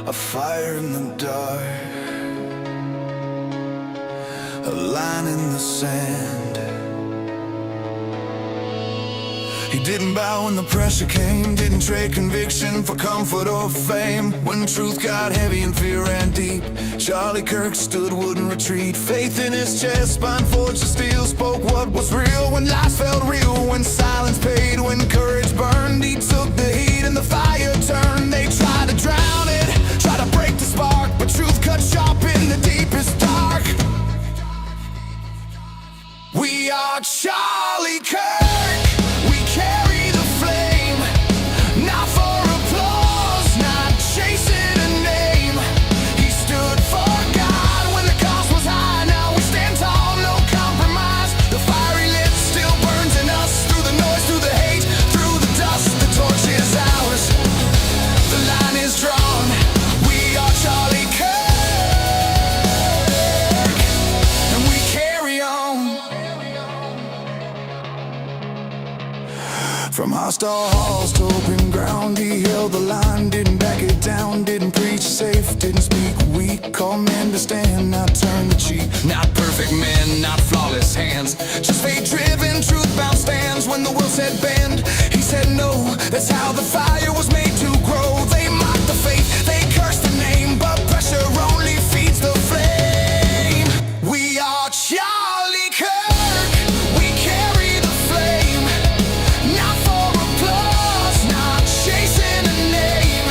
a fire in the dark, a line in the sand. He didn't bow when the pressure came, didn't trade conviction for comfort or fame. When truth got heavy and fear ran deep, Charlie Kirk stood, wouldn't retreat. Faith in his chest, spine forged of steel, spoke what was real when lies felt real, when silence paid, when courage burned. He took the heat and the fire turned. They tried to drown it, tried to break the spark, but truth cut sharp in the deepest dark. We are Charlie Kirk. We carry the flame, not for applause, not chasing a name. He stood for God when the cost was high. Now we stand tall, no compromise. The fiery lit still burns in us, through the noise, through the hate, through the dust. The torch is ours, the line is drawn. We are Charlie Kirk, and we carry on. From hostile halls to open ground, he held the line, didn't back it down, didn't preach safe, didn't speak weak, called men to stand, not turn the cheek. Not perfect men, not flawless hands, just fate-driven, truth-bound stands. When the world said bend, he said no. That's how the fire was made to grow. They mocked the faith, they cursed the name, but pressure only feeds the flame. We are Charlie Kirk. We carry the flame, not for applause, not chasing a name.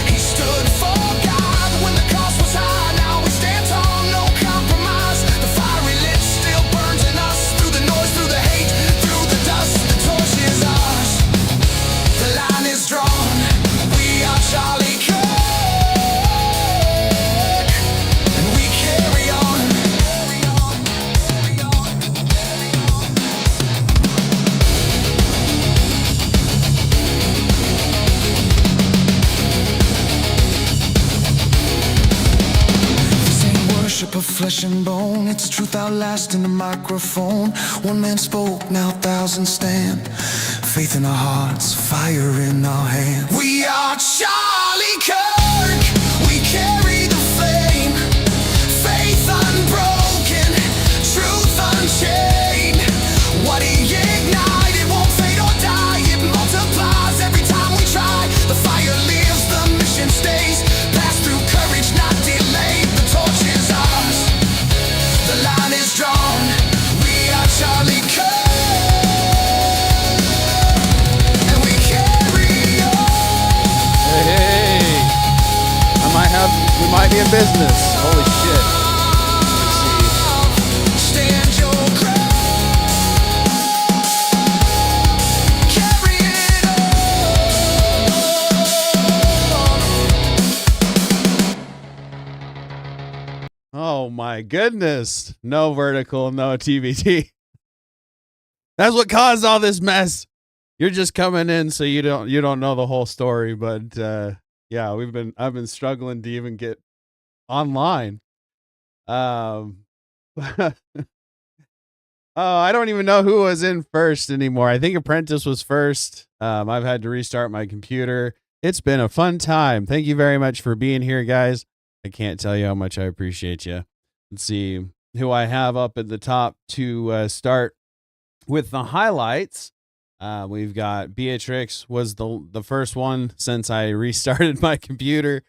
He stood for God when the cost was high. Now we stand tall, no compromise. The fiery lit still burns in us, through the noise, through the hate, through the dust. The torch is ours, the line is drawn. We are Charlie Kirk, and we carry on. This ain't worship of flesh and bone, it's truth outlasting the microphone. One man spoke, now thousands stand. Faith in our hearts, fire in our hands. We are Charlie Kirk. We carry the flame, faith unbroken, truth unchained. What he ignited won't fade or die. It multiplies every time we try. The fire lives, the mission stays. Pass through courage, not delayed. The torch is ours, the line is drawn. We are Charlie Kirk, and we carry on. Hey, we might be in business. Holy shit. Let's see. Stand your ground, carry it on. Oh my goodness. No vertical, no TBT. That's what caused all this mess. You're just coming in so you don't know the whole story, but yeah, I've been struggling to even get online. Oh, I don't even know who was in first anymore. I think Apprentice was first. I've had to restart my computer. It's been a fun time. Thank you very much for being here, guys. I can't tell you how much I appreciate you. Let's see who I have up at the top to start with the highlights. We've got Beatrix was the first one since I restarted my computer.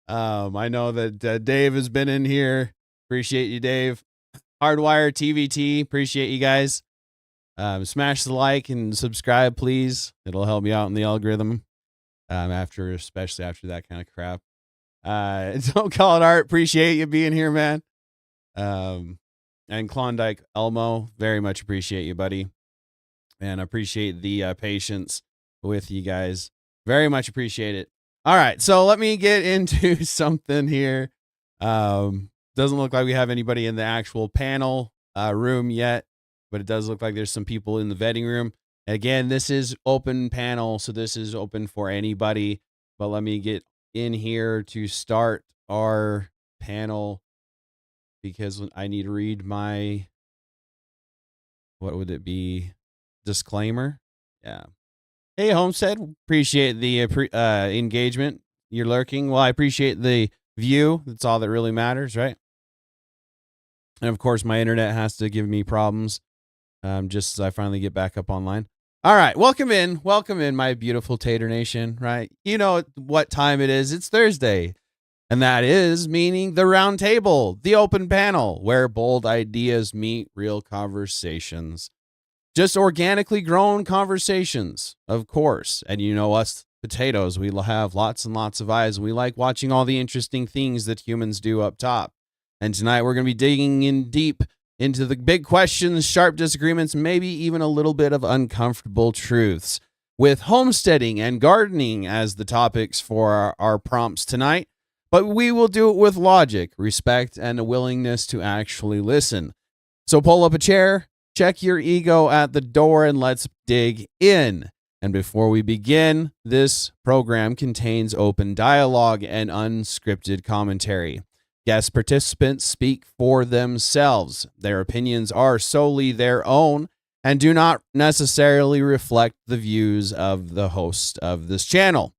I know that Dave has been in here. Appreciate you, Dave. Hardwire TVT, appreciate you guys. Smash the like and subscribe, please. It'll help me out in the algorithm. Especially after that kind of crap. Don't call it art. Appreciate you being here, man. And Klondike Elmo, very much appreciate you, buddy. And appreciate the patience with you guys. Very much appreciate it. All right, so let me get into something here. Doesn't look like we have anybody in the actual panel room yet, but it does look like there's some people in the vetting room. Again, this is open panel, so this is open for anybody. But let me get in here to start our panel because I need to read my, what would it be? Disclaimer. Yeah. Hey, Homestead. Appreciate the engagement. you're lurking. Well, I appreciate the view. That's all that really matters, right? And of course, my internet has to give me problems just as I finally get back up online. All right, welcome in, my beautiful Tater Nation, right? You know what time it is. It's Thursday, and that is meaning the round table, the open panel, where bold ideas meet real conversations. Just organically grown conversations, of course. And you know us potatoes, we have lots and lots of eyes, and we like watching all the interesting things that humans do up top. And tonight we're going to be digging in deep into the big questions, sharp disagreements, maybe even a little bit of uncomfortable truths, with homesteading and gardening as the topics for our prompts tonight. But we will do it with logic, respect, and a willingness to actually listen. So pull up a chair, check your ego at the door, and let's dig in. And before we begin, this program contains open dialogue and unscripted commentary. Guest participants speak for themselves. Their opinions are solely their own and do not necessarily reflect the views of the host of this channel.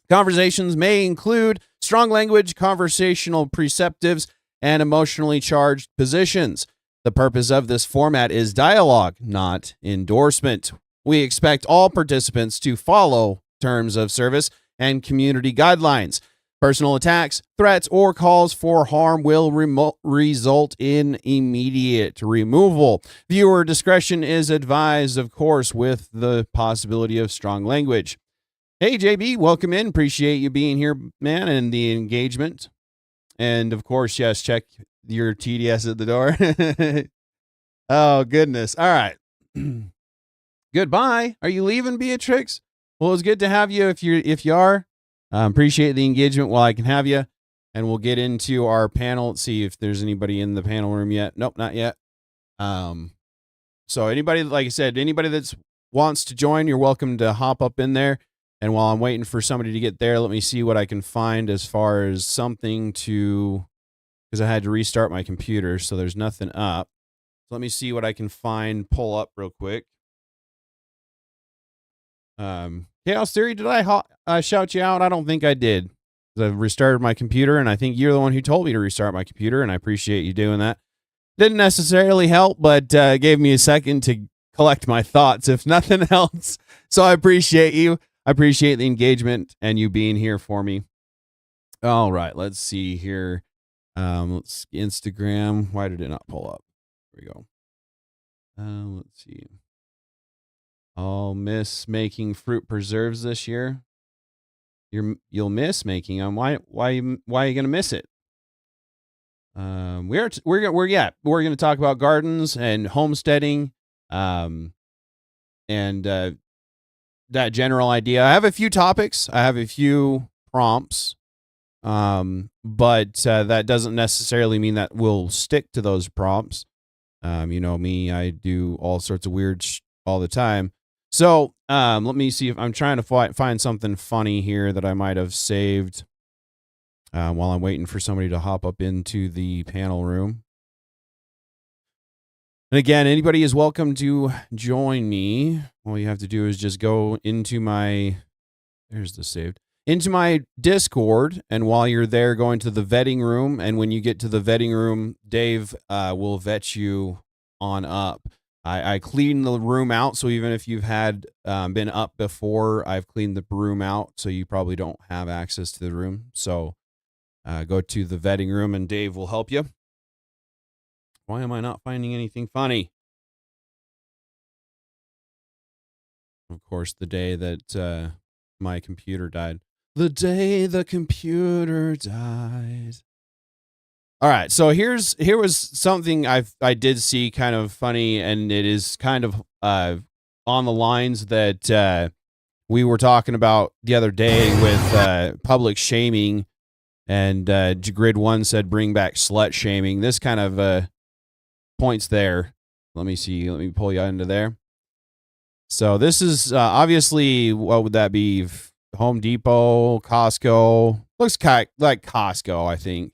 Conversations may include strong language, conversational preceptives, and emotionally charged positions. The purpose of this format is dialogue, not endorsement. We expect all participants to follow terms of service and community guidelines. Personal attacks, threats, or calls for harm will result in immediate removal. Viewer discretion is advised, of course, with the possibility of strong language. Hey, JB, welcome in. Appreciate you being here, man, and the engagement. And, of course, yes, check your TDS at the door. Oh, goodness. All right. Goodbye. Are you leaving, Beatrix? Well, it's good to have you if you are. Appreciate the engagement while I can have you. And we'll get into our panel. Let's see if there's anybody in the panel room yet. Nope, not yet. So anybody, like I said, anybody that wants to join, you're welcome to hop up in there. And while I'm waiting for somebody to get there, let me see what I can find as far as something to, because I had to restart my computer, so there's nothing up. So let me see what I can find, pull up real quick. Chaos Theory, did I shout you out? I don't think I did. I've restarted my computer, and I think you're the one who told me to restart my computer, and I appreciate you doing that. Didn't necessarily help, but gave me a second to collect my thoughts, if nothing else. So I appreciate you. I appreciate the engagement and you being here for me. All right, let's see here. Let's Instagram. Why did it not pull up? Here we go. Let's see. I'll miss making fruit preserves this year. You'll miss making them. Why are you gonna miss it? We're gonna talk about gardens and homesteading, and that general idea. I have a few topics. I have a few prompts, but that doesn't necessarily mean that we'll stick to those prompts. You know me, I do all sorts of weird all the time. So let me see if I'm trying to find something funny here that I might have saved while I'm waiting for somebody to hop up into the panel room. And again, anybody is welcome to join me. All you have to do is just go into into my Discord. And while you're there, go into the vetting room. And when you get to the vetting room, Dave will vet you on up. I clean the room out. So even if you've had been up before, I've cleaned the room out. So you probably don't have access to the room. So go to the vetting room and Dave will help you. Why am I not finding anything funny? Of course, the day that my computer died. The day the computer died. All right, so here was something I did see kind of funny, and it is kind of on the lines that we were talking about the other day with public shaming, and Grid 1 said bring back slut shaming. This kind of points there. Let me see. Let me pull you into there. So this is obviously, what would that be? Home Depot, Costco. Looks like Costco, I think.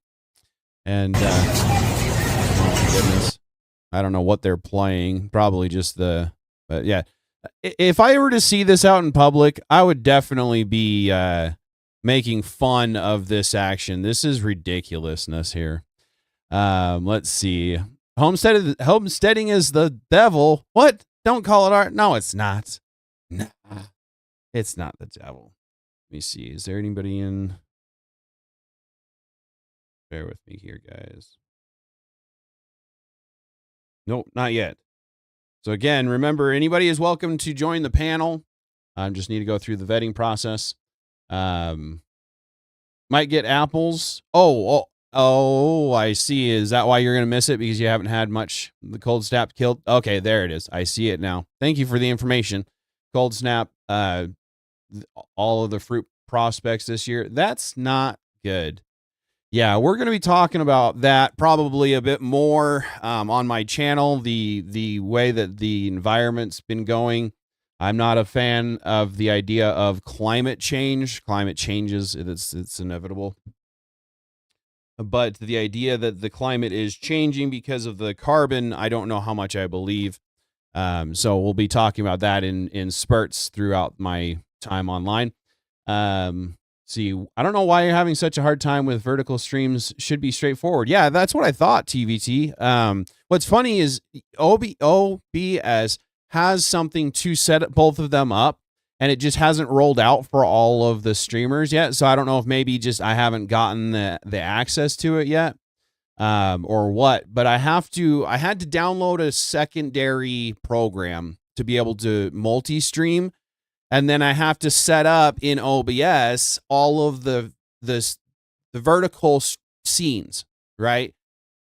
And oh my goodness, I don't know what they're playing. Probably just but yeah. If I were to see this out in public, I would definitely be making fun of this action. This is ridiculousness here. Let's see. Homesteading is the devil. What? Don't call it art. No, it's not. Nah, it's not the devil. Let me see. Is there anybody in? Bear with me here, guys. Nope, not yet. So again, remember, anybody is welcome to join the panel. Just need to go through the vetting process. Might get apples. Oh, I see. Is that why you're going to miss it? Because you haven't had much the cold snap killed? Okay, there it is. I see it now. Thank you for the information. Cold snap, all of the fruit prospects this year. That's not good. Yeah, we're going to be talking about that probably a bit more on my channel, the way that the environment's been going. I'm not a fan of the idea of climate change. Climate changes, it's inevitable. But the idea that the climate is changing because of the carbon, I don't know how much I believe. So we'll be talking about that in spurts throughout my time online. See, I don't know why you're having such a hard time with vertical streams. Should be straightforward. Yeah, that's what I thought, TVT. What's funny is OBS has something to set both of them up, and it just hasn't rolled out for all of the streamers yet. So I don't know if maybe just I haven't gotten the access to it yet, or what. But I had to download a secondary program to be able to multi-stream. And then I have to set up in OBS all of the vertical scenes, right?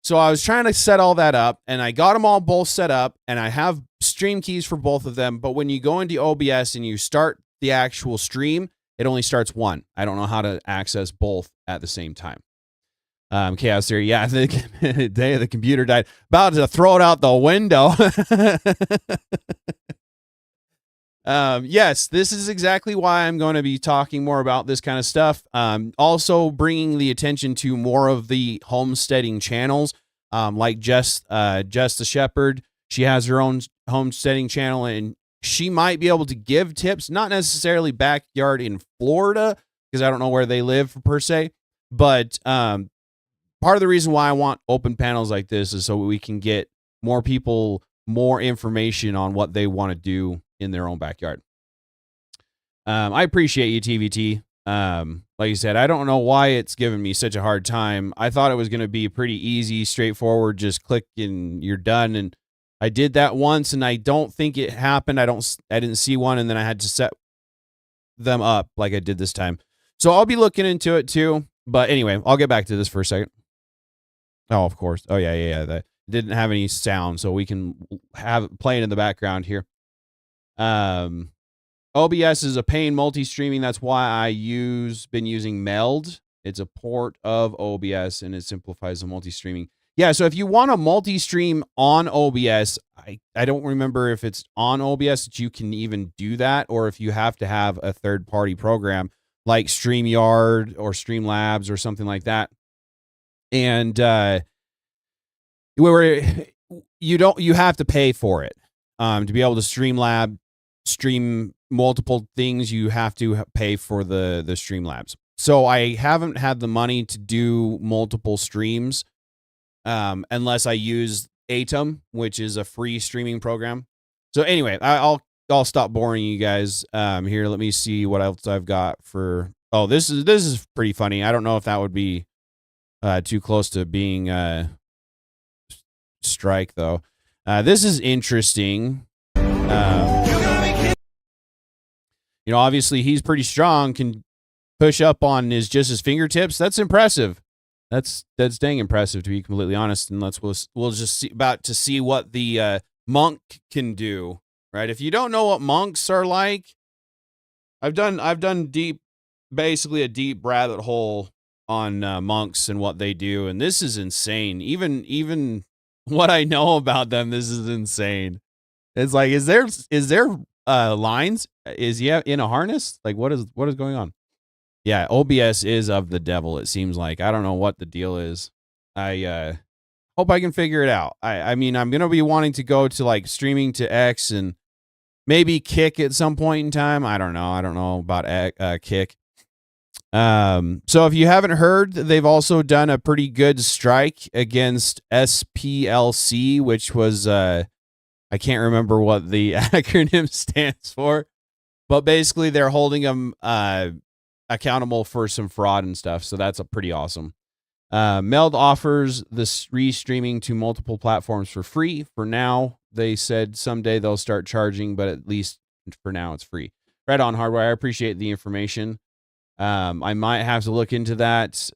So I was trying to set all that up, and I got them all both set up, and I have stream keys for both of them. But when you go into OBS and you start the actual stream, it only starts one. I don't know how to access both at the same time. Chaos Theory, yeah, the day the computer died. About to throw it out the window. Yes, this is exactly why I'm going to be talking more about this kind of stuff. Also bringing the attention to more of the homesteading channels, like Jess the Shepherd. She has her own homesteading channel, and she might be able to give tips, not necessarily backyard in Florida, because I don't know where they live per se, but part of the reason why I want open panels like this is so we can get more people more information on what they want to do in their own backyard. I appreciate you, TVT. Like you said, I don't know why it's given me such a hard time. I thought it was going to be pretty easy, straightforward, just click and you're done. And I did that once, and I don't think it happened. I didn't see one, and then I had to set them up like I did this time. So I'll be looking into it too. But anyway, I'll get back to this for a second. Oh, of course. Oh yeah. That didn't have any sound, so we can have it playing in the background here. OBS is a pain multi-streaming. That's why been using Meld. It's a port of OBS, and it simplifies the multi-streaming. Yeah, so if you want to multi-stream on OBS, I don't remember if it's on OBS that you can even do that, or if you have to have a third-party program like StreamYard or Streamlabs or something like that. And you have to pay for it. To be able to stream multiple things, you have to pay for the Streamlabs. So I haven't had the money to do multiple streams unless I use Atom, which is a free streaming program. So anyway, I'll stop boring you guys here. Let me see what else I've got for. Oh, this is pretty funny. I don't know if that would be too close to being strike though. This is interesting. Obviously he's pretty strong, can push up on his fingertips. That's impressive. That's dang impressive, to be completely honest. And we'll just see what the monk can do, right? If you don't know what monks are like, I've done basically a deep rabbit hole on monks and what they do, and this is insane. Even what I know about them, this is insane. It's like, is there lines? Is he in a harness? Like, what is going on? Yeah, OBS is of the devil, it seems like. I don't know what the deal is. I hope I can figure it out. I mean, I'm gonna be wanting to go to like streaming to X and maybe Kick at some point in time. I don't know about Kick. So if you haven't heard, they've also done a pretty good strike against SPLC, which was, I can't remember what the acronym stands for, but basically they're holding them, accountable for some fraud and stuff. So that's a pretty awesome. Meld offers the restreaming to multiple platforms for free. For now, they said someday they'll start charging, but at least for now it's free. Right on, Hardware. I appreciate the information. I might have to look into that.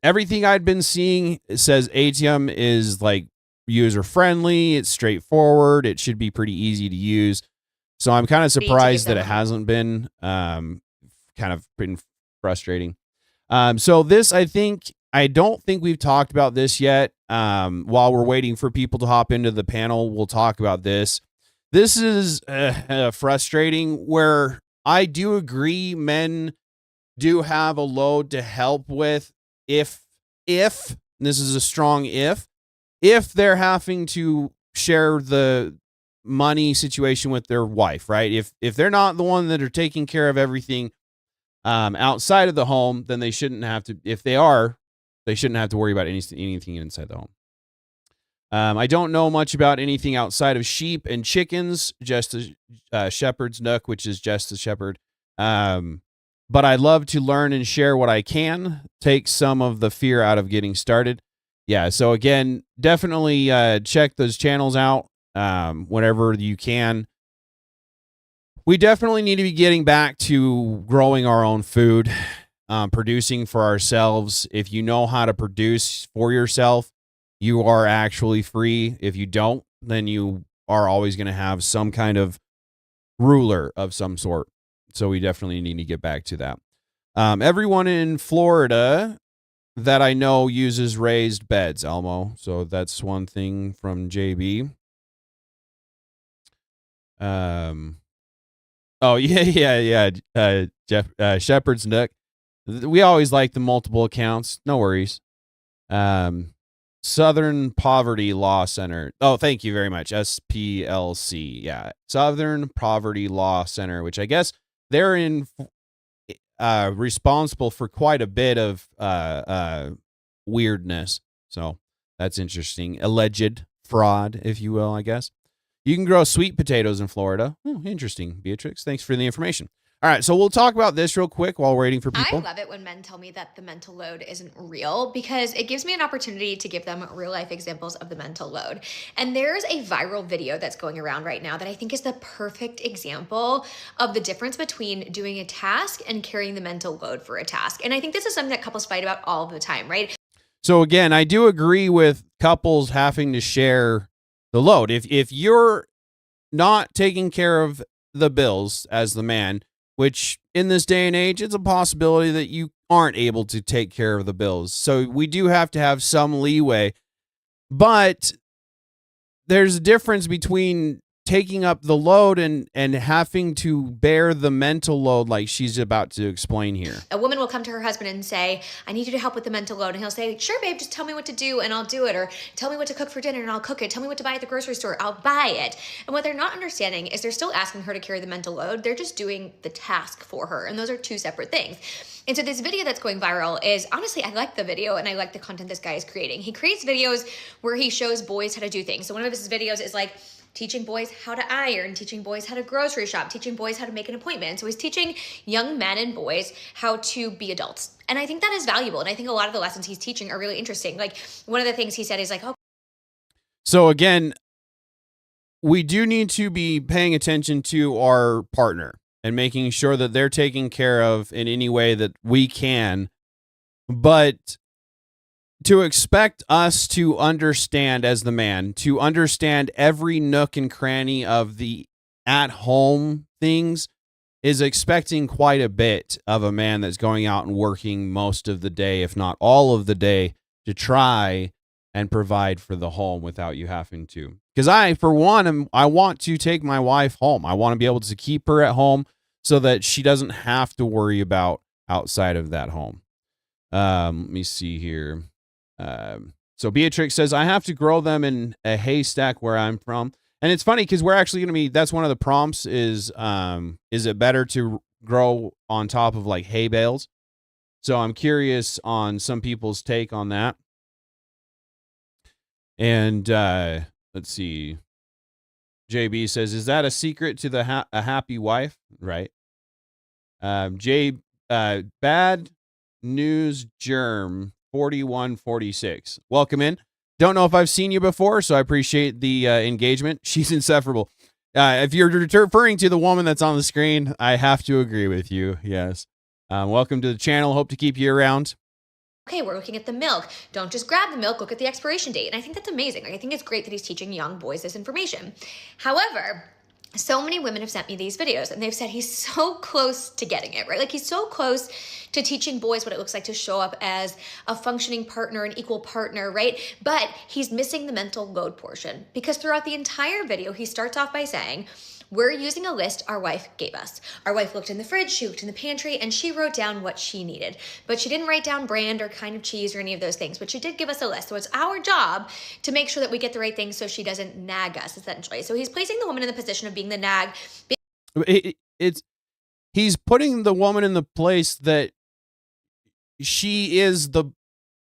Everything I'd been seeing says Atium is like user friendly. It's straightforward. It should be pretty easy to use. So I'm kind of surprised that it hasn't been, kind of been frustrating. So this, I don't think we've talked about this yet. While we're waiting for people to hop into the panel, we'll talk about this. This is frustrating, where I do agree men do have a load to help with if, and this is a strong if they're having to share the money situation with their wife, right? If they're not the one that are taking care of everything outside of the home, then they shouldn't have to. If they are, they shouldn't have to worry about anything inside the home. I don't know much about anything outside of sheep and chickens, just a shepherd's nook, which is just a shepherd. But I love to learn and share what I can, take some of the fear out of getting started. Yeah, so again, definitely check those channels out whenever you can. We definitely need to be getting back to growing our own food, producing for ourselves. If you know how to produce for yourself, you are actually free. If you don't, then you are always going to have some kind of ruler of some sort. So we definitely need to get back to that. Everyone in Florida that I know uses raised beds, Elmo. So that's one thing from JB. Oh, yeah. Jeff, Shepherd's Nook. We always like the multiple accounts. No worries. Southern Poverty Law Center. Oh, thank you very much. SPLC. Yeah. Southern Poverty Law Center, which I guess they're responsible for quite a bit of weirdness. So that's interesting. Alleged fraud, if you will, I guess. You can grow sweet potatoes in Florida. Oh, interesting, Beatrix. Thanks for the information. All right, so we'll talk about this real quick while we're waiting for people. I love it when men tell me that the mental load isn't real, because it gives me an opportunity to give them real life examples of the mental load. And there's a viral video that's going around right now that I think is the perfect example of the difference between doing a task and carrying the mental load for a task. And I think this is something that couples fight about all the time, right? So again, I do agree with couples having to share the load. If you're not taking care of the bills as the man, which in this day and age, it's a possibility that you aren't able to take care of the bills. So we do have to have some leeway. But there's a difference between taking up the load and having to bear the mental load, like she's about to explain here. A woman will come to her husband and say, I need you to help with the mental load. And he'll say, sure, babe, just tell me what to do and I'll do it. Or tell me what to cook for dinner and I'll cook it. Tell me what to buy at the grocery store, I'll buy it. And what they're not understanding is they're still asking her to carry the mental load. They're just doing the task for her. And those are two separate things. And so this video that's going viral is, honestly, I like the video and I like the content this guy is creating. He creates videos where he shows boys how to do things. So one of his videos is like, teaching boys how to iron, teaching boys how to grocery shop, teaching boys how to make an appointment. So he's teaching young men and boys how to be adults. And I think that is valuable. And I think a lot of the lessons he's teaching are really interesting. Like one of the things he said is like, oh. So again, we do need to be paying attention to our partner and making sure that they're taken care of in any way that we can. But to expect us to understand as the man, to understand every nook and cranny of the at-home things is expecting quite a bit of a man that's going out and working most of the day, if not all of the day, to try and provide for the home without you having to. Because I, for one, I want to take my wife home. I want to be able to keep her at home so that she doesn't have to worry about outside of that home. Let me see here. So Beatrix says, I have to grow them in a haystack where I'm from. And it's funny because we're actually going to be, that's one of the prompts is it better to grow on top of like hay bales. So I'm curious on some people's take on that. And let's see. JB says, "Is that a secret to the a happy wife?" Right. Bad News Germ 4146. Welcome in. Don't know if I've seen you before, so I appreciate the engagement. She's insufferable. If you're referring to the woman that's on the screen, I have to agree with you. Yes. Welcome to the channel. Hope to keep you around. Okay, we're looking at the milk. Don't just grab the milk, look at the expiration date. And I think that's amazing. Like, I think it's great that he's teaching young boys this information. However, so many women have sent me these videos and they've said he's so close to getting it, right? Like, he's so close to teaching boys what it looks like to show up as a functioning partner, an equal partner, right? But he's missing the mental load portion, because throughout the entire video, he starts off by saying, we're using a list our wife gave us. Our wife looked in the fridge, she looked in the pantry, and she wrote down what she needed. But she didn't write down brand or kind of cheese or any of those things, but she did give us a list. So it's our job to make sure that we get the right things so she doesn't nag us, essentially. So he's placing the woman in the position of being the nag. He's putting the woman in the place that she is the,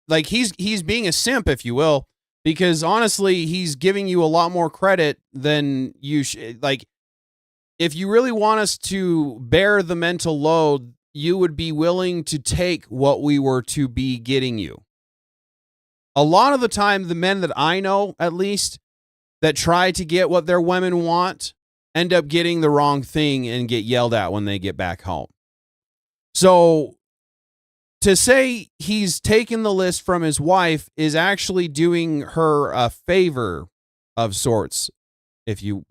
like, he's being a simp, if you will, because honestly, he's giving you a lot more credit than you should. Like, if you really want us to bear the mental load, you would be willing to take what we were to be getting you. A lot of the time, the men that I know, at least, that try to get what their women want, end up getting the wrong thing and get yelled at when they get back home. So to say he's taken the list from his wife is actually doing her a favor of sorts, if you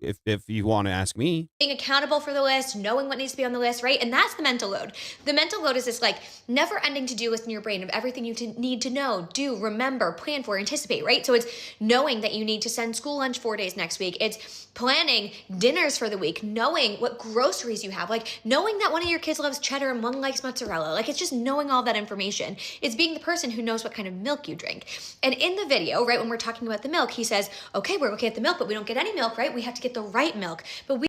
want to ask me. Being accountable for the list, knowing what needs to be on the list, right? And that's the mental load. The mental load is this like never ending to-do list in your brain of everything you need to know, do, remember, plan for, anticipate, right? So it's knowing that you need to send school lunch 4 days next week. It's planning dinners for the week, knowing what groceries you have, like knowing that one of your kids loves cheddar and one likes mozzarella. Like, it's just knowing all that information. It's being the person who knows what kind of milk you drink. And in the video, right, when we're talking about the milk, he says, okay, we're looking at the milk, but we don't get any milk, right? We have to get the right milk. But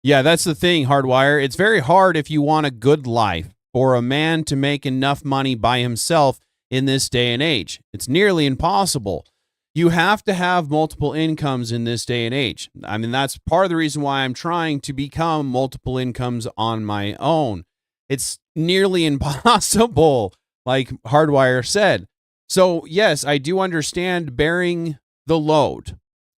yeah, that's the thing, Hardwire. It's very hard, if you want a good life, for a man to make enough money by himself in this day and age. It's nearly impossible. You have to have multiple incomes in this day and age. I mean, that's part of the reason why I'm trying to become multiple incomes on my own. It's nearly impossible, like Hardwire said. So, yes, I do understand bearing the load.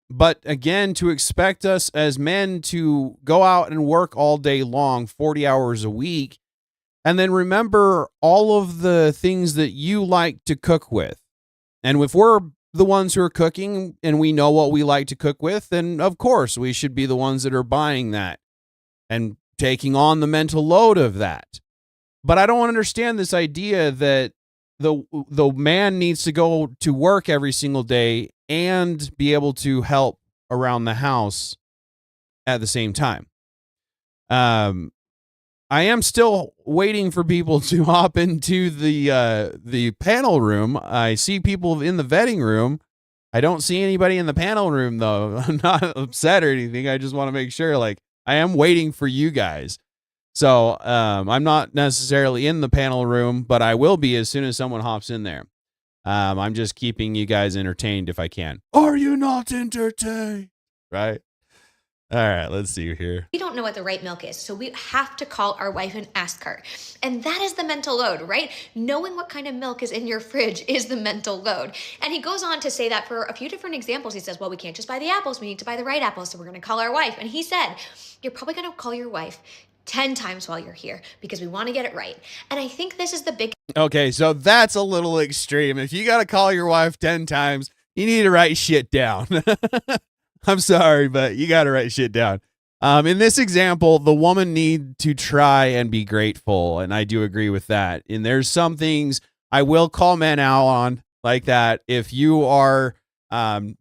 But again, to expect us as men to go out and work all day long, 40 hours a week, and then remember all of the things that you like to cook with. And if we're the ones who are cooking and we know what we like to cook with, then of course we should be the ones that are buying that and taking on the mental load of that. But I don't understand this idea that the man needs to go to work every single day and be able to help around the house at the same time. I am still waiting for people to hop into the panel room. I see people in the vetting room. I don't see anybody in the panel room, though. I'm not upset or anything. I just want to make sure, like, I am waiting for you guys. So I'm not necessarily in the panel room, but I will be as soon as someone hops in there. I'm just keeping you guys entertained if I can. Are you not entertained? Right? All right, let's see here. We don't know what the right milk is, so we have to call our wife and ask her. And that is the mental load, right? Knowing what kind of milk is in your fridge is the mental load. And he goes on to say that for a few different examples. He says, well, we can't just buy the apples. We need to buy the right apples, so we're going to call our wife. And he said, you're probably going to call your wife 10 times while you're here because we want to get it right. And I think this is the big... Okay, so that's a little extreme. If you got to call your wife 10 times, you need to write shit down. I'm sorry, but you got to write shit down. In this example, the woman need to try and be grateful, and I do agree with that. And there's some things I will call men out on like that. If you are, don't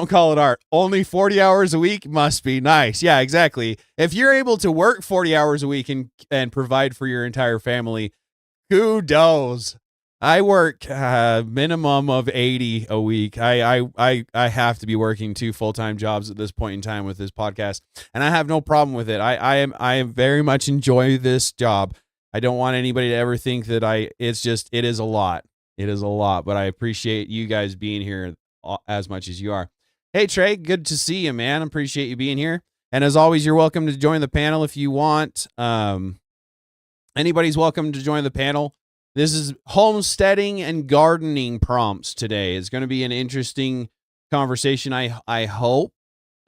call it art. Only 40 hours a week must be nice. Yeah, exactly. If you're able to work 40 hours a week and provide for your entire family, kudos. I work minimum of 80 a week. I have to be working 2 full-time jobs at this point in time with this podcast, and I have no problem with it. I am very much enjoy this job. I don't want anybody to ever think that it is a lot. It is a lot, but I appreciate you guys being here as much as you are. Hey Trey, good to see you, man. I appreciate you being here. And as always, you're welcome to join the panel if you want. Anybody's welcome to join the panel. This is homesteading and gardening prompts today. It's going to be an interesting conversation. I hope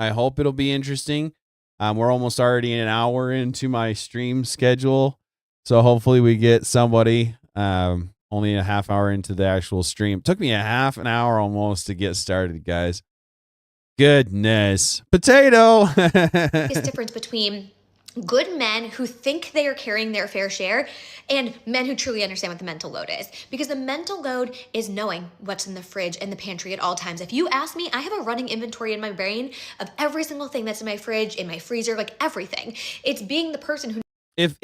it'll be interesting. We're almost already an hour into my stream schedule, so hopefully we get somebody. Only a half hour into the actual stream. Took me a half an hour almost to get started, guys. Goodness. Potato. Biggest difference between good men who think they are carrying their fair share and men who truly understand what the mental load is. Because the mental load is knowing what's in the fridge and the pantry at all times. If you ask me, I have a running inventory in my brain of every single thing that's in my fridge, in my freezer, like everything. It's being the person who If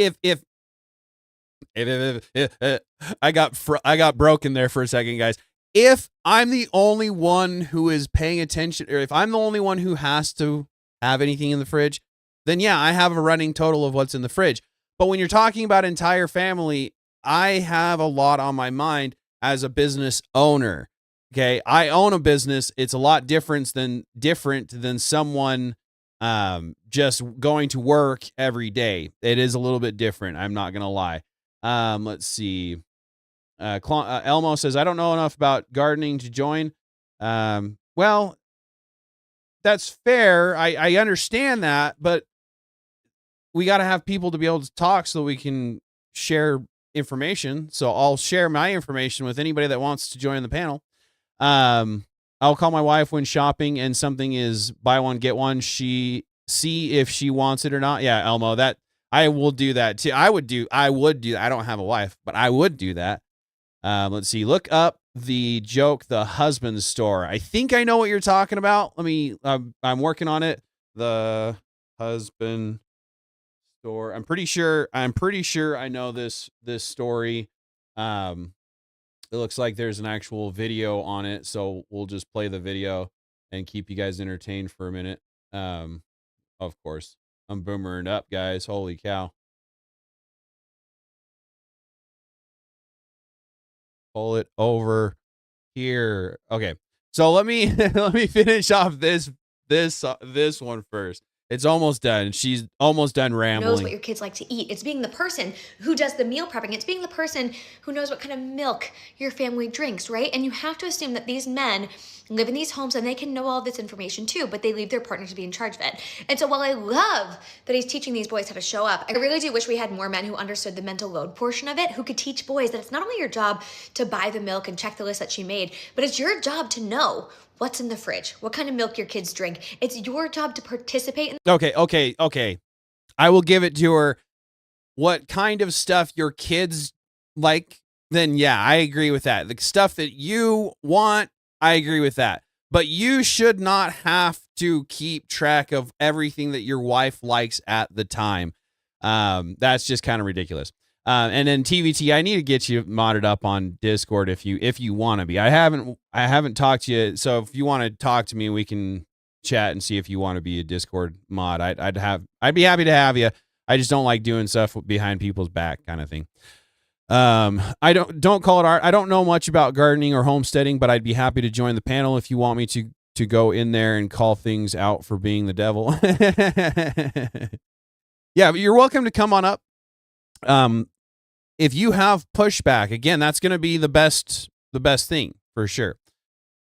I got broken there for a second, guys. If I'm the only one who is paying attention, or if I'm the only one who has to have anything in the fridge, then yeah, I have a running total of what's in the fridge. But when you're talking about entire family, I have a lot on my mind as a business owner. Okay, I own a business. It's a lot different than someone just going to work every day. It is a little bit different. I'm not gonna lie. Let's see. Elmo says, I don't know enough about gardening to join. Well, that's fair. I understand that, but we got to have people to be able to talk so we can share information. So I'll share my information with anybody that wants to join the panel. I'll call my wife when shopping and something is buy one, get one. She see if she wants it or not. Yeah, Elmo, that I will do that too. I would do that. I don't have a wife, but I would do that. Let's see. Look up the joke, the husband store. I think I know what you're talking about. I'm working on it. The husband store. I'm pretty sure I know this story. It looks like there's an actual video on it, so we'll just play the video and keep you guys entertained for a minute. Of course, I'm boomering up, guys. Holy cow. Pull it over here. Okay. So let me finish off this one first. It's almost done. She's almost done rambling. knows what your kids like to eat. It's being the person who does the meal prepping. It's being the person who knows what kind of milk your family drinks, right? And you have to assume that these men live in these homes and they can know all this information too, but they leave their partner to be in charge of it. And so while I love that he's teaching these boys how to show up, I really do wish we had more men who understood the mental load portion of it, who could teach boys that it's not only your job to buy the milk and check the list that she made, but it's your job to know what's in the fridge, what kind of milk your kids drink. It's your job to participate in. Okay. I will give it to her. What kind of stuff your kids like, then yeah, I agree with that. The stuff that you want, I agree with that. But you should not have to keep track of everything that your wife likes at the time. That's just kind of ridiculous. And then TVT, I need to get you modded up on Discord if you want to be. I haven't talked to you, so if you want to talk to me, we can chat and see if you want to be a Discord mod. I'd be happy to have you. I just don't like doing stuff behind people's back, kind of thing. I don't call it art. I don't know much about gardening or homesteading, but I'd be happy to join the panel if you want me to go in there and call things out for being the devil. Yeah, but you're welcome to come on up. If you have pushback, again, that's going to be the best thing for sure.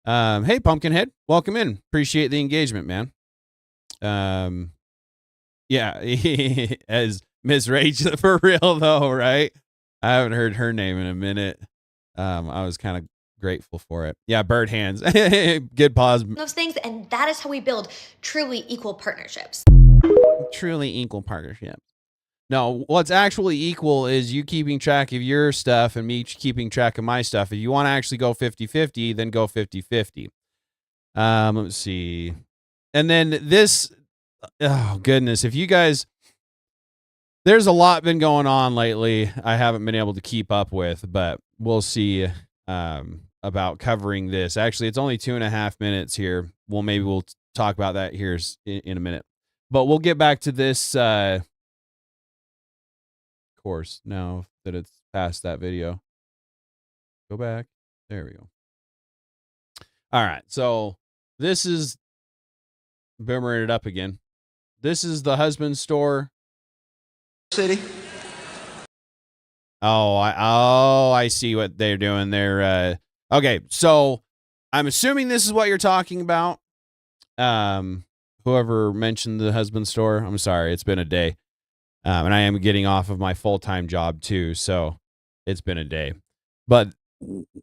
Hey, Pumpkinhead, welcome in. Appreciate the engagement, man. Yeah, as Miss Rach, for real though, right? I haven't heard her name in a minute. I was kind of grateful for it. Yeah, bird hands. Good pause. Those things, and that is how we build truly equal partnerships. Truly equal partnership. No, what's actually equal is you keeping track of your stuff and me keeping track of my stuff. If you want to actually go 50-50, then go 50-50. Let's see. And then this, oh goodness, if you guys, there's a lot been going on lately. I haven't been able to keep up with, but we'll see about covering this. Actually, it's only 2.5 minutes here. We'll talk about that here in a minute, but we'll get back to this course now that it's past that video. Go back. There we go. All right. So this is boomering it up again. This is the husband's store. City. I see what they're doing. They're okay. So I'm assuming this is what you're talking about. Whoever mentioned the husband's store, I'm sorry. It's been a day. And I am getting off of my full-time job too. So it's been a day, but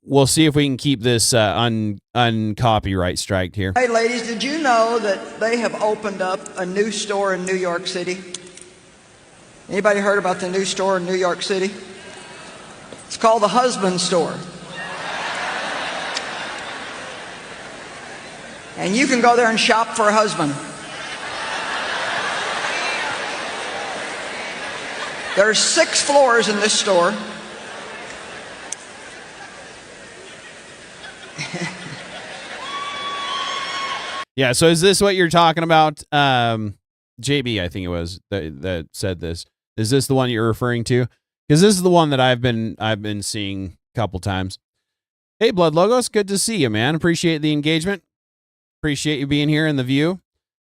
we'll see if we can keep this uncopyright striked here. Hey ladies, did you know that they have opened up a new store in New York City? Anybody heard about the new store in New York City? It's called the Husband Store. And you can go there and shop for a husband. There's 6 floors in this store. Yeah, so is this what you're talking about? JB, I think it was that said this. Is this the one you're referring to? Because this is the one that I've been seeing a couple times. Hey, Blood Logos, good to see you, man. Appreciate the engagement. Appreciate you being here in the view.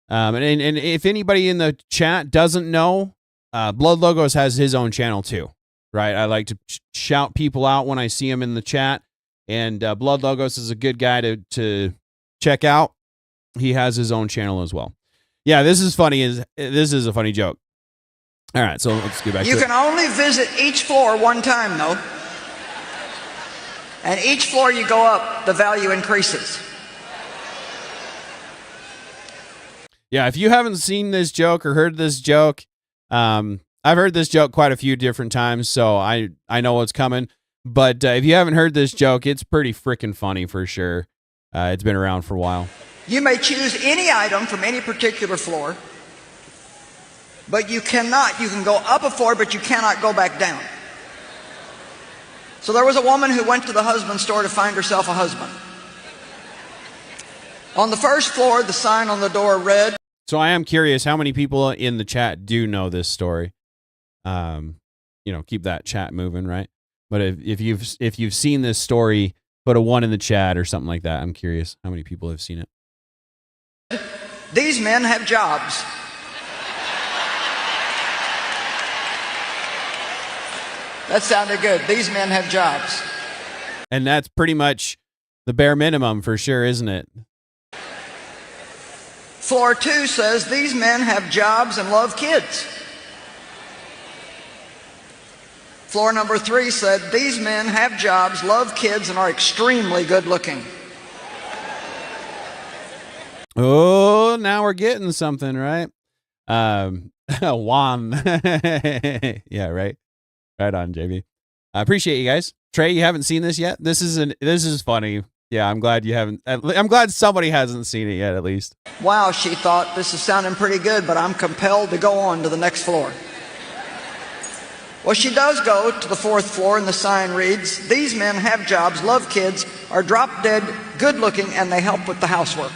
And if anybody in the chat doesn't know, Blood Logos has his own channel too, right? I like to shout people out when I see them in the chat, and Blood Logos is a good guy to check out. He has his own channel as well. Yeah, this is funny. This is a funny joke. All right, so let's get back to it. You can only visit each floor one time, though. And each floor you go up, the value increases. Yeah, if you haven't seen this joke or heard this joke, I've heard this joke quite a few different times, so I know what's coming. But if you haven't heard this joke, it's pretty freaking funny for sure. It's been around for a while. You may choose any item from any particular floor, but you can go up a floor, but you cannot go back down. So there was a woman who went to the husband store to find herself a husband. On the first floor, the sign on the door read. So I am curious how many people in the chat do know this story. Keep that chat moving, right? But if you've seen this story, put a 1 in the chat or something like that. I'm curious how many people have seen it. These men have jobs. That sounded good. These men have jobs. And that's pretty much the bare minimum for sure, isn't it? Floor 2 says, these men have jobs and love kids. Floor number 3 said, these men have jobs, love kids, and are extremely good looking. Oh, now we're getting something, right? Juan. Yeah, right. Right on, JB. I appreciate you guys. Trey, you haven't seen this yet? This is funny. Yeah, I'm glad you haven't. I'm glad somebody hasn't seen it yet, at least. Wow, she thought, this is sounding pretty good, but I'm compelled to go on to the next floor. Well, she does go to the 4th floor, and the sign reads, these men have jobs, love kids, are drop dead, good looking, and they help with the housework.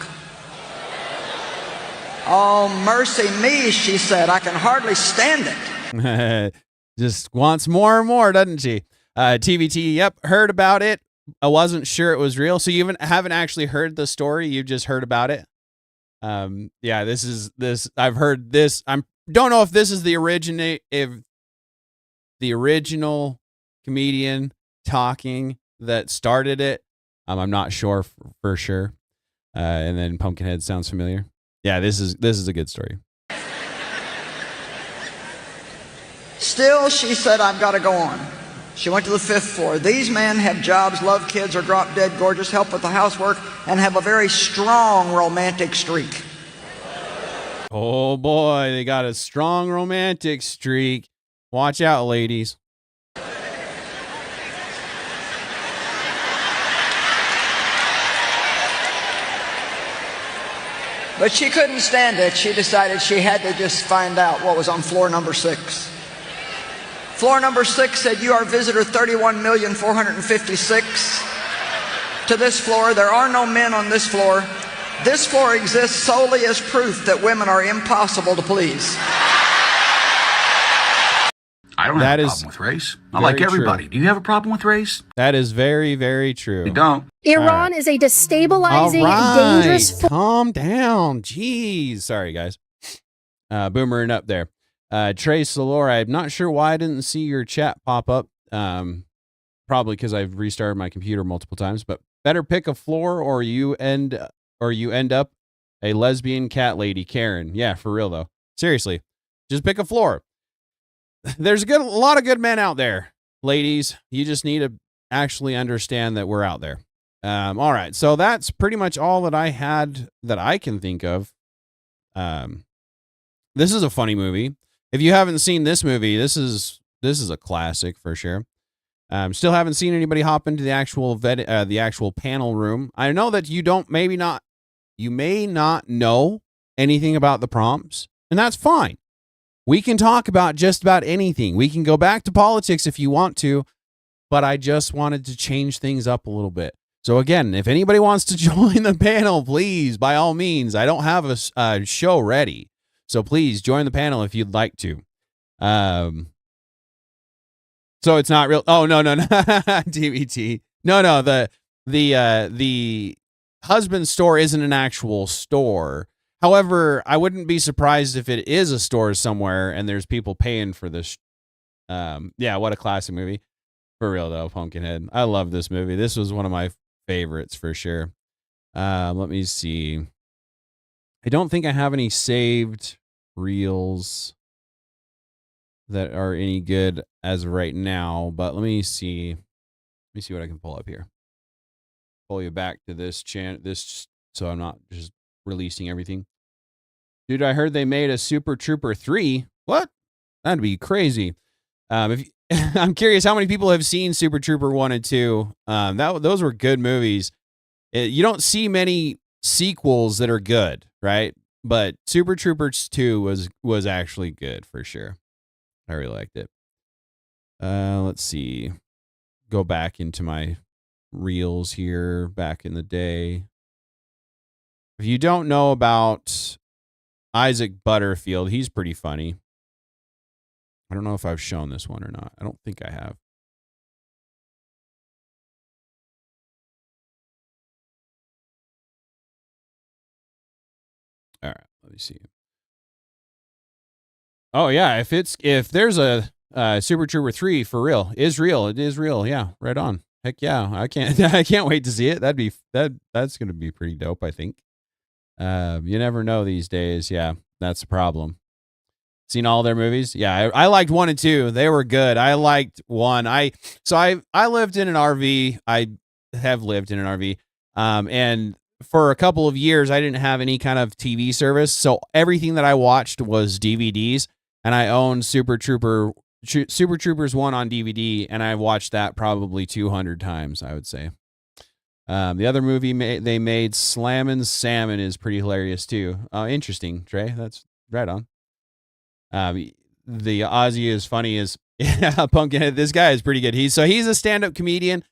Oh, mercy me, she said. I can hardly stand it. Just wants more and more, doesn't she? TVT, yep, heard about it. I wasn't sure it was real. So you haven't actually heard the story. You've just heard about it. Yeah, this. I've heard this. Don't know if this is the original comedian talking that started it. I'm not sure for sure. And then Pumpkinhead sounds familiar. Yeah, this is a good story. Still, she said, I've got to go on. She went to the 5th floor. These men have jobs, love kids, are drop dead gorgeous, help with the housework, and have a very strong romantic streak. Oh boy, they got a strong romantic streak. Watch out, ladies. But she couldn't stand it. She decided she had to just find out what was on floor number 6. Floor number 6 said, you are visitor 31,456,000. To this floor, there are no men on this floor. This floor exists solely as proof that women are impossible to please. I don't have a problem with race. I like everybody. Do you have a problem with race? That is very, very true. You don't. Iran is a destabilizing, dangerous force. Calm down. Jeez. Sorry, guys. Boomering up there. Trey Solora, I'm not sure why I didn't see your chat pop up. Probably because I've restarted my computer multiple times, but better pick a floor or you end up a lesbian cat lady, Karen. Yeah, for real though. Seriously. Just pick a floor. There's a lot of good men out there, ladies. You just need to actually understand that we're out there. All right. So that's pretty much all that I had that I can think of. This is a funny movie. If you haven't seen this movie, this is a classic for sure. Still haven't seen anybody hop into the actual panel room. I know that you may not know anything about the prompts, and that's fine. We can talk about just about anything. We can go back to politics if you want to, but I just wanted to change things up a little bit. So again, if anybody wants to join the panel, please, by all means. I don't have a show ready, so please join the panel if you'd like to. So it's not real. Oh, no. DVT. No. The husband store isn't an actual store. However, I wouldn't be surprised if it is a store somewhere and there's people paying for this. Yeah, what a classic movie. For real, though, Pumpkinhead. I love this movie. This was one of my favorites for sure. Let me see. I don't think I have any saved reels that are any good as of right now, but let me see. Let me see what I can pull up here. Pull you back to this so I'm not just releasing everything. Dude, I heard they made a Super Trooper 3. What? That'd be crazy. I'm curious how many people have seen Super Trooper 1 and 2. Those were good movies. You don't see many sequels that are good, right? But Super Troopers 2 was actually good for sure. I really liked it. Let's see. Go back into my reels here back in the day. If you don't know about Isaac Butterfield, he's pretty funny. I don't know if I've shown this one or not. I don't think I have. All right, let me see. Oh yeah, if there's a Super Trooper 3 for real, it is real. Yeah, right on. Heck yeah, I can't wait to see it. That's gonna be pretty dope, I think. You never know these days. Yeah, that's the problem. Seen all their movies? Yeah, I liked 1 and 2. They were good. I liked 1. I lived in an RV. I have lived in an RV. And for a couple of years, I didn't have any kind of TV service, so everything that I watched was DVDs. And I owned Super Troopers 1 on DVD, and I watched that probably 200 times, I would say. The other movie they made, Slammin' Salmon, is pretty hilarious too. Interesting, Trey. That's right on. The Ozzy is funny as Pumpkinhead. This guy is pretty good. He's a stand-up comedian.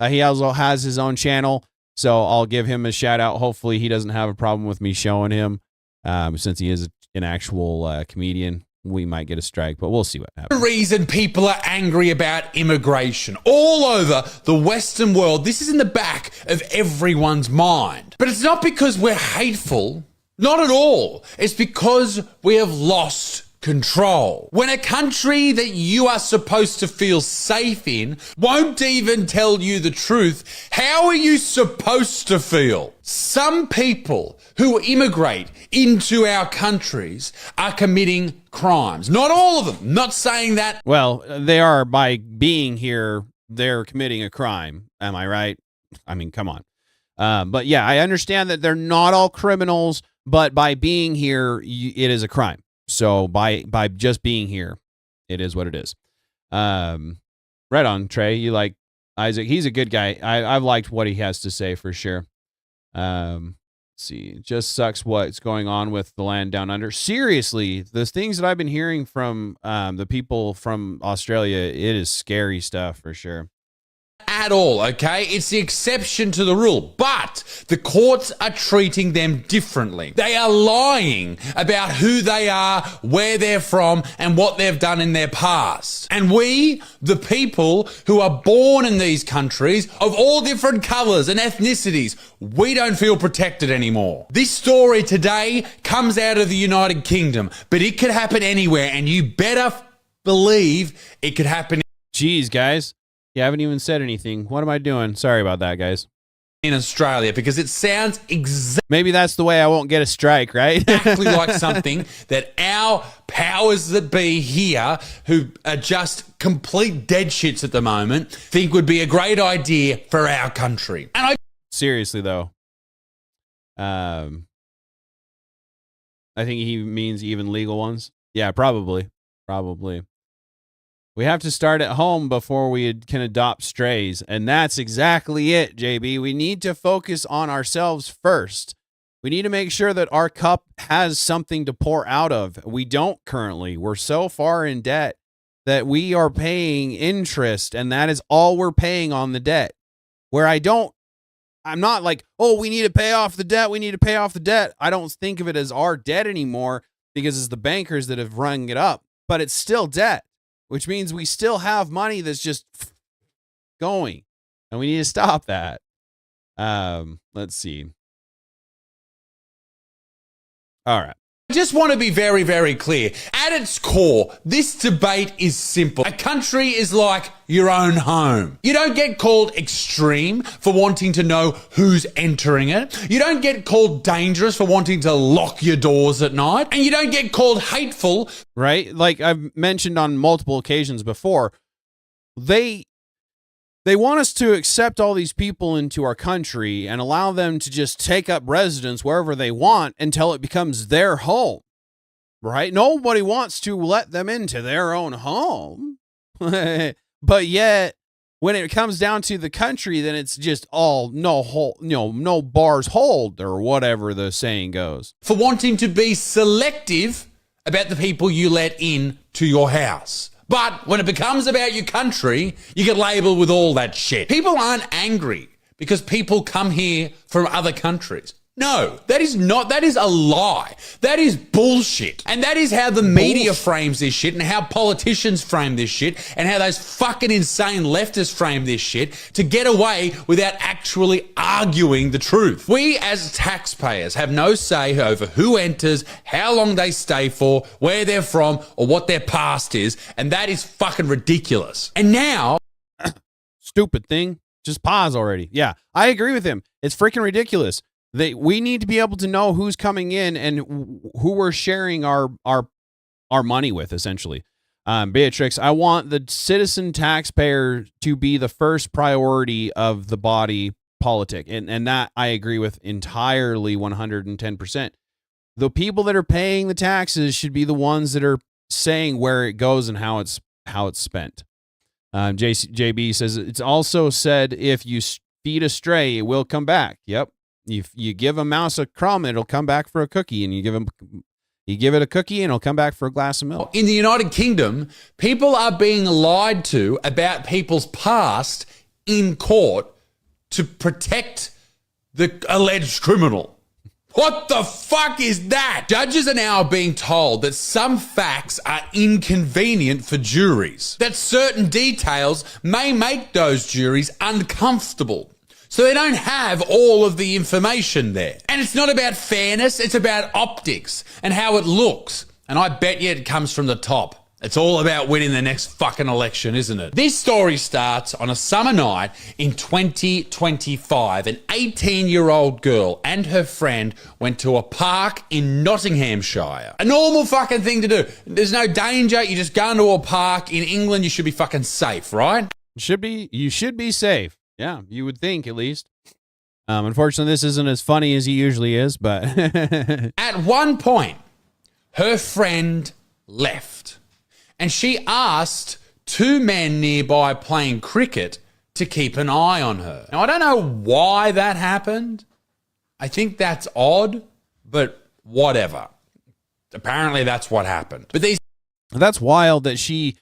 He also has his own channel, so I'll give him a shout out. Hopefully, he doesn't have a problem with me showing him, since he is an actual comedian. We might get a strike, but we'll see what happens. The reason people are angry about immigration all over the Western world, this is in the back of everyone's mind. But it's not because we're hateful, not at all. It's because we have lost control. When a country that you are supposed to feel safe in won't even tell you the truth, how are you supposed to feel? Some people who immigrate into our countries are committing crimes. Not all of them. Not saying that. Well, they are. By being here, they're committing a crime. Am I right? I mean, come on. But yeah, I understand that they're not all criminals, but by being here, it is a crime. So by just being here, it is what it is. Right on, Trey. You like Isaac? He's a good guy. I've liked what he has to say for sure. see, just sucks what's going on with the land down under. Seriously, the things that I've been hearing from the people from Australia, it is scary stuff for sure. At all, okay? It's the exception to the rule. But the courts are treating them differently. They are lying about who they are, where they're from, and what they've done in their past. And we, the people who are born in these countries of all different colours and ethnicities, we don't feel protected anymore. This story today comes out of the United Kingdom, but it could happen anywhere, and you better believe it could happen. Jeez, guys. You haven't even said anything. What am I doing? Sorry about that, guys. In Australia, because it sounds maybe that's the way I won't get a strike, right? exactly like something that our powers that be here, who are just complete dead shits at the moment, think would be a great idea for our country. And seriously though, I think he means even legal ones. Yeah, probably. We have to start at home before we can adopt strays. And that's exactly it, JB. We need to focus on ourselves first. We need to make sure that our cup has something to pour out of. We don't currently. We're so far in debt that we are paying interest, and that is all we're paying on the debt. Where I'm not like, oh, we need to pay off the debt. I don't think of it as our debt anymore because it's the bankers that have rung it up. But it's still debt, which means we still have money that's just going, and we need to stop that. Let's see. All right. I just want to be very, very clear. At its core, this debate is simple. A country is like your own home. You don't get called extreme for wanting to know who's entering it. You don't get called dangerous for wanting to lock your doors at night. And you don't get called hateful. Right? Like I've mentioned on multiple occasions before, they want us to accept all these people into our country and allow them to just take up residence wherever they want until it becomes their home, right? Nobody wants to let them into their own home. But yet, when it comes down to the country, then it's just all no bars hold, or whatever the saying goes. For wanting to be selective about the people you let in to your house. But when it becomes about your country, you get labeled with all that shit. People aren't angry because people come here from other countries. No, that is a lie. That is bullshit. And that is how the media frames this shit, and how politicians frame this shit, and how those fucking insane leftists frame this shit to get away without actually arguing the truth. We as taxpayers have no say over who enters, how long they stay for, where they're from, or what their past is, and that is fucking ridiculous. And now... Stupid thing. Just pause already. Yeah, I agree with him. It's freaking ridiculous. We need to be able to know who's coming in and who we're sharing our money with, essentially. Beatrix, I want the citizen taxpayer to be the first priority of the body politic. And that I agree with entirely 110%. The people that are paying the taxes should be the ones that are saying where it goes and how it's spent. JB says, it's also said if you feed a stray, it will come back. Yep. If you give a mouse a crumb, it'll come back for a cookie, and you give it a cookie, and it'll come back for a glass of milk. In the United Kingdom, people are being lied to about people's past in court to protect the alleged criminal. What the fuck is that? Judges are now being told that some facts are inconvenient for juries, that certain details may make those juries uncomfortable. So they don't have all of the information there. And it's not about fairness, it's about optics and how it looks. And I bet you it comes from the top. It's all about winning the next fucking election, isn't it? This story starts on a summer night in 2025. An 18-year-old girl and her friend went to a park in Nottinghamshire. A normal fucking thing to do. There's no danger. You just go into a park. In England, you should be fucking safe, right? You should be safe. Yeah, you would think, at least. Unfortunately, this isn't as funny as he usually is, but... At one point, her friend left, and she asked two men nearby playing cricket to keep an eye on her. Now, I don't know why that happened, I think that's odd, but whatever. Apparently that's what happened. But that's wild that she,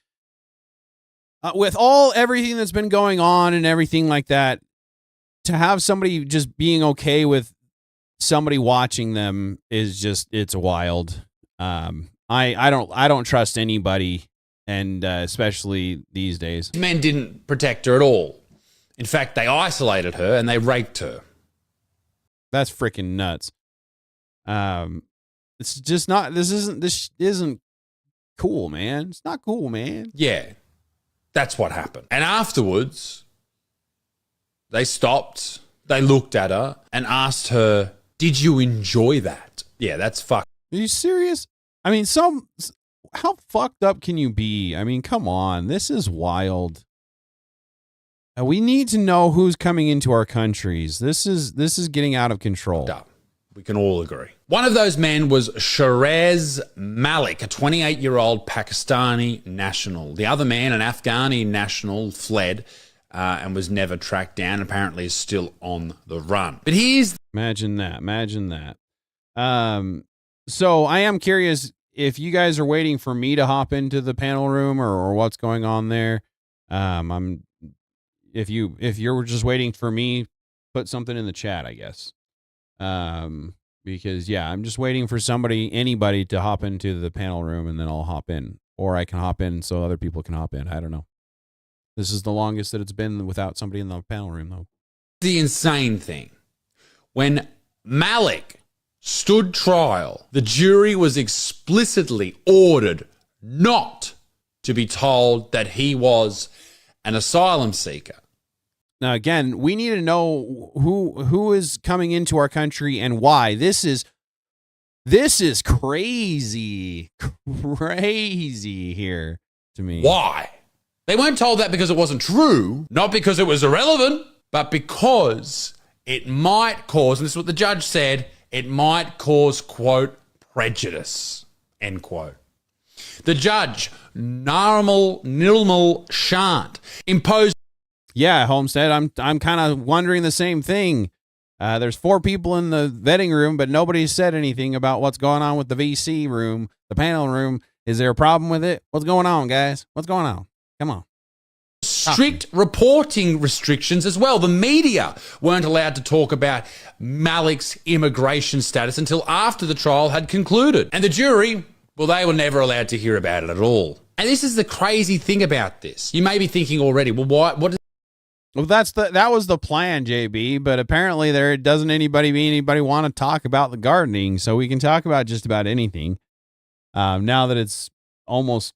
with everything that's been going on and everything like that, to have somebody just being okay with somebody watching them is just, it's wild. I don't trust anybody, and especially these days. Men didn't protect her at all. In fact, they isolated her and they raped her. That's freaking nuts. It's just not. This isn't cool, man. It's not cool, man. Yeah, that's what happened. And afterwards, they stopped. They looked at her and asked her, "Did you enjoy that?" Yeah, that's fucked. Are you serious? I mean, how fucked up can you be? I mean, come on. This is wild. We need to know who's coming into our countries. This is getting out of control. We can all agree. One of those men was Shiraz Malik, a 28-year-old Pakistani national. The other man, an Afghani national, fled and was never tracked down. Apparently is still on the run. But Imagine that. So I am curious if you guys are waiting for me to hop into the panel room or what's going on there. If you're just waiting for me, put something in the chat, I guess. Because I'm just waiting for anybody to hop into the panel room, and then I'll hop in, or I can hop in so other people can hop in. I don't know. This is the longest that it's been without somebody in the panel room, though. The insane thing, when Malik stood trial, the jury was explicitly ordered not to be told that he was an asylum seeker. Now, again, we need to know who is coming into our country and why. This is crazy here to me. Why? They weren't told that because it wasn't true, not because it was irrelevant, but because it might cause, and this is what the judge said, it might cause, quote, prejudice, end quote. The judge, Nirmal Shant, imposed. Yeah, Homestead, I'm kind of wondering the same thing. There's 4 people in the vetting room, but nobody said anything about what's going on with the VC room, the panel room. Is there a problem with it? What's going on, guys? What's going on? Come on. Strict reporting restrictions as well. The media weren't allowed to talk about Malik's immigration status until after the trial had concluded. And the jury, well, they were never allowed to hear about it at all. And this is the crazy thing about this. You may be thinking already, well, what is... Well, that was the plan, JB, but apparently doesn't anybody want to talk about the gardening, so we can talk about just about anything. Now that it's almost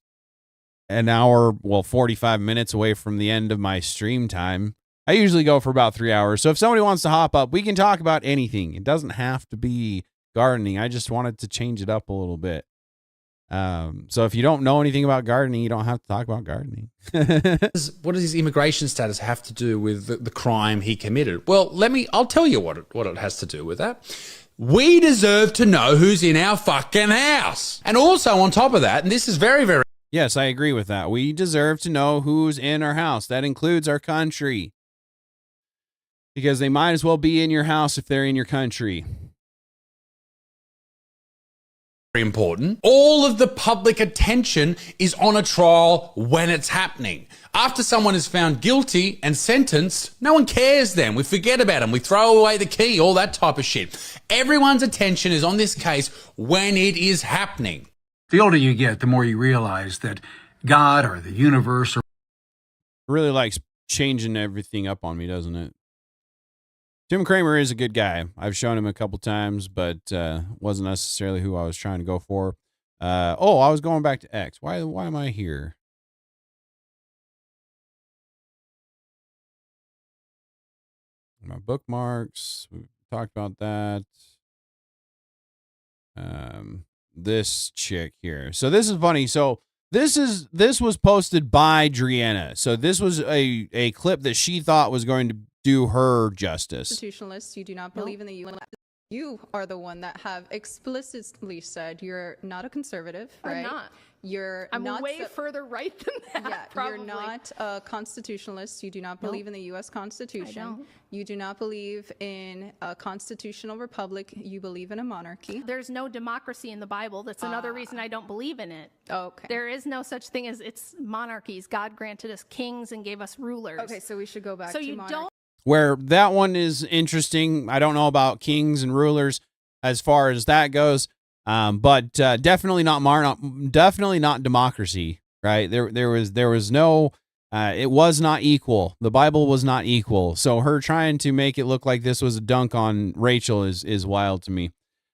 an hour, 45 minutes away from the end of my stream time. I usually go for about 3 hours. So if somebody wants to hop up, we can talk about anything. It doesn't have to be gardening. I just wanted to change it up a little bit. So if you don't know anything about gardening, you don't have to talk about gardening. What does his immigration status have to do with the crime he committed? Well, I'll tell you what it has to do with that. We deserve to know who's in our fucking house. And also on top of that, and this is very, very... Yes, I agree with that. We deserve to know who's in our house. That includes our country. Because they might as well be in your house if they're in your country. Very important. All of the public attention is on a trial when it's happening. After someone is found guilty and sentenced, no one cares then. We forget about them. We throw away the key, all that type of shit. Everyone's attention is on this case when it is happening. The older you get, the more you realize that God or the universe really likes changing everything up on me, doesn't it? Tim Kramer is a good guy. I've shown him a couple times, but wasn't necessarily who I was trying to go for. I was going back to X. Why am I here? My bookmarks. We talked about that. This chick here. So this is funny. So this was posted by Driana. So this was a clip that she thought was going to do her justice. Constitutionalists, you do not believe in the UN. You are the one that have explicitly said you're not a conservative, right? I'm not. I'm not way further right than that. Yeah, probably. you're not a constitutionalist. You do not believe in the U.S. Constitution. I don't. You do not believe in a constitutional republic. You believe in a monarchy. There's no democracy in the Bible. That's another reason I don't believe in it. Okay. There is no such thing as it's monarchies. God granted us kings and gave us rulers. Okay, so we should go back So to you monarchy. don't. Where that one is interesting. I don't know about kings and rulers as far as that goes. But definitely definitely not democracy, right? There was no, it was not equal. The Bible was not equal. So her trying to make it look like this was a dunk on Rachel is wild to me.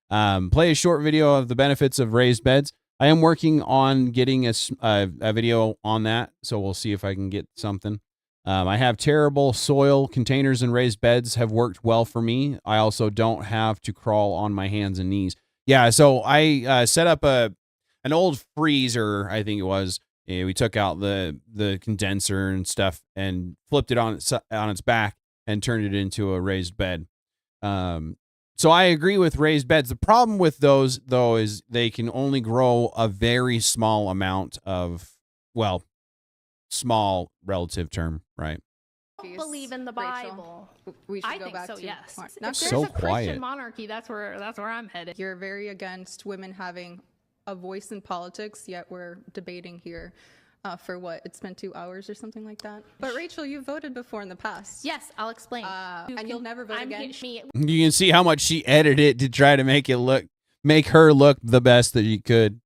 Play a short video of the benefits of raised beds. I am working on getting a video on that, so we'll see if I can get something. I have terrible soil containers, and raised beds have worked well for me. I also don't have to crawl on my hands and knees. Yeah, so I set up an old freezer, I think it was. We took out the condenser and stuff and flipped it on its back and turned it into a raised bed. So I agree with raised beds. The problem with those, though, is they can only grow a very small amount of, well, small relative term, right? Don't believe in the Bible. We should I go think back so. to Yes. Mark. If Not there's so a Christian quiet. monarchy, that's where I'm headed. You're very against women having a voice in politics, yet we're debating here for what? It's been 2 hours or something like that. But Rachel, you voted before in the past. Yes, I'll explain. And you'll never vote again? You can see how much she edited it to try to make her look the best that you could.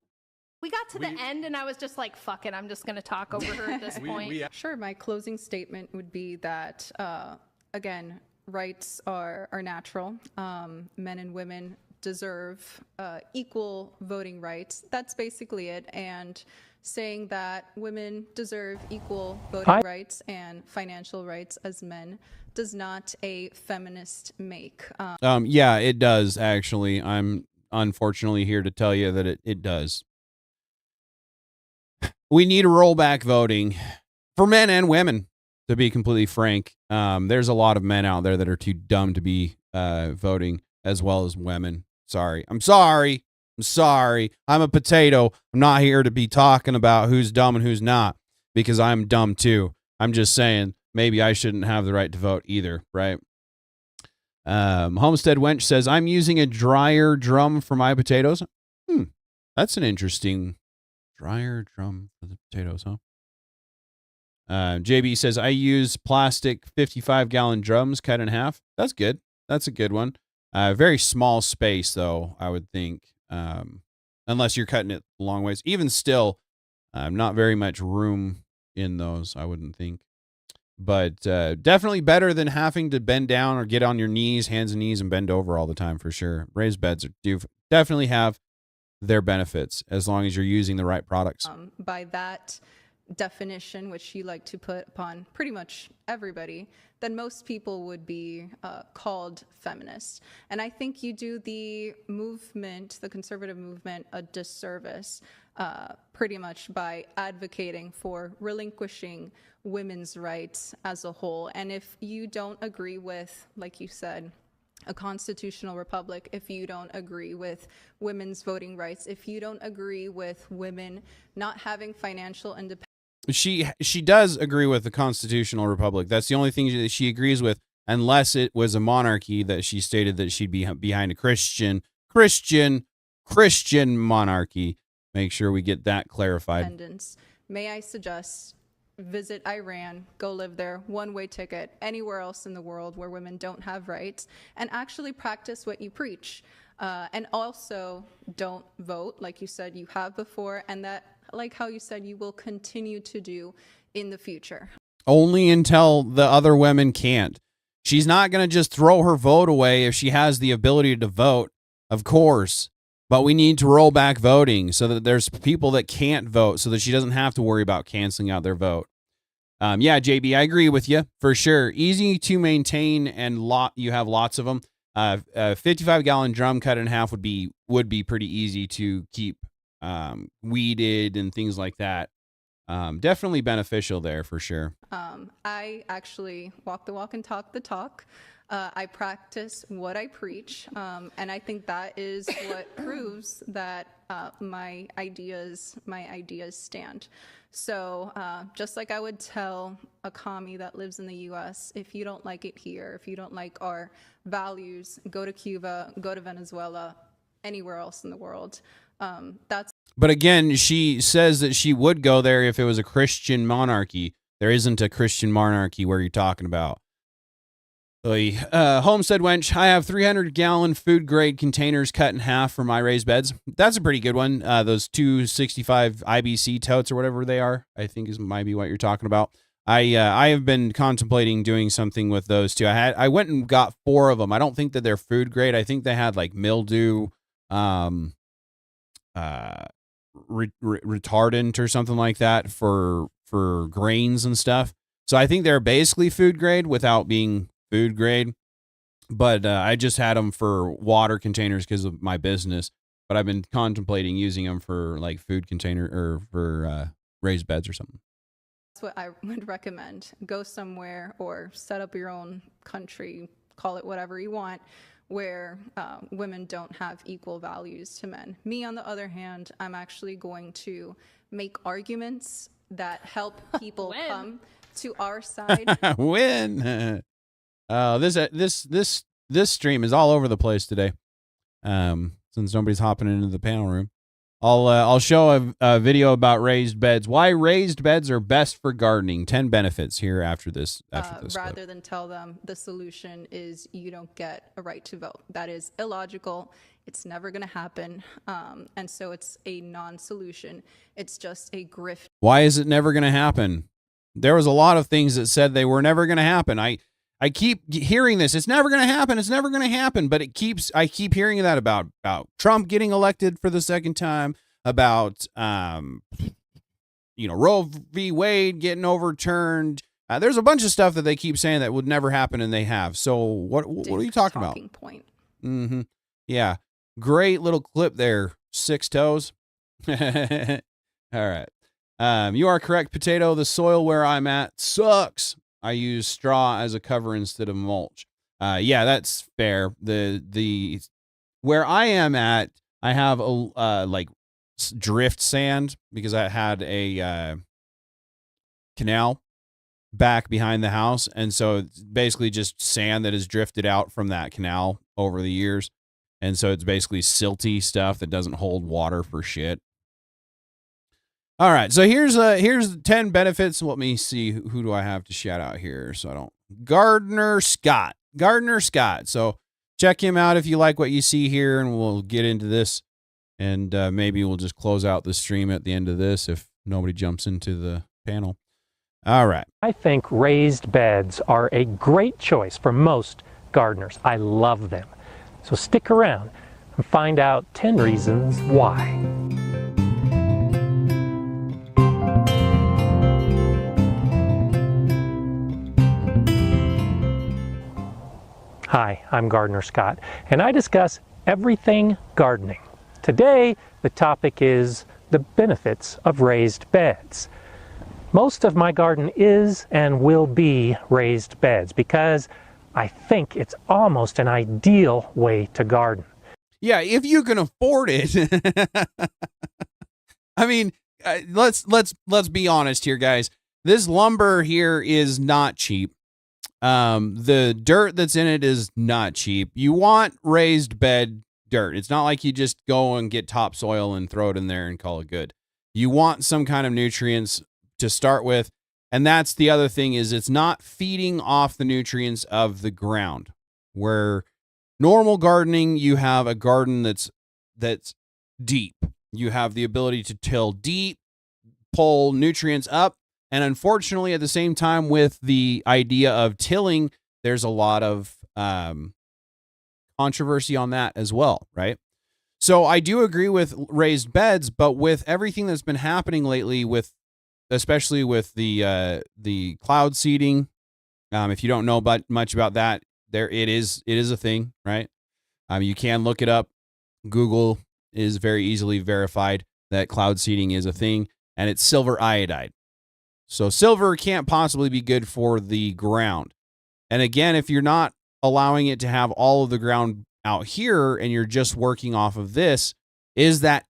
We got to the end, and I was just like, fuck it, I'm just going to talk over her at this point. Sure, my closing statement would be that, again, rights are natural. Men and women deserve equal voting rights. That's basically it. And saying that women deserve equal voting rights and financial rights as men does not a feminist make. Yeah, it does, actually. I'm unfortunately here to tell you that it does. We need to roll back voting for men and women, to be completely frank. There's a lot of men out there that are too dumb to be voting, as well as women. I'm sorry. I'm a potato. I'm not here to be talking about who's dumb and who's not, because I'm dumb too. I'm just saying maybe I shouldn't have the right to vote either, right? Homestead Wench says, I'm using a dryer drum for my potatoes. That's an interesting dryer drum for the potatoes, huh? JB says, I use plastic 55-gallon drums cut in half. That's good. That's a good one. Very small space, though, I would think, unless you're cutting it a long ways. Even still, not very much room in those, I wouldn't think. But definitely better than having to bend down or get on your knees, hands and knees, and bend over all the time, for sure. Raised beds do definitely have their benefits, as long as you're using the right products. By that definition, which you like to put upon pretty much everybody, then most people would be called feminist. And I think you do the movement, the conservative movement, a disservice pretty much by advocating for relinquishing women's rights as a whole. And if you don't agree with, like you said, a constitutional republic, if you don't agree with women's voting rights, if you don't agree with women not having financial independence. She does agree with the constitutional republic. That's the only thing that she agrees with, unless it was a monarchy that she stated that she'd be behind a Christian monarchy. Make sure we get that clarified. May I suggest visit Iran, go live there, one-way ticket, anywhere else in the world where women don't have rights, and actually practice what you preach. And also don't vote like you said you have before, and that, like how you said, you will continue to do in the future. Only until the other women can't. She's not going to just throw her vote away if she has the ability to vote, of course. But we need to roll back voting so that there's people that can't vote, so that she doesn't have to worry about canceling out their vote. Yeah, JB, I agree with you for sure. Easy to maintain, and you have lots of them. A 55-gallon drum cut in half would be pretty easy to keep weeded and things like that. Definitely beneficial there for sure. I actually walk the walk and talk the talk. I practice what I preach, and I think that is what proves that my ideas stand. So just like I would tell a commie that lives in the U.S., if you don't like it here, if you don't like our values, go to Cuba, go to Venezuela, anywhere else in the world. But again, she says that she would go there if it was a Christian monarchy. There isn't a Christian monarchy where you're talking about. Homestead Wench, I have 300-gallon food-grade containers cut in half for my raised beds. That's a pretty good one. Those 265 IBC totes or whatever they are, I think might be what you're talking about. I have been contemplating doing something with those too. I went and got 4 of them. I don't think that they're food grade. I think they had like mildew, retardant or something like that for grains and stuff. So I think they're basically food grade without being food grade, but I just had them for water containers because of my business, but I've been contemplating using them for like food container or for raised beds or something. That's what I would recommend. Go somewhere or set up your own country, call it whatever you want, where women don't have equal values to men. Me, on the other hand, I'm actually going to make arguments that help people come to our side. Win. This stream is all over the place today. Since nobody's hopping into the panel room, I'll show a video about raised beds. Why raised beds are best for gardening. 10 benefits here after this. Rather clip. than tell them the solution is you don't get a right to vote. That is illogical. It's never going to happen. And so it's a non-solution. It's just a grift. Why is it never going to happen? There was a lot of things that said they were never going to happen. I keep hearing this. It's never going to happen. It's never going to happen. But I keep hearing that about Trump getting elected for the second time, about, Roe v. Wade getting overturned. There's a bunch of stuff that they keep saying that would never happen, and they have. So what are you talking about? Point. Mm-hmm. Yeah. Great little clip there. 6 toes. All right. You are correct, Potato. The soil where I'm at sucks. I use straw as a cover instead of mulch. Yeah, that's fair. The where I am at, I have a drift sand because I had a canal back behind the house, and so it's basically just sand that has drifted out from that canal over the years, and so it's basically silty stuff that doesn't hold water for shit. All right, so here's 10 benefits. Let me see, who do I have to shout out here so I don't... Gardner Scott. So check him out if you like what you see here, and we'll get into this, and maybe we'll just close out the stream at the end of this if nobody jumps into the panel. All right. I think raised beds are a great choice for most gardeners. I love them. So stick around and find out 10 reasons why. Hi, I'm Gardener Scott, and I discuss everything gardening. Today, the topic is the benefits of raised beds. Most of my garden is and will be raised beds because I think it's almost an ideal way to garden. Yeah, if you can afford it. I mean, let's be honest here, guys. This lumber here is not cheap. The dirt that's in it is not cheap. You want raised bed dirt. It's not like you just go and get topsoil and throw it in there and call it good. You want some kind of nutrients to start with. And that's the other thing, is it's not feeding off the nutrients of the ground. Where normal gardening, you have a garden that's deep. You have the ability to till deep, pull nutrients up. And unfortunately, at the same time, with the idea of tilling, there's a lot of controversy on that as well, right? So I do agree with raised beds, but with everything that's been happening lately, especially with the cloud seeding, if you don't know much about that, it is a thing, right? You can look it up. Google is very easily verified that cloud seeding is a thing, and it's silver iodide. So silver can't possibly be good for the ground. And again, if you're not allowing it to have all of the ground out here and you're just working off of this, is that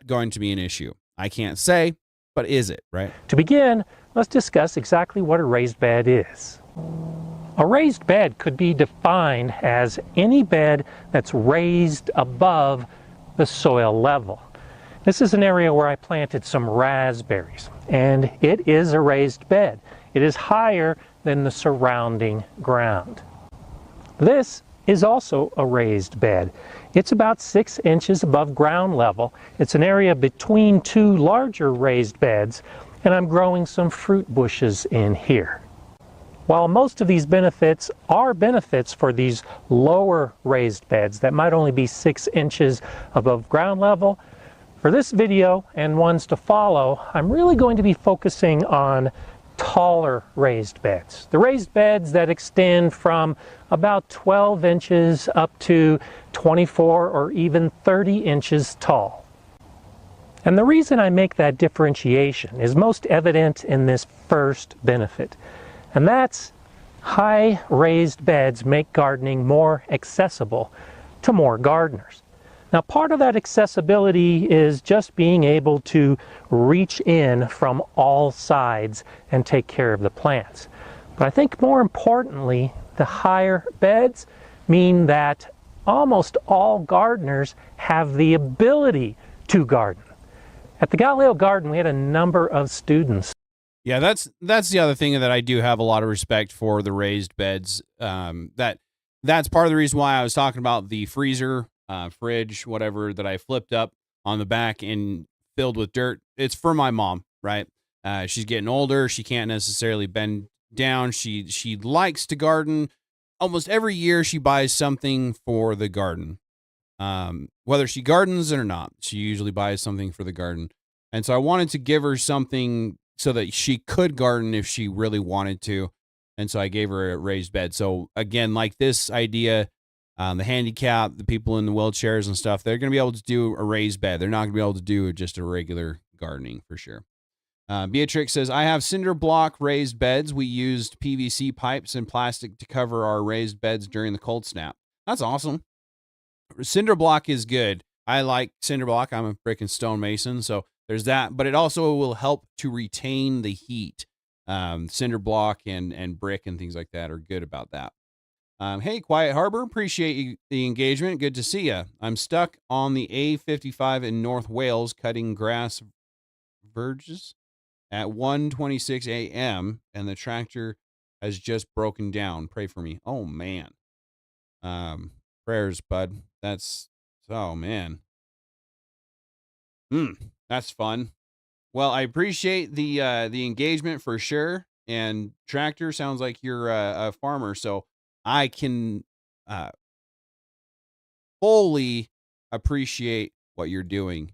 going to be an issue? I can't say, but is it, right? To begin, let's discuss exactly what a raised bed is. A raised bed could be defined as any bed that's raised above the soil level. This is an area where I planted some raspberries, and it is a raised bed. It is higher than the surrounding ground. This is also a raised bed. It's about 6 inches above ground level. It's an area between 2 larger raised beds, and I'm growing some fruit bushes in here. While most of these benefits are benefits for these lower raised beds that might only be 6 inches above ground level, for this video and ones to follow, I'm really going to be focusing on taller raised beds. The raised beds that extend from about 12 inches up to 24 or even 30 inches tall. And the reason I make that differentiation is most evident in this first benefit. And that's high raised beds make gardening more accessible to more gardeners. Now, part of that accessibility is just being able to reach in from all sides and take care of the plants. But I think more importantly, the higher beds mean that almost all gardeners have the ability to garden. At the Galileo Garden, we had a number of students. Yeah, that's the other thing that I do have a lot of respect for the raised beds. That's part of the reason why I was talking about the freezer, fridge, whatever, that I flipped up on the back and filled with dirt. It's for my mom, right? She's getting older. She can't necessarily bend down. She likes to garden. Almost every year she buys something for the garden. Whether she gardens or not, she usually buys something for the garden. And so I wanted to give her something so that she could garden if she really wanted to. And so I gave her a raised bed. So again, like this idea, the handicap, the people in the wheelchairs and stuff, they're going to be able to do a raised bed. They're not going to be able to do just a regular gardening for sure. Beatrix says, I have cinder block raised beds. We used PVC pipes and plastic to cover our raised beds during the cold snap. That's awesome. Cinder block is good. I like cinder block. I'm a brick and stone mason, so there's that. But it also will help to retain the heat. Cinder block and brick and things like that are good about that. Hey, Quiet Harbor, appreciate the engagement. Good to see you. I'm stuck on the A55 in North Wales cutting grass verges at 1:26 a.m. and the tractor has just broken down. Pray for me. Oh, man. Prayers, bud. Oh, man. That's fun. Well, I appreciate the engagement for sure. And tractor sounds like you're a farmer, so I can fully appreciate what you're doing,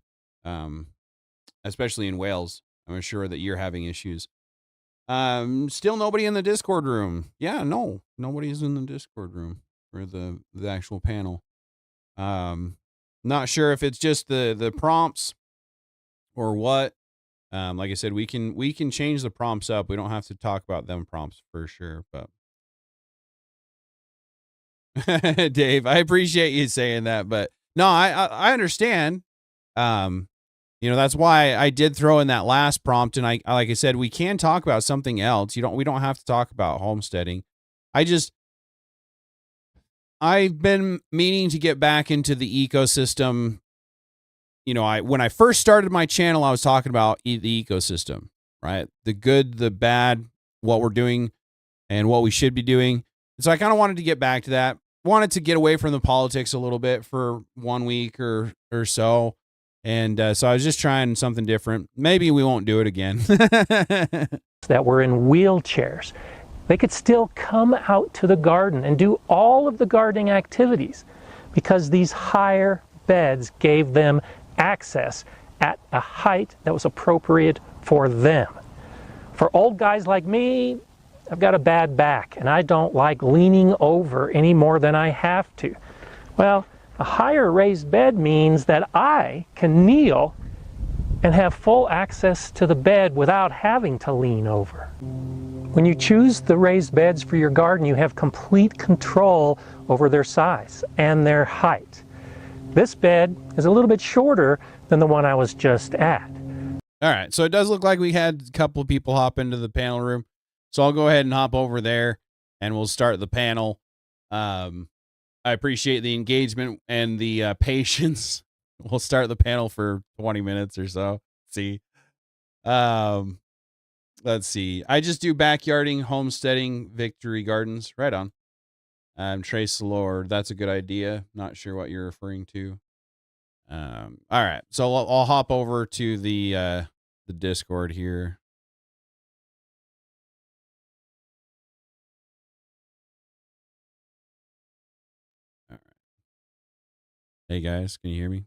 especially in Wales. I'm sure that you're having issues. Still nobody in the Discord room. Yeah, no, nobody's in the Discord room for the actual panel. Not sure if it's just the prompts or what. Like I said, we can change the prompts up. We don't have to talk about them prompts for sure, but Dave, I appreciate you saying that, but no, I understand. That's why I did throw in that last prompt. And I like I said, we can talk about something else. We don't have to talk about homesteading. I've been meaning to get back into the ecosystem. When I first started my channel, I was talking about the ecosystem, right? The good, the bad, what we're doing and what we should be doing. So I kind of wanted to get back to that. Wanted to get away from the politics a little bit for 1 week or so. And so I was just trying something different. Maybe we won't do it again. That were in wheelchairs. They could still come out to the garden and do all of the gardening activities because these higher beds gave them access at a height that was appropriate for them. For old guys like me, I've got a bad back and I don't like leaning over any more than I have to. Well, a higher raised bed means that I can kneel and have full access to the bed without having to lean over. When you choose the raised beds for your garden, you have complete control over their size and their height. This bed is a little bit shorter than the one I was just at. All right, so it does look like we had a couple of people hop into the panel room. So I'll go ahead and hop over there and we'll start the panel. I appreciate the engagement and the patience. We'll start the panel for 20 minutes or so. See. Let's see. I just do backyarding, homesteading, victory gardens. Right on. Trace Lord. That's a good idea. Not sure what you're referring to. All right. So I'll hop over to the Discord here. All right. Hey guys, can you hear me?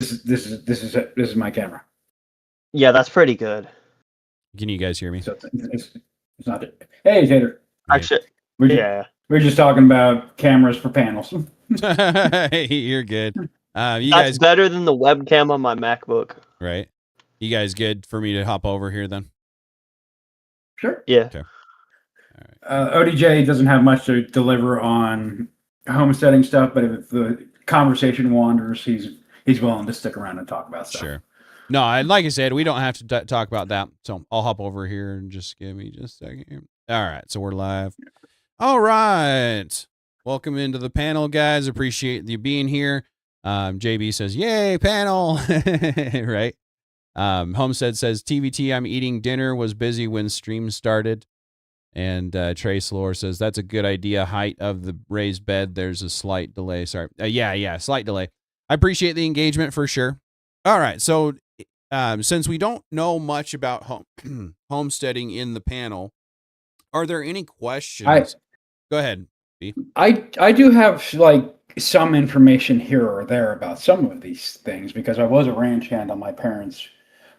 This is my camera. Yeah, that's pretty good. Can you guys hear me? So it's not it. Hey, Tater. Actually, we're just talking about cameras for panels. Hey, you're good. You that's guys better than the webcam on my MacBook. right? You guys good for me to hop over here then? Sure. Yeah. Okay. ODJ doesn't have much to deliver on homesteading stuff, but if the conversation wanders, he's willing to stick around and talk about stuff. Sure. No, like I said, we don't have to talk about that. So I'll hop over here and just give me just a second here. All right. So we're live. All right. Welcome into the panel, guys. Appreciate you being here. JB says, yay, panel. Right. Homestead says, TVT, I'm eating dinner, was busy when stream started. And Trace Lore says, that's a good idea. Height of the raised bed. There's a slight delay. Sorry. Yeah. Slight delay. I appreciate the engagement for sure. All right. So since we don't know much about homesteading in the panel, are there any questions? Go ahead. B. I do have like some information here or there about some of these things because I was a ranch hand on my parents'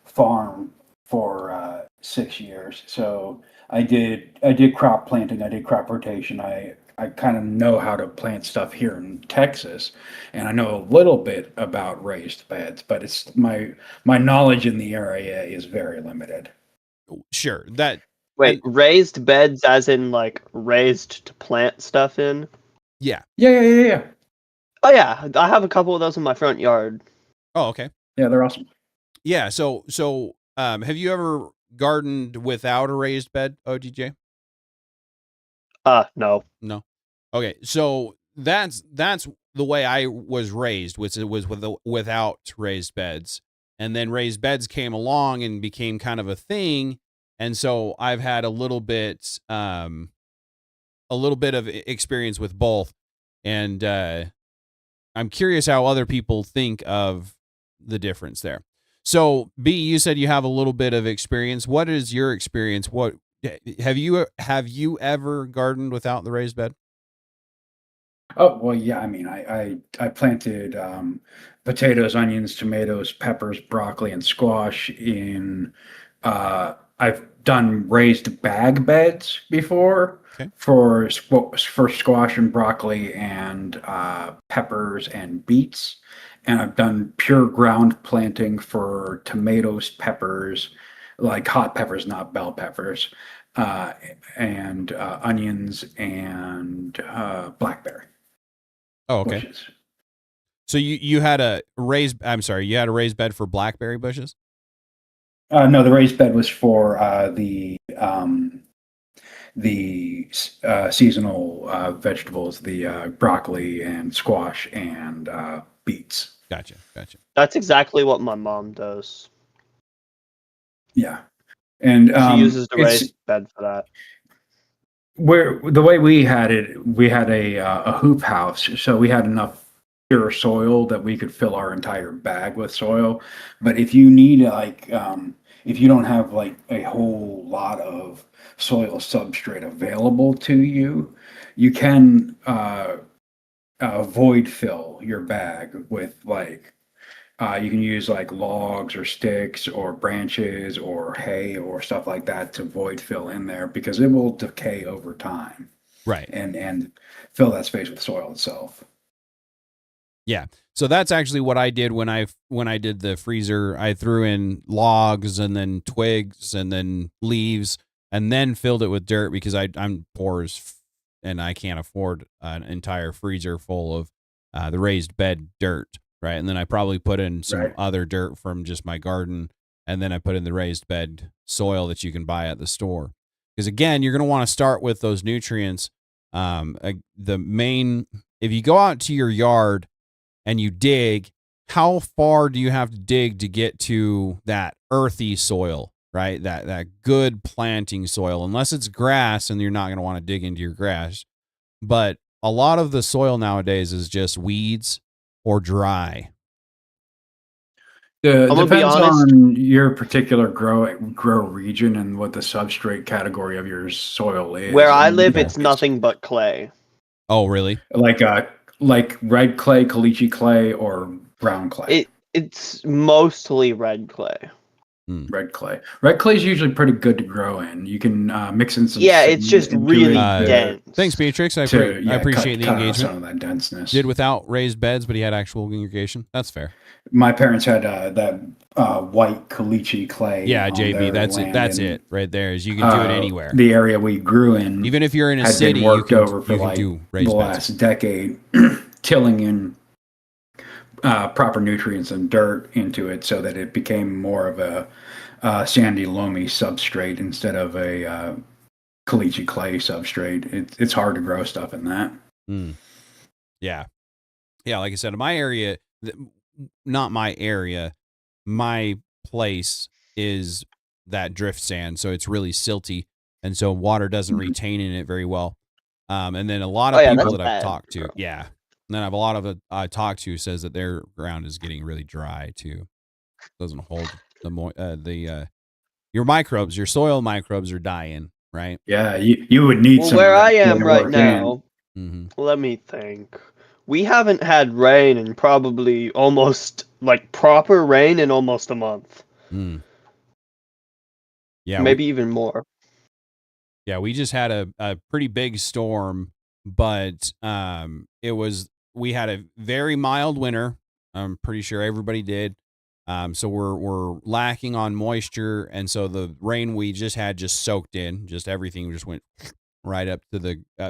farm for 6 years. So I did crop planting, I did crop rotation. I kind of know how to plant stuff here in Texas, and I know a little bit about raised beds, but it's my knowledge in the area is very limited. Sure. Wait, raised beds as in like raised to plant stuff in? Yeah. Yeah. Oh yeah, I have a couple of those in my front yard. Oh, okay. Yeah, they're awesome. Yeah. So have you ever gardened without a raised bed, ODJ? No. Okay. So that's the way I was raised, which it was without raised beds. And then raised beds came along and became kind of a thing. And so I've had a little bit of experience with both. And I'm curious how other people think of the difference there. So B, you said you have a little bit of experience. What is your experience? What have you ever gardened without the raised bed? Oh, well, yeah. I mean, I planted potatoes, onions, tomatoes, peppers, broccoli, and squash in. I've done raised bag beds before for squash and broccoli and peppers and beets, and I've done pure ground planting for tomatoes, peppers, like hot peppers, not bell peppers, and onions and blackberry. Oh, okay. Bushes. So you had a raised bed for blackberry bushes? No, the raised bed was for the seasonal vegetables, the broccoli and squash and beets. Gotcha. That's exactly what my mom does. Yeah, and she uses the raised bed for that. The way we had it, we had a hoop house, so we had enough pure soil that we could fill our entire bag with soil. But if you need if you don't have like a whole lot of soil substrate available to you, you can void fill your bag with you can use like logs or sticks or branches or hay or stuff like that to void fill in there because it will decay over time. Right. And fill that space with soil itself. Yeah. So that's actually what I did when I did the freezer. I threw in logs and then twigs and then leaves and then filled it with dirt because I'm poor and I can't afford an entire freezer full of the raised bed dirt, right? And then I probably put in some other dirt from just my garden, and then I put in the raised bed soil that you can buy at the store. Because again, you're going to want to start with those nutrients. If you go out to your yard and you dig, how far do you have to dig to get to that earthy soil, right? That good planting soil, unless it's grass and you're not going to want to dig into your grass. But a lot of the soil nowadays is just weeds or dry. Depends on your particular grow region and what the substrate category of your soil is. Where I live, it's nothing but clay. Oh, really? Like red clay, caliche clay, or brown clay? It's mostly red clay. Red clay. Red clay is usually pretty good to grow in. You can mix in some. Yeah, it's just really dense. Thanks, Beatrix. I appreciate the engagement. Some of that denseness. Did without raised beds, but he had actual irrigation. That's fair. My parents had that white caliche clay. Yeah, JB, that's it. That's it right there. Is you can do it anywhere. The area we grew in, even if you're in a city, you can over for do raised the beds. last decade, tilling in proper nutrients and dirt into it so that it became more of a sandy, loamy substrate instead of a caliche clay substrate. It's hard to grow stuff in that. Yeah. Like I said, in my area, not my area, my place is that drift sand, so it's really silty, and so water doesn't retain in it very well. And then a lot of people that I've talked to, and then I have a lot of I talked to says that their ground is getting really dry too. Doesn't hold your microbes, your soil microbes are dying, right? Yeah, you would need some. Where I am right now, let me think. We haven't had rain in probably almost proper rain in almost a month. Yeah, maybe even more. Yeah, we just had a pretty big storm, but we had a very mild winter. I'm pretty sure everybody did. So we're lacking on moisture, and so the rain we just had just soaked in. Just everything just went right up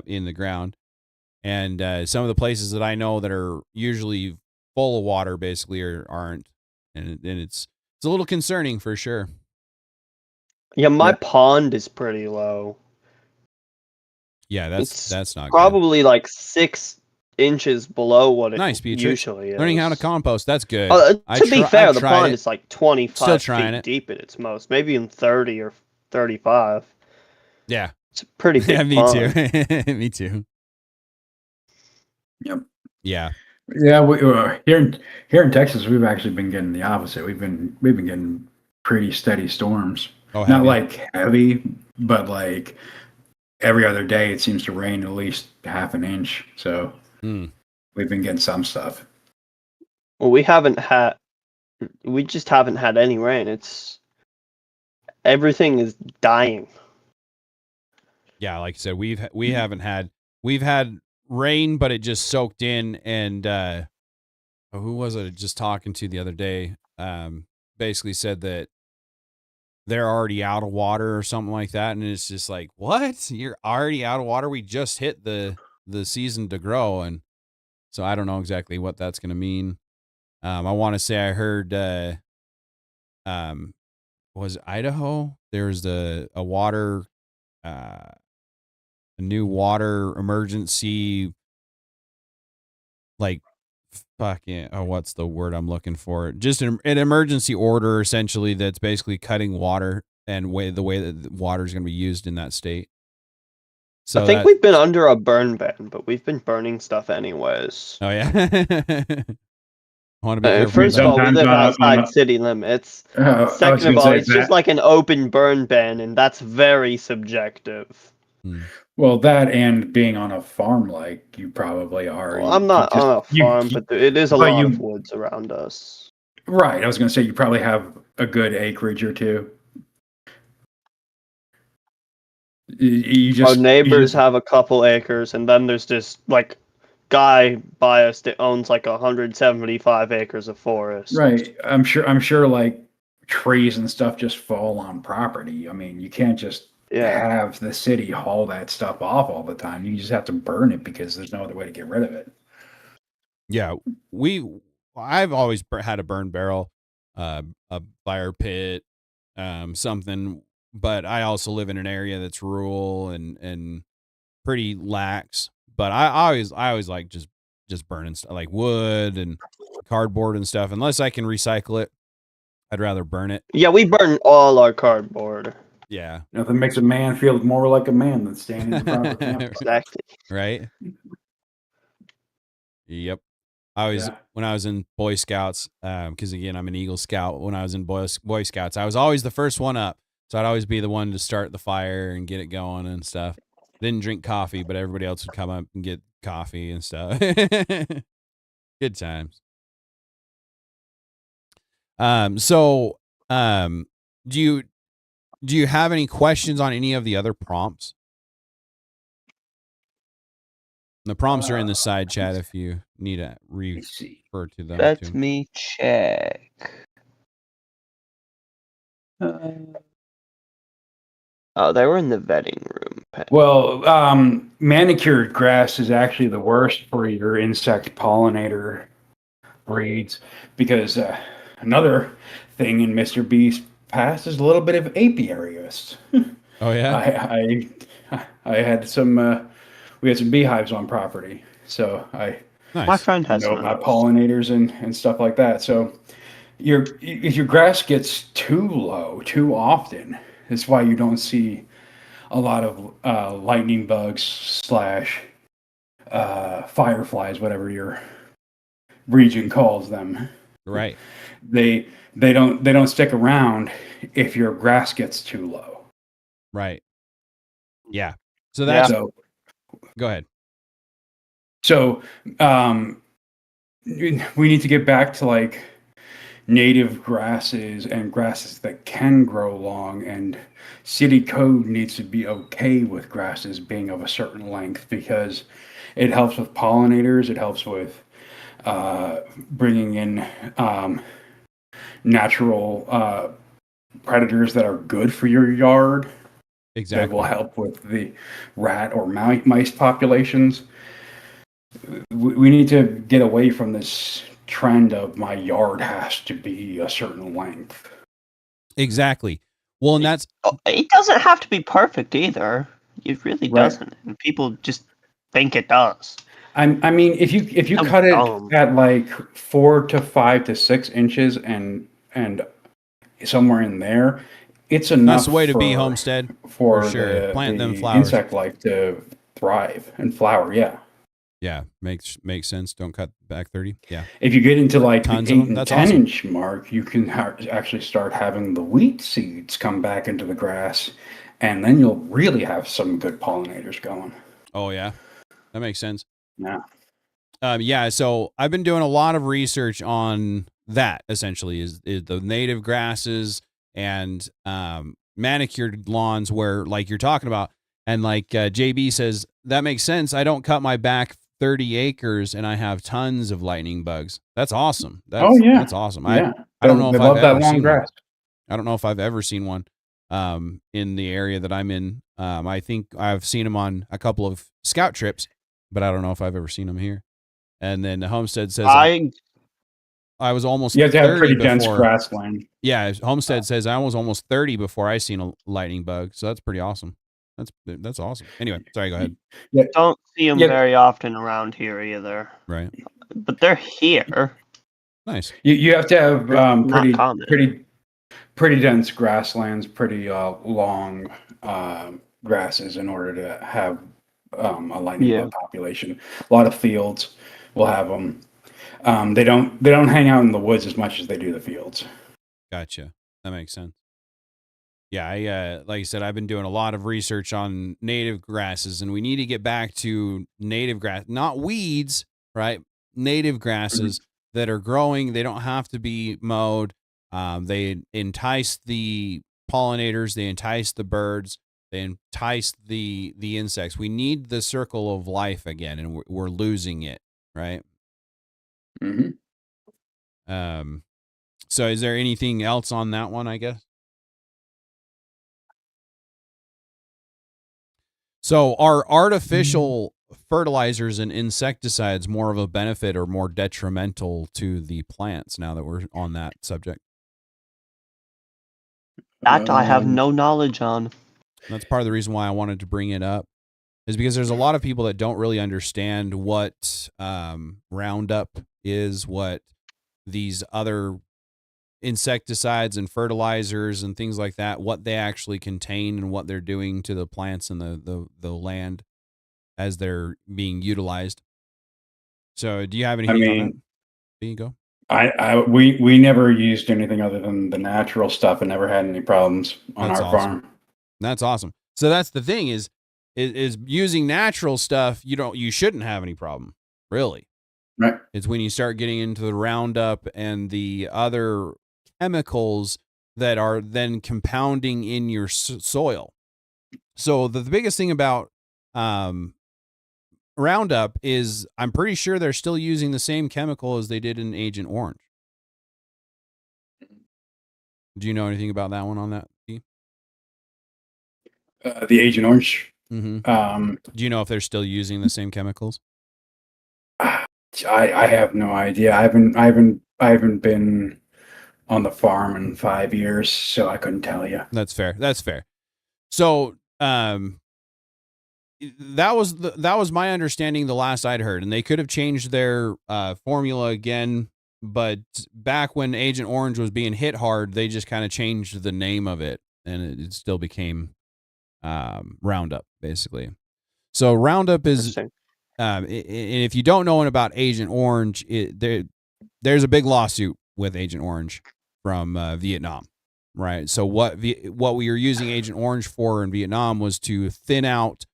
in the ground. And some of the places that I know that are usually full of water basically aren't, and it's a little concerning for sure. Yeah, my pond is pretty low. Yeah, that's not probably good. 6 inches below what it usually is. Learning how to compost, that's good. To be fair, the pond is 25 feet deep at its most, maybe in 30 or 35. Yeah, it's a pretty big me pond. Too. Me too. Yep. Yeah. We here in Texas, we've actually been getting the opposite. We've been getting pretty steady storms. Oh, not heavy, but every other day it seems to rain at least half an inch. So we've been getting some stuff. Well, we just haven't had any rain. Everything is dying. Yeah, like I said, we've had rain, but it just soaked in, and who was it just talking to the other day? Basically said that they're already out of water or something like that, and it's just like, what? You're already out of water? We just hit the season to grow, and so I don't know exactly what that's going to mean. I want to say I heard was Idaho? There's a new water emergency, what's the word I'm looking for? Just an emergency order, essentially, that's basically cutting water and the way that water is going to be used in that state. So I think we've been under a burn ban, but we've been burning stuff anyways. Oh yeah. Want to be careful. First of all, we live outside city limits. Second of all, it's just like an open burn ban, and that's very subjective. Well, that and being on a farm you probably are. Well, I'm not on a farm, but it is a lot of woods around us. Right. I was going to say you probably have a good acreage or two. Our neighbors have a couple acres, and then there's this guy by us that owns 175 acres of forest. Right. I'm sure trees and stuff just fall on property. I mean, you can't just have the city haul that stuff off all the time. You just have to burn it because there's no other way to get rid of it. Yeah, I've always had a burn barrel, a fire pit, something. But I also live in an area that's rural and pretty lax. But I always like just burning stuff like wood and cardboard and stuff. Unless I can recycle it, I'd rather burn it. Yeah, we burn all our cardboard. Yeah. Nothing makes a man feel more like a man than standing in front of a campfire. Exactly. Right? Yep. When I was in Boy Scouts, because again, I'm an Eagle Scout. When I was in Boy Scouts, I was always the first one up. So I'd always be the one to start the fire and get it going and stuff. Didn't drink coffee, but everybody else would come up and get coffee and stuff. Good times. Do you have any questions on any of the other prompts? The prompts are in the side chat if you need to refer to them. Let me check. Oh, they were in the vetting room. Well, manicured grass is actually the worst for your insect pollinator breeds because another thing in Mr. B's past is a little bit of apiarius. Oh yeah, I had some. We had some beehives on property, so my friend has my pollinators and stuff like that. So if your grass gets too low too often, that's why you don't see a lot of lightning bugs / fireflies, whatever your region calls them. Right. They don't stick around if your grass gets too low. Right. Yeah. So that's go ahead. So we need to get back to like native grasses and grasses that can grow long, and city code needs to be okay with grasses being of a certain length because it helps with pollinators. It helps with bringing in natural predators that are good for your yard. Exactly. That will help with the rat or mice populations. We need to get away from this trend of my yard has to be a certain length. Exactly. Well, and it doesn't have to be perfect either. It really doesn't. And people just think it does. I mean, if you cut it at like 4 to 5 to 6 inches and somewhere in there, it's enough. That's the way to be, Homestead. For sure. Plant them flowers. Insect life to thrive and flower. Yeah. Yeah, makes sense. Don't cut back 30. Yeah. If you get into like the 8 and 10-inch mark, you can actually start having the wheat seeds come back into the grass, and then you'll really have some good pollinators going. Oh yeah, that makes sense. Yeah. Yeah. So I've been doing a lot of research on that. Essentially, is the native grasses and manicured lawns, where like you're talking about, and like JB says, that makes sense. I don't cut my back 30 acres and I have tons of lightning bugs. That's awesome. That's awesome. Yeah. I don't know if I've ever seen grass. I don't know if I've ever seen one in the area that I'm in. I think I've seen them on a couple of scout trips, but I don't know if I've ever seen them here. And then the Homestead says I was almost you have to have pretty before, dense grassland. Yeah, Homestead says I was almost 30 before I seen a lightning bug. So that's pretty awesome. That's awesome. Anyway, sorry, go ahead. Yeah. Don't see them very often around here either. Right. But they're here. Nice. You have to have pretty dense grasslands, pretty long grasses in order to have a lightning bug population. A lot of fields will have them. They don't hang out in the woods as much as they do the fields. Gotcha. That makes sense. Yeah, I like I said, I've been doing a lot of research on native grasses, and we need to get back to native grass, not weeds, right? Native grasses that are growing. They don't have to be mowed. They entice the pollinators. They entice the birds. They entice the insects. We need the circle of life again, and we're losing it, right? Mm-hmm. So is there anything else on that one, I guess? So are artificial fertilizers and insecticides more of a benefit or more detrimental to the plants now that we're on that subject? That I have no knowledge on. That's part of the reason why I wanted to bring it up, is because there's a lot of people that don't really understand what Roundup is, what these other insecticides and fertilizers and things like that, what they actually contain and what they're doing to the plants and the land as they're being utilized. So do you have anything on that? There you go. We never used anything other than the natural stuff and never had any problems on our farm. That's awesome. So that's the thing is using natural stuff, you shouldn't have any problem, really. Right. It's when you start getting into the Roundup and the other chemicals that are then compounding in your soil. So the biggest thing about Roundup is I'm pretty sure they're still using the same chemical as they did in Agent Orange. Do you know anything about that one on that? The Agent Orange. Mm-hmm. Do you know if they're still using the same chemicals? I have no idea. I haven't been on the farm in 5 years, so I couldn't tell you. That's fair. So that was my understanding the last I'd heard, and they could have changed their formula again, but back when Agent Orange was being hit hard, they just kind of changed the name of it, and it still became Roundup, basically. So Roundup is, and if you don't know about Agent Orange, there's a big lawsuit with Agent Orange from Vietnam, right? So what we were using Agent Orange for in Vietnam was to thin out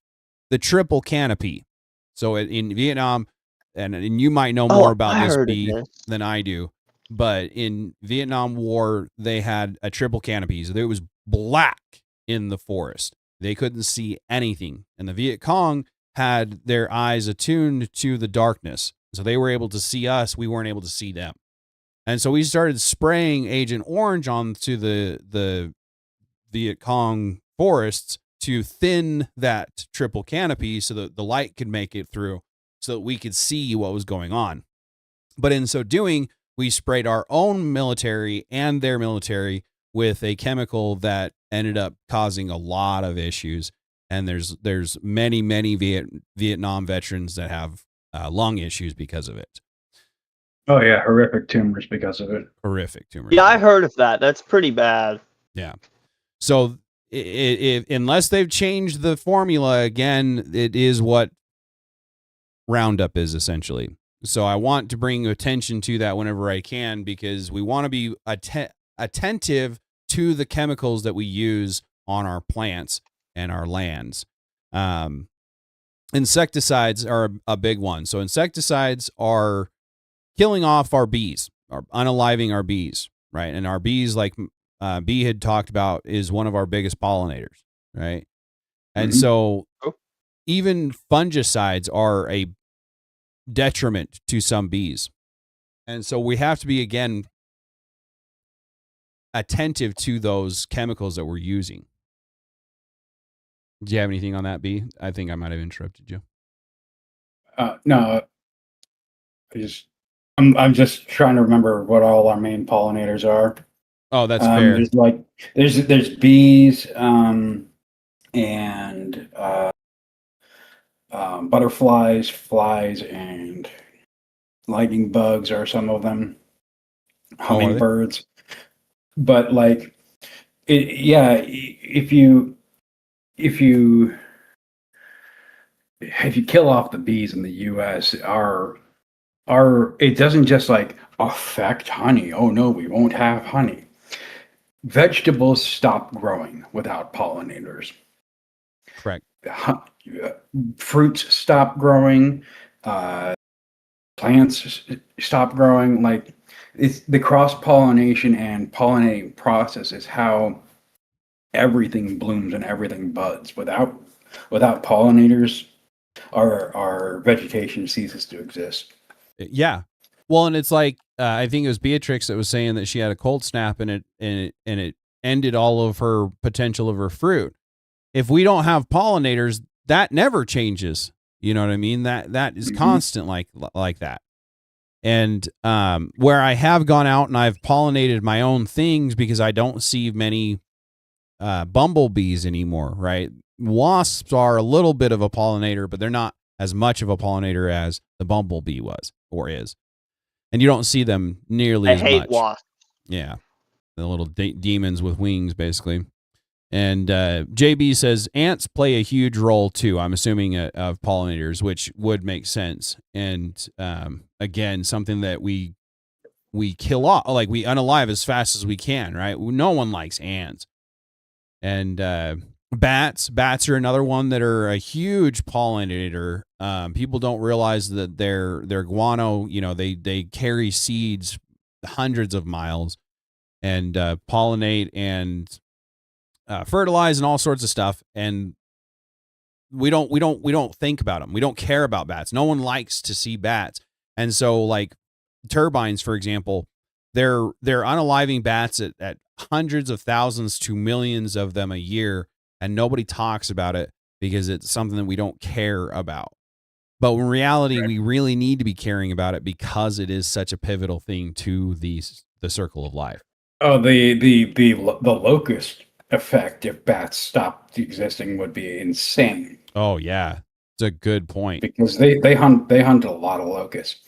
the triple canopy. So in Vietnam, and you might know more about this bee than I do, but in Vietnam War, they had a triple canopy. So it was black in the forest. They couldn't see anything. And the Viet Cong had their eyes attuned to the darkness. So they were able to see us. We weren't able to see them. And so we started spraying Agent Orange onto the Viet Cong forests to thin that triple canopy so that the light could make it through so that we could see what was going on. But in so doing, we sprayed our own military and their military with a chemical that ended up causing a lot of issues. And there's many Vietnam veterans that have lung issues because of it. Oh yeah, horrific tumors because of it. Horrific tumors. Yeah, I heard of that. That's pretty bad. Yeah. So unless they've changed the formula again, it is what Roundup is essentially. So I want to bring attention to that whenever I can, because we want to be attentive to the chemicals that we use on our plants and our lands. Insecticides are a big one. So insecticides are killing off our bees, or unaliving our bees, right? And our bees, like Bee had talked about, is one of our biggest pollinators, right? And so even fungicides are a detriment to some bees. And so we have to be, again, attentive to those chemicals that we're using. Do you have anything on that, Bee? I think I might have interrupted you. No, I'm just trying to remember what all our main pollinators are. Oh, that's fair. There's bees, and butterflies, flies, and lightning bugs are some of them. Hummingbirds. But like, if you kill off the bees in the U.S., it doesn't just like affect honey. Oh no, we won't have honey. Vegetables stop growing without pollinators. Correct. Fruits stop growing. Plants stop growing. Like, it's the cross-pollination and pollinating process is how everything blooms and everything buds. Without pollinators, our vegetation ceases to exist. Yeah. Well, and it's like I think it was Beatrix that was saying that she had a cold snap and it ended all of her potential of her fruit. If we don't have pollinators, that never changes. You know what I mean? That is constant like that. And where I have gone out and I've pollinated my own things because I don't see many bumblebees anymore, right? Wasps are a little bit of a pollinator, but they're not as much of a pollinator as the bumblebee was or is. And you don't see them nearly as much. I hate wasps. Yeah. The little demons with wings, basically. And JB says ants play a huge role too. I'm assuming of pollinators, which would make sense. And again, something that we kill off, like we unalive as fast as we can, right? No one likes ants. And bats are another one that are a huge pollinator. People don't realize that their guano, you know, they carry seeds hundreds of miles and pollinate and fertilize and all sorts of stuff, and we don't think about them. We don't care about bats. No one likes to see bats, and so like turbines, for example, they're unaliving bats at hundreds of thousands to millions of them a year, and nobody talks about it because it's something that we don't care about. But in reality, we really need to be caring about it because it is such a pivotal thing to the circle of life. Oh, the locust effect, if bats stopped existing, would be insane. Oh yeah, it's a good point because they hunt a lot of locusts.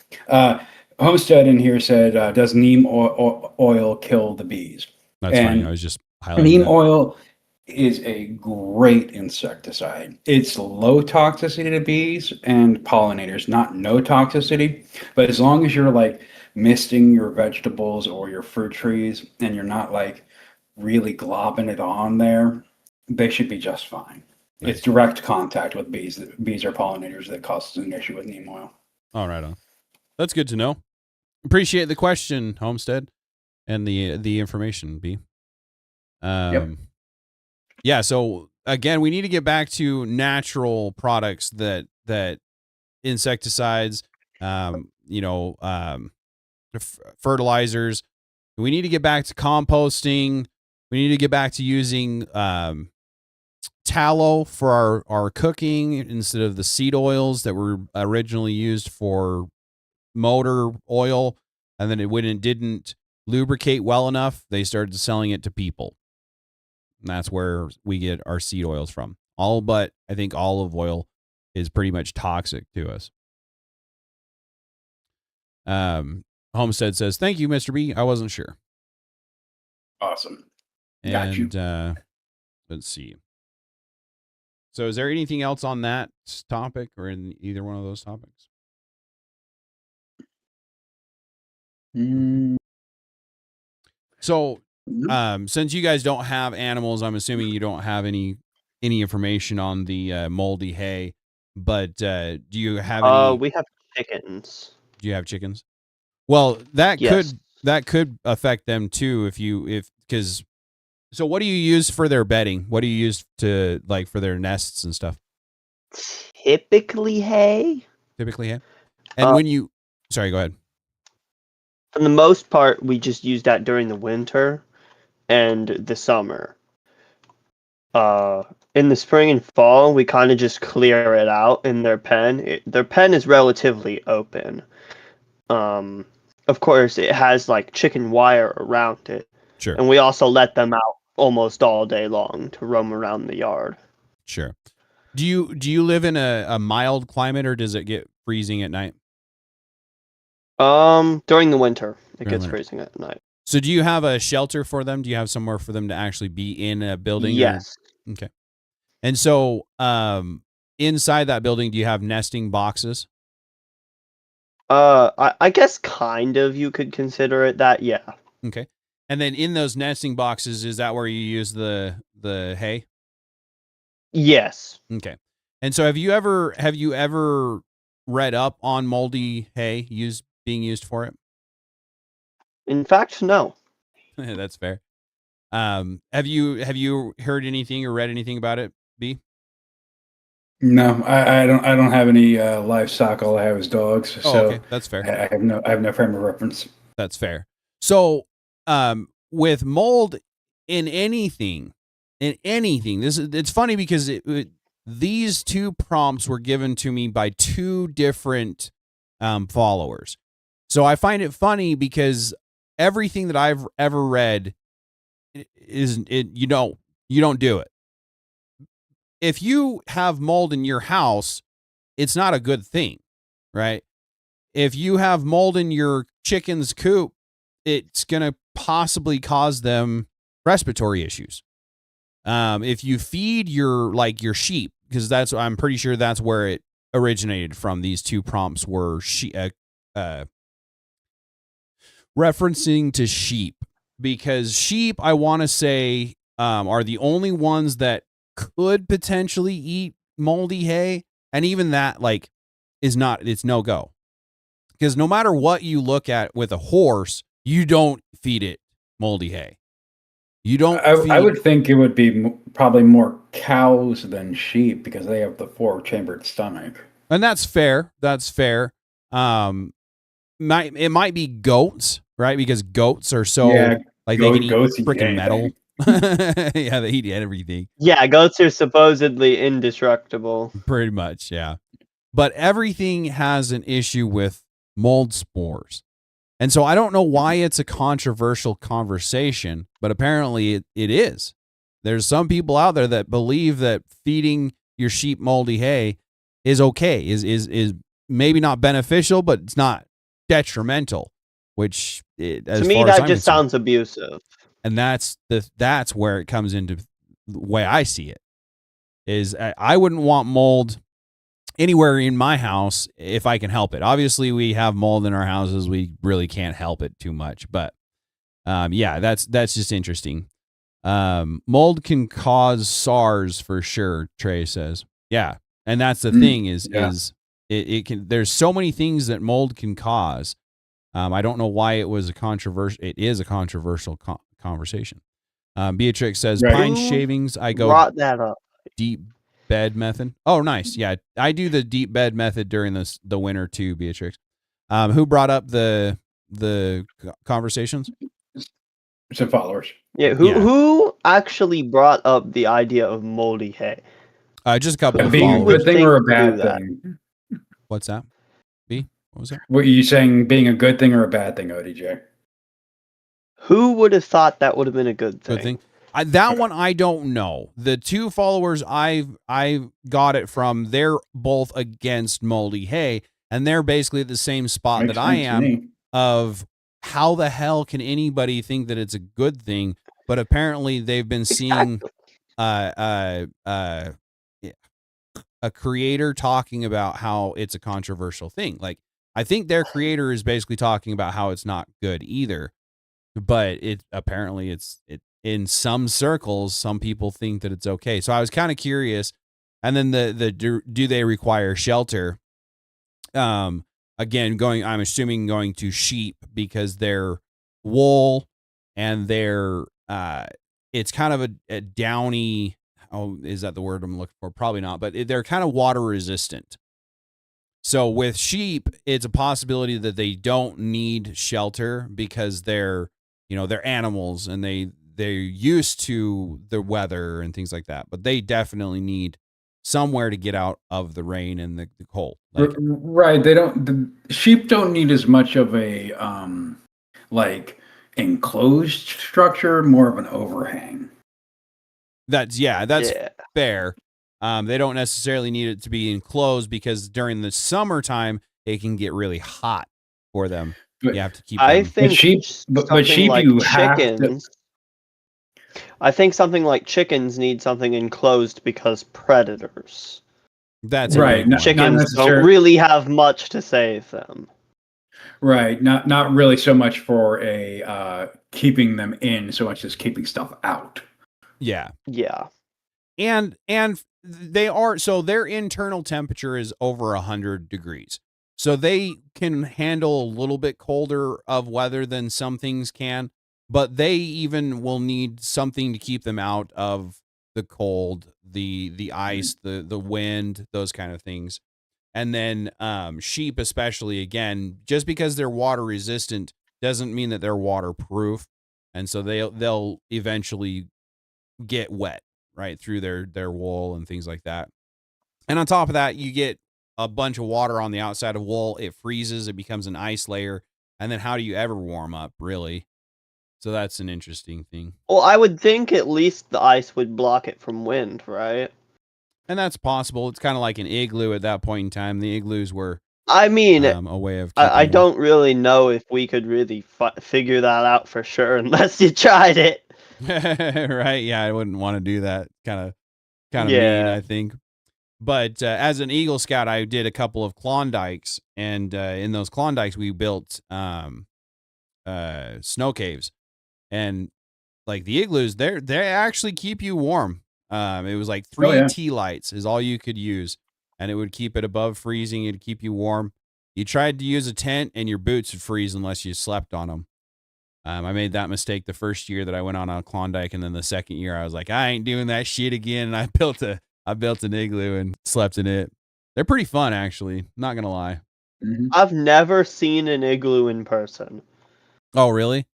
Homestead in here said, "Does neem oil kill the bees?" That's fine. I was just highlighting neem that. oil is a great insecticide. It's low toxicity to bees and pollinators, not no toxicity. But as long as you're like misting your vegetables or your fruit trees and you're not like really globbing it on there, they should be just fine. Nice. It's direct contact with bees or pollinators that causes an issue with neem oil. All right, on. That's good to know. Appreciate the question, Homestead, and the information, B. Yep. Yeah. So again, we need to get back to natural products that insecticides, fertilizers. We need to get back to composting. We need to get back to using tallow for our cooking instead of the seed oils that were originally used for motor oil. And then when it didn't lubricate well enough, they started selling it to people. And that's where we get our seed oils from. But I think olive oil is pretty much toxic to us. Homestead says, "Thank you, Mr. B. I wasn't sure." Awesome. Got you. Let's see. So is there anything else on that topic or in either one of those topics? So, since you guys don't have animals, I'm assuming you don't have any information on the moldy hay, but do you have any? We have chickens. Do you have chickens? Well, that Yes. could affect them too because so what do you use for their bedding? What do you use to like for their nests and stuff? Typically hay. And when you sorry, go ahead. For the most part, we just use that during the winter and the summer. In the spring and fall, we kind of just clear it out in their pen. Their pen is relatively open. Of course, it has like chicken wire around it. Sure. And we also let them out almost all day long to roam around the yard. Sure. Do you live in a mild climate or does it get freezing at night? During the winter, it gets freezing at night. So do you have a shelter for them? Do you have somewhere for them to actually be in a building? Yes. Okay. And so, inside that building, do you have nesting boxes? I guess kind of you could consider it that, yeah. Okay. And then in those nesting boxes, is that where you use the hay? Yes. Okay. And so have you ever read up on moldy hay being used for it? In fact, no. That's fair. Have you heard anything or read anything about it, B? No, I don't have any livestock. All I have is dogs. So okay. That's fair. I have no frame of reference. That's fair. So, with mold in anything, it's funny because these two prompts were given to me by two different followers. So I find it funny because everything that I've ever read you don't do it. If you have mold in your house, it's not a good thing, right? If you have mold in your chicken's coop, it's going to possibly cause them respiratory issues. If you feed your sheep, because I'm pretty sure that's where it originated from. These two prompts were referencing to sheep, because sheep, I want to say, are the only ones that could potentially eat moldy hay. And even that it's no go. Because no matter what you look at with a horse, you don't feed it moldy hay. You don't. I would think it would be probably more cows than sheep because they have the 4-chambered stomach. And that's fair. That's fair. It might be goats, right? Because goats are so they can eat freaking metal. Yeah, they eat everything. Yeah, goats are supposedly indestructible. Pretty much, yeah. But everything has an issue with mold spores. And so I don't know why it's a controversial conversation, but apparently it is. There's some people out there that believe that feeding your sheep moldy hay is okay, is maybe not beneficial, but it's not detrimental, which to me that just sounds abusive. And that's where it comes into the way I see it. Is I wouldn't want mold anywhere in my house if I can help it. Obviously, we have mold in our houses. We really can't help it too much. But that's just interesting. Mold can cause SARS for sure, Trey says. Yeah. And that's the thing is it can, there's so many things that mold can cause. I don't know why it is a controversial conversation. Beatrix says, pine shavings, I go brought that up. Deep bed method. Oh, nice. Yeah, I do the deep bed method during the winter too, Beatrix. Who brought up the conversations? Some followers. Yeah, who actually brought up the idea of moldy hay? Just a couple of being followers. a good thing or a bad thing? What's that? B? What was that? What are you saying, being a good thing or a bad thing, ODJ? Who would have thought that would have been a good thing? Good thing. That one I don't know. The two followers I got it from, they're both against moldy hay, and they're basically at the same spot that I am of how the hell can anybody think that it's a good thing? But apparently they've been seeing a creator talking about how it's a controversial thing. Like, I think their creator is basically talking about how it's not good either. But it apparently it's in some circles, some people think that it's okay. So I was kind of curious. And then the do they require shelter? Again, I'm assuming going to sheep because they're wool and they're it's kind of a downy. Oh, is that the word I'm looking for? Probably not, but they're kind of water resistant. So with sheep, it's a possibility that they don't need shelter because they're animals and they're used to the weather and things like that, but they definitely need somewhere to get out of the rain and the cold. Right. The sheep don't need as much of a enclosed structure, more of an overhang. That's fair. They don't necessarily need it to be enclosed because during the summertime it can get really hot for them. But you have to keep. I think sheep, but sheep, like you chickens. have to. I think something like chickens need something enclosed because predators. That's right. Chickens don't really have much to save them. Right. Not really so much for a keeping them in, so much as keeping stuff out. Yeah. Yeah. And their internal temperature is over 100 degrees. So they can handle a little bit colder of weather than some things can, but they even will need something to keep them out of the cold, the ice, the wind, those kind of things. And then sheep especially, again, just because they're water resistant doesn't mean that they're waterproof. And so they'll eventually get wet, right, through their wool and things like that. And on top of that, you get a bunch of water on the outside of wool. It freezes. It becomes an ice layer. And then how do you ever warm up, really? So that's an interesting thing. Well, I would think at least the ice would block it from wind, right? And that's possible. It's kind of like an igloo at that point in time. The igloos were, I mean, a way of. I don't really know if we could really figure that out for sure unless you tried it. Right? Yeah, I wouldn't want to do that. Kind of Yeah. mean, I think. But as an Eagle Scout, I did a couple of Klondikes, and in those Klondikes, we built snow caves, and like the igloos, they actually keep you warm. It was like 3 tea lights is all you could use, and it would keep it above freezing. It'd keep you warm. You tried to use a tent, and your boots would freeze unless you slept on them. I made that mistake the first year that I went on a Klondike, and then the second year I was like, I ain't doing that shit again. And I built an igloo and slept in it. They're pretty fun, actually. Not gonna lie. I've never seen an igloo in person. Oh, really?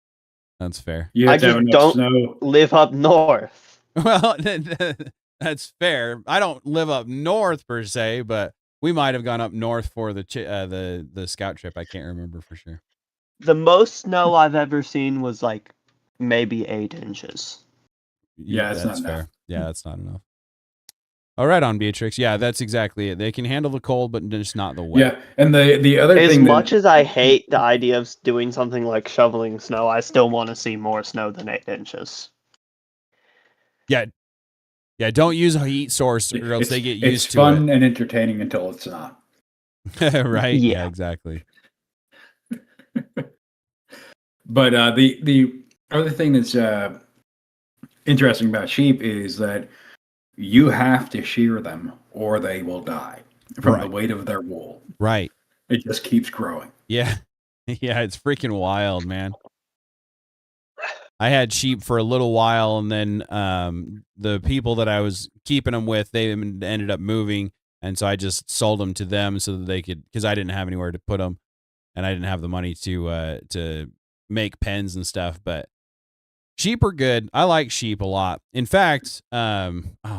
That's fair. I just don't live up north. Well, that's fair. I don't live up north per se, but we might have gone up north for the scout trip. I can't remember for sure. The most snow I've ever seen was like maybe 8 inches. Yeah, that's not fair. enough. Yeah, that's not enough. All right, on Beatrix. Yeah, that's exactly it. They can handle the cold, but just not the wet. Yeah, and the other As thing, much as I hate the idea of doing something like shoveling snow, I still want to see more snow than 8 inches. Yeah, don't use a heat source, or else they get used to it. It's fun and entertaining until it's not. Right? Yeah, exactly. But the other thing that's interesting about sheep is that you have to shear them or they will die from the weight of their wool. Right. It just keeps growing. Yeah. Yeah, it's freaking wild, man. I had sheep for a little while, and then the people that I was keeping them with, they ended up moving, and so I just sold them to them so that they could, because I didn't have anywhere to put them, and I didn't have the money to make pens and stuff. But sheep are good. I like sheep a lot. In fact, oh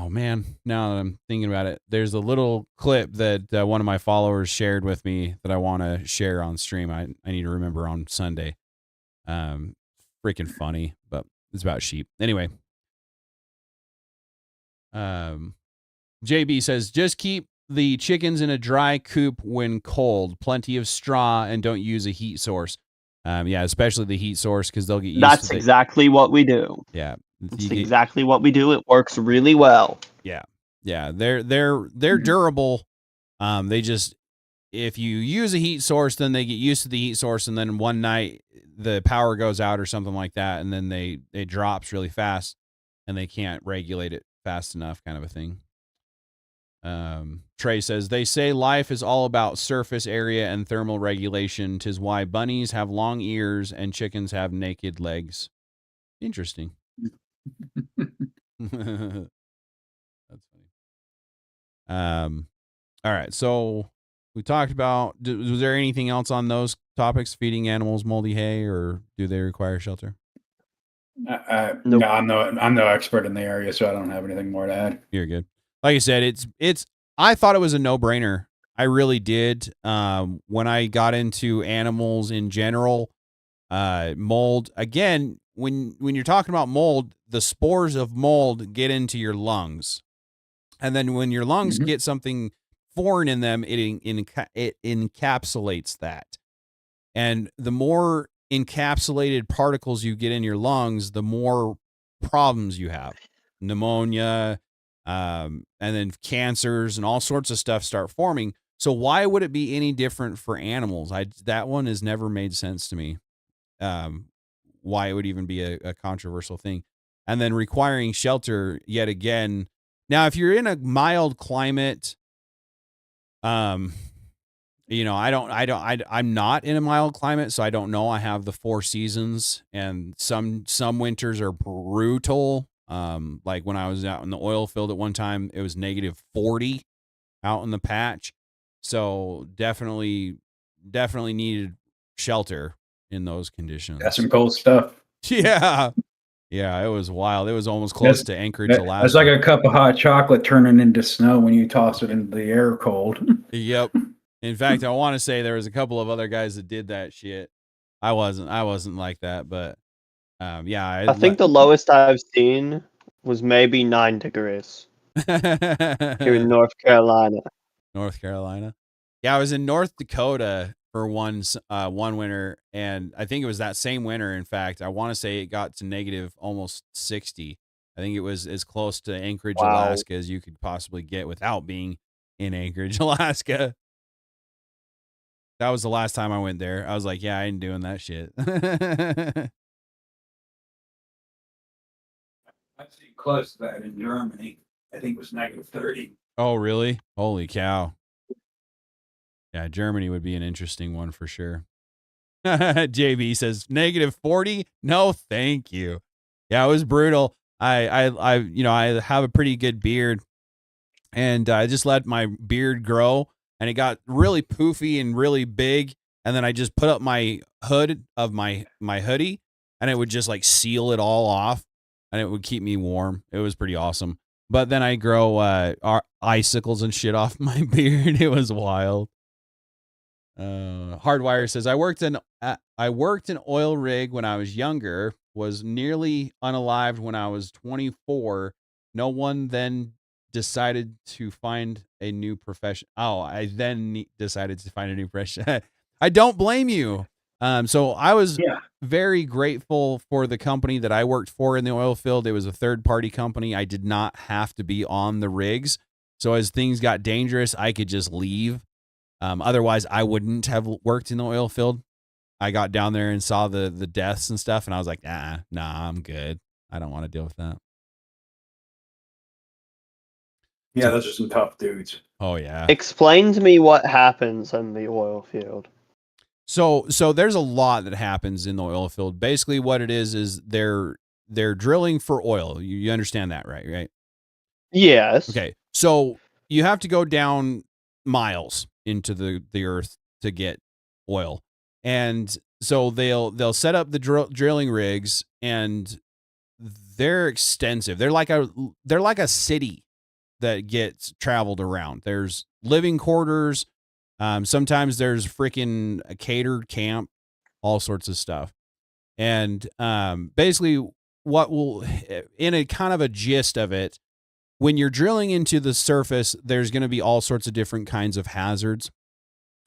man, now that I'm thinking about it, there's a little clip that one of my followers shared with me that I want to share on stream. I need to remember on Sunday. Freaking funny, but it's about sheep. Anyway, JB says, just keep the chickens in a dry coop when cold, plenty of straw, and don't use a heat source. Yeah, especially the heat source, because they'll get used to it. That's exactly what we do. Yeah. That's exactly what we do. It works really well. Yeah. Yeah. They're durable. They just, if you use a heat source, then they get used to the heat source, and then one night the power goes out or something like that, and then it drops really fast, and they can't regulate it fast enough, kind of a thing. Trey says, they say life is all about surface area and thermal regulation. 'Tis why bunnies have long ears and chickens have naked legs. Interesting. That's funny. All right, so we talked about, was there anything else on those topics, feeding animals moldy hay, or do they require shelter? Nope. No, I'm no expert in the area, so I don't have anything more to add. You're good. Like I said, it's I thought it was a no-brainer. I really did. When I got into animals in general, mold, again, when you're talking about mold, the spores of mold get into your lungs. And then when your lungs get something foreign in them, it encapsulates that. And the more encapsulated particles you get in your lungs, the more problems you have. Pneumonia, and then cancers and all sorts of stuff start forming. So why would it be any different for animals? That one has never made sense to me. Why it would even be a controversial thing. And then requiring shelter yet again. Now, if you're in a mild climate, I'm not in a mild climate, so I don't know. I have the 4 seasons, and some winters are brutal. Like when I was out in the oil field at one time, it was -40 out in the patch. So definitely needed shelter in those conditions. That's some cold stuff. Yeah. Yeah, it was wild. It was almost close to Anchorage, Alaska. It's like a cup of hot chocolate turning into snow when you toss it into the air cold. Yep. In fact, I want to say there was a couple of other guys that did that shit. I wasn't like that, but yeah. I think the lowest I've seen was maybe 9 degrees here in North Carolina. North Carolina. Yeah, I was in North Dakota for one winter, and I think it was that same winter. In fact, I want to say it got to negative almost 60. I think it was as close to Anchorage, Alaska as you could possibly get without being in Anchorage, Alaska. That was the last time I went there. I was like, yeah, I ain't doing that shit. I've seen close to that in Germany. I think it was negative 30. Oh, really? Holy cow. Yeah, Germany would be an interesting one for sure. JB says negative 40. No, thank you. Yeah, it was brutal. I have a pretty good beard, and I just let my beard grow, and it got really poofy and really big. And then I just put up my hood of my hoodie, and it would just like seal it all off, and it would keep me warm. It was pretty awesome. But then I grow icicles and shit off my beard. It was wild. Hardwire says I worked an oil rig when I was younger, was nearly unalived when I was 24. No one then decided to find a new profession. Oh, I then decided to find a new profession. I don't blame you. So I was very grateful for the company that I worked for in the oil field. It was a third-party company. I did not have to be on the rigs. So as things got dangerous, I could just leave. Otherwise, I wouldn't have worked in the oil field. I got down there and saw the deaths and stuff, and I was like, nah, I'm good. I don't want to deal with that. Yeah, those are some tough dudes. Oh, yeah. Explain to me what happens in the oil field. So there's a lot that happens in the oil field. Basically, what it is they're drilling for oil. You understand that, right? Yes. Okay. So you have to go down miles into the earth to get oil, and so they'll set up the drilling rigs, and they're extensive. They're like a city that gets traveled around. There's living quarters. Sometimes there's freaking a catered camp, all sorts of stuff. And basically what will, in a kind of a gist of it, when you're drilling into the surface, there's going to be all sorts of different kinds of hazards.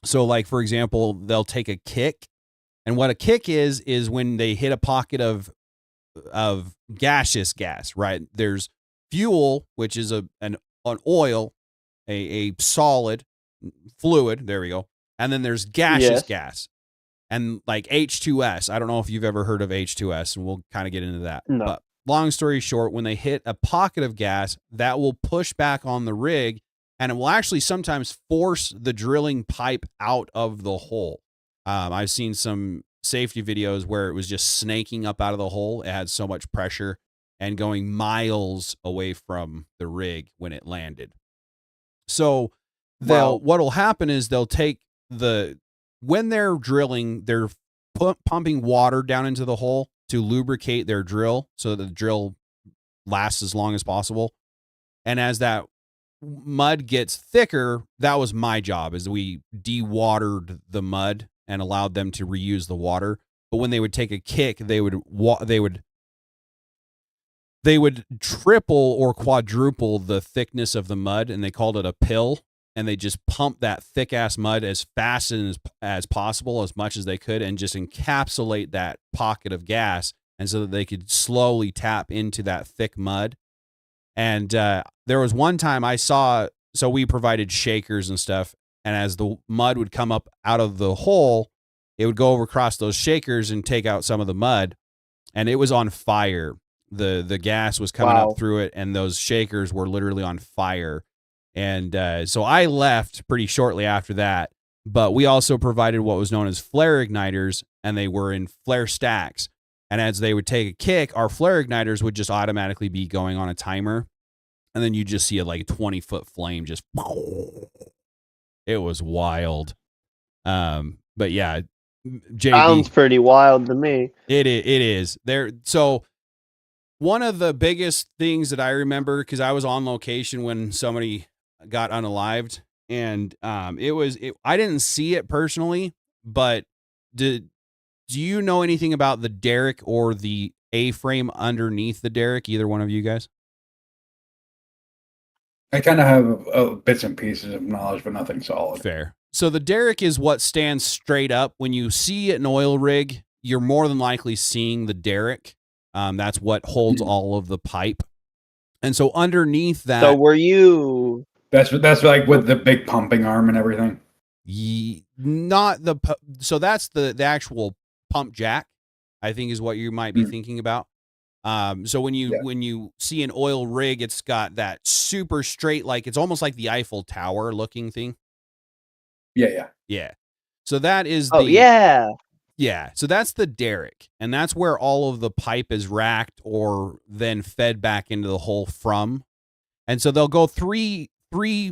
So like, for example, they'll take a kick. And what a kick is when they hit a pocket of gaseous gas, right? There's fuel, which is an oil, a solid fluid. There we go. And then there's gaseous gas, and like H2S. I don't know if you've ever heard of H2S, and we'll kind of get into that. No. But long story short, when they hit a pocket of gas, that will push back on the rig, and it will actually sometimes force the drilling pipe out of the hole. I've seen some safety videos where it was just snaking up out of the hole. It had so much pressure and going miles away from the rig when it landed. So what'll happen is they'll take when they're drilling, they're pumping water down into the hole to lubricate their drill so that the drill lasts as long as possible. And as that mud gets thicker, that was my job, is we de-watered the mud and allowed them to reuse the water. But when they would take a kick, they would triple or quadruple the thickness of the mud, and they called it a pill. And they just pumped that thick ass mud as fast as possible, as much as they could, and just encapsulate that pocket of gas, and so that they could slowly tap into that thick mud. And there was one time I saw, so we provided shakers and stuff, and as the mud would come up out of the hole, it would go over across those shakers and take out some of the mud, and it was on fire. The gas was coming up through it, and those shakers were literally on fire. And so I left pretty shortly after that, but we also provided what was known as flare igniters, and they were in flare stacks. And as they would take a kick, our flare igniters would just automatically be going on a timer. And then you just see a 20-foot flame just, it was wild. But yeah, JD, sounds pretty wild to me. It is there. So one of the biggest things that I remember, because I was on location when somebody got unalived, and I didn't see it personally, but do you know anything about the derrick or the A-frame underneath the derrick? Either one of you guys? I kind of have bits and pieces of knowledge, but nothing solid. Fair. So the derrick is what stands straight up. When you see an oil rig, you're more than likely seeing the derrick. That's what holds all of the pipe. And so underneath that. So were you? That's like with the big pumping arm and everything. So that's the actual pump jack, I think, is what you might be thinking about. So when you see an oil rig, it's got that super straight, like it's almost like the Eiffel Tower looking thing. Yeah. So that is Yeah. So that's the derrick, and that's where all of the pipe is racked or then fed back into the hole from. And so they'll go three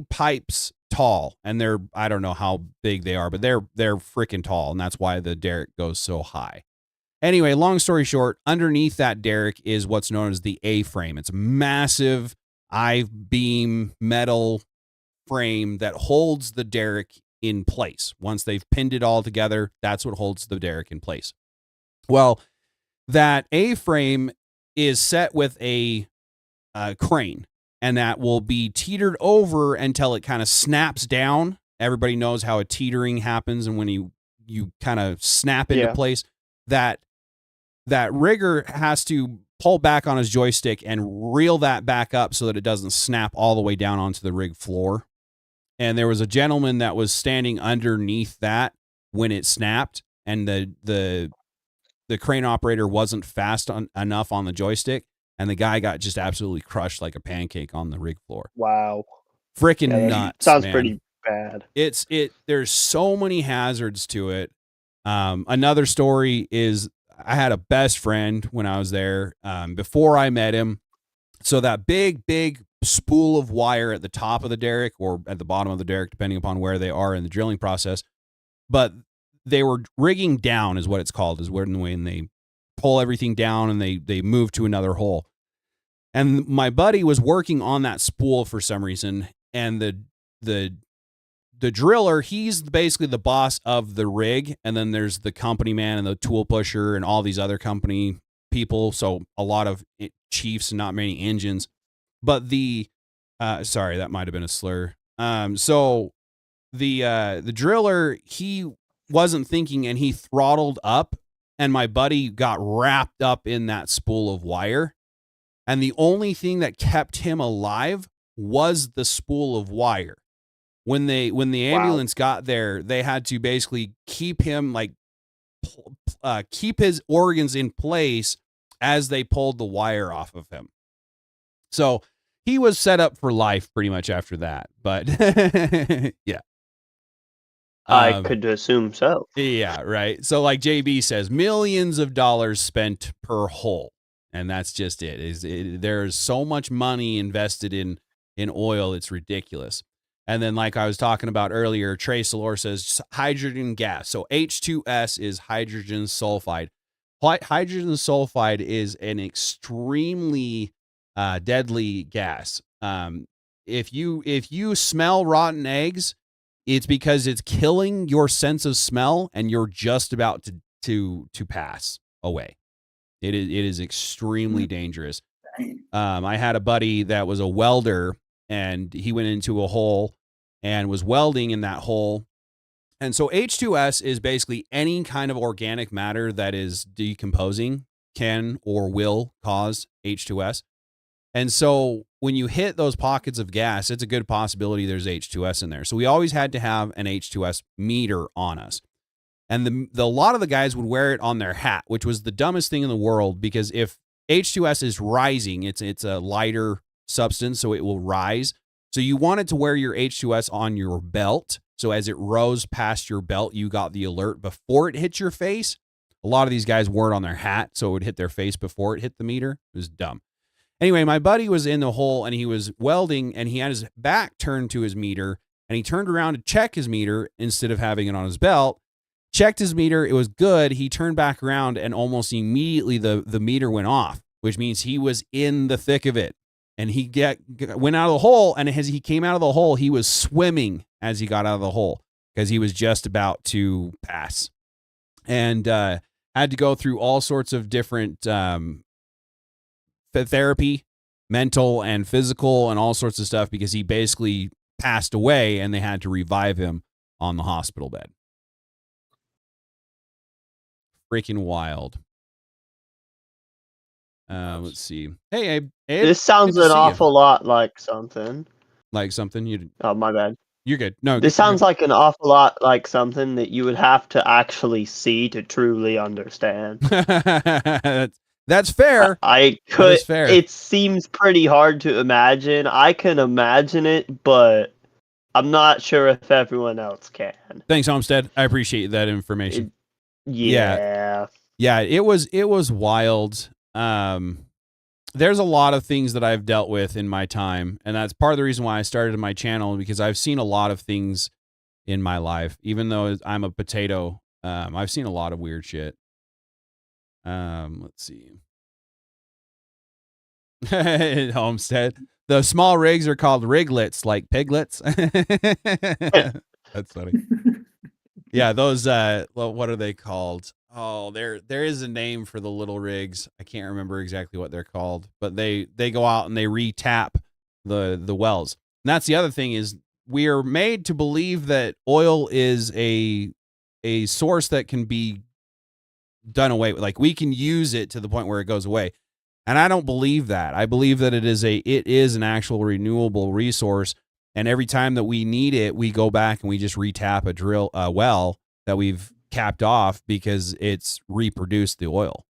pipes tall, and I don't know how big they are, but they're freaking tall, and that's why the derrick goes so high. Anyway, long story short, underneath that derrick is what's known as the A-frame. It's a massive I-beam metal frame that holds the derrick in place. Once they've pinned it all together, that's what holds the derrick in place. Well, that A-frame is set with a crane, and that will be teetered over until it kind of snaps down. Everybody knows how a teetering happens, and when you kind of snap into place, that rigger has to pull back on his joystick and reel that back up so that it doesn't snap all the way down onto the rig floor. And there was a gentleman that was standing underneath that when it snapped, and the crane operator wasn't fast enough on the joystick, and the guy got just absolutely crushed like a pancake on the rig floor. Wow. Freaking nuts. Sounds man. pretty bad. There's so many hazards to it. Another story is I had a best friend when I was there, before I met him. So that big spool of wire at the top of the derrick or at the bottom of the derrick, depending upon where they are in the drilling process. But they were rigging down is what it's called, is when they pull everything down and they move to another hole. And my buddy was working on that spool for some reason. And the driller, he's basically the boss of the rig. And then there's the company man and the tool pusher and all these other company people. So a lot of chiefs and not many engines. But sorry, that might have been a slur. So the driller, he wasn't thinking and he throttled up, and my buddy got wrapped up in that spool of wire. And the only thing that kept him alive was the spool of wire. When the ambulance got there, they had to basically keep him keep his organs in place as they pulled the wire off of him. So he was set up for life pretty much after that. But yeah. I could assume so. Yeah, right. So like JB says, millions of dollars spent per hole. And that's just it. There's so much money invested in oil, it's ridiculous. And then like I was talking about earlier, Trey Salor says hydrogen gas. So H2S is hydrogen sulfide. Hydrogen sulfide is an extremely deadly gas. If you smell rotten eggs, it's because it's killing your sense of smell and you're just about to pass away. It is extremely dangerous. I had a buddy that was a welder, and he went into a hole and was welding in that hole. And so H2S is basically any kind of organic matter that is decomposing can or will cause H2S. And so when you hit those pockets of gas, it's a good possibility there's H2S in there. So we always had to have an H2S meter on us. And a lot of the guys would wear it on their hat, which was the dumbest thing in the world, because if H2S is rising, it's a lighter substance, so it will rise. So you wanted to wear your H2S on your belt. So as it rose past your belt, you got the alert before it hit your face. A lot of these guys wore it on their hat, so it would hit their face before it hit the meter. It was dumb. Anyway, my buddy was in the hole and he was welding, and he had his back turned to his meter, and he turned around to check his meter instead of having it on his belt. Checked his meter. It was good. He turned back around and almost immediately the meter went off. which means he was in the thick of it. And he went out of the hole, and as he came out of the hole, he was swimming as he got out of the hole because he was just about to pass. And had to go through all sorts of different therapy, mental and physical, and all sorts of stuff because he basically passed away, and they had to revive him on the hospital bed. Freaking wild. Let's see. Hey, Abe. This sounds an awful lot like something. Like something? Oh, my bad. You're good. No, this sounds like an awful lot like something that you would have to actually see to truly understand. That's fair. I could. That is fair. It seems pretty hard to imagine. I can imagine it, but I'm not sure if everyone else can. Thanks, Homestead. I appreciate that information. Yeah. It was wild. There's a lot of things that I've dealt with in my time, and that's part of the reason why I started my channel, because I've seen a lot of things in my life. Even though I'm a potato, I've seen a lot of weird shit. Let's see. Homestead. The small rigs are called riglets, like piglets. That's funny. Yeah, those what are they called? Oh, there is a name for the little rigs. I can't remember exactly what they're called, but they go out and they re-tap the wells. And that's the other thing, is we are made to believe that oil is a source that can be done away with. Like, we can use it to the point where it goes away. And I don't believe that. I believe that it is an actual renewable resource. And every time that we need it, we go back and we just re-tap a well that we've capped off because it's reproduced the oil.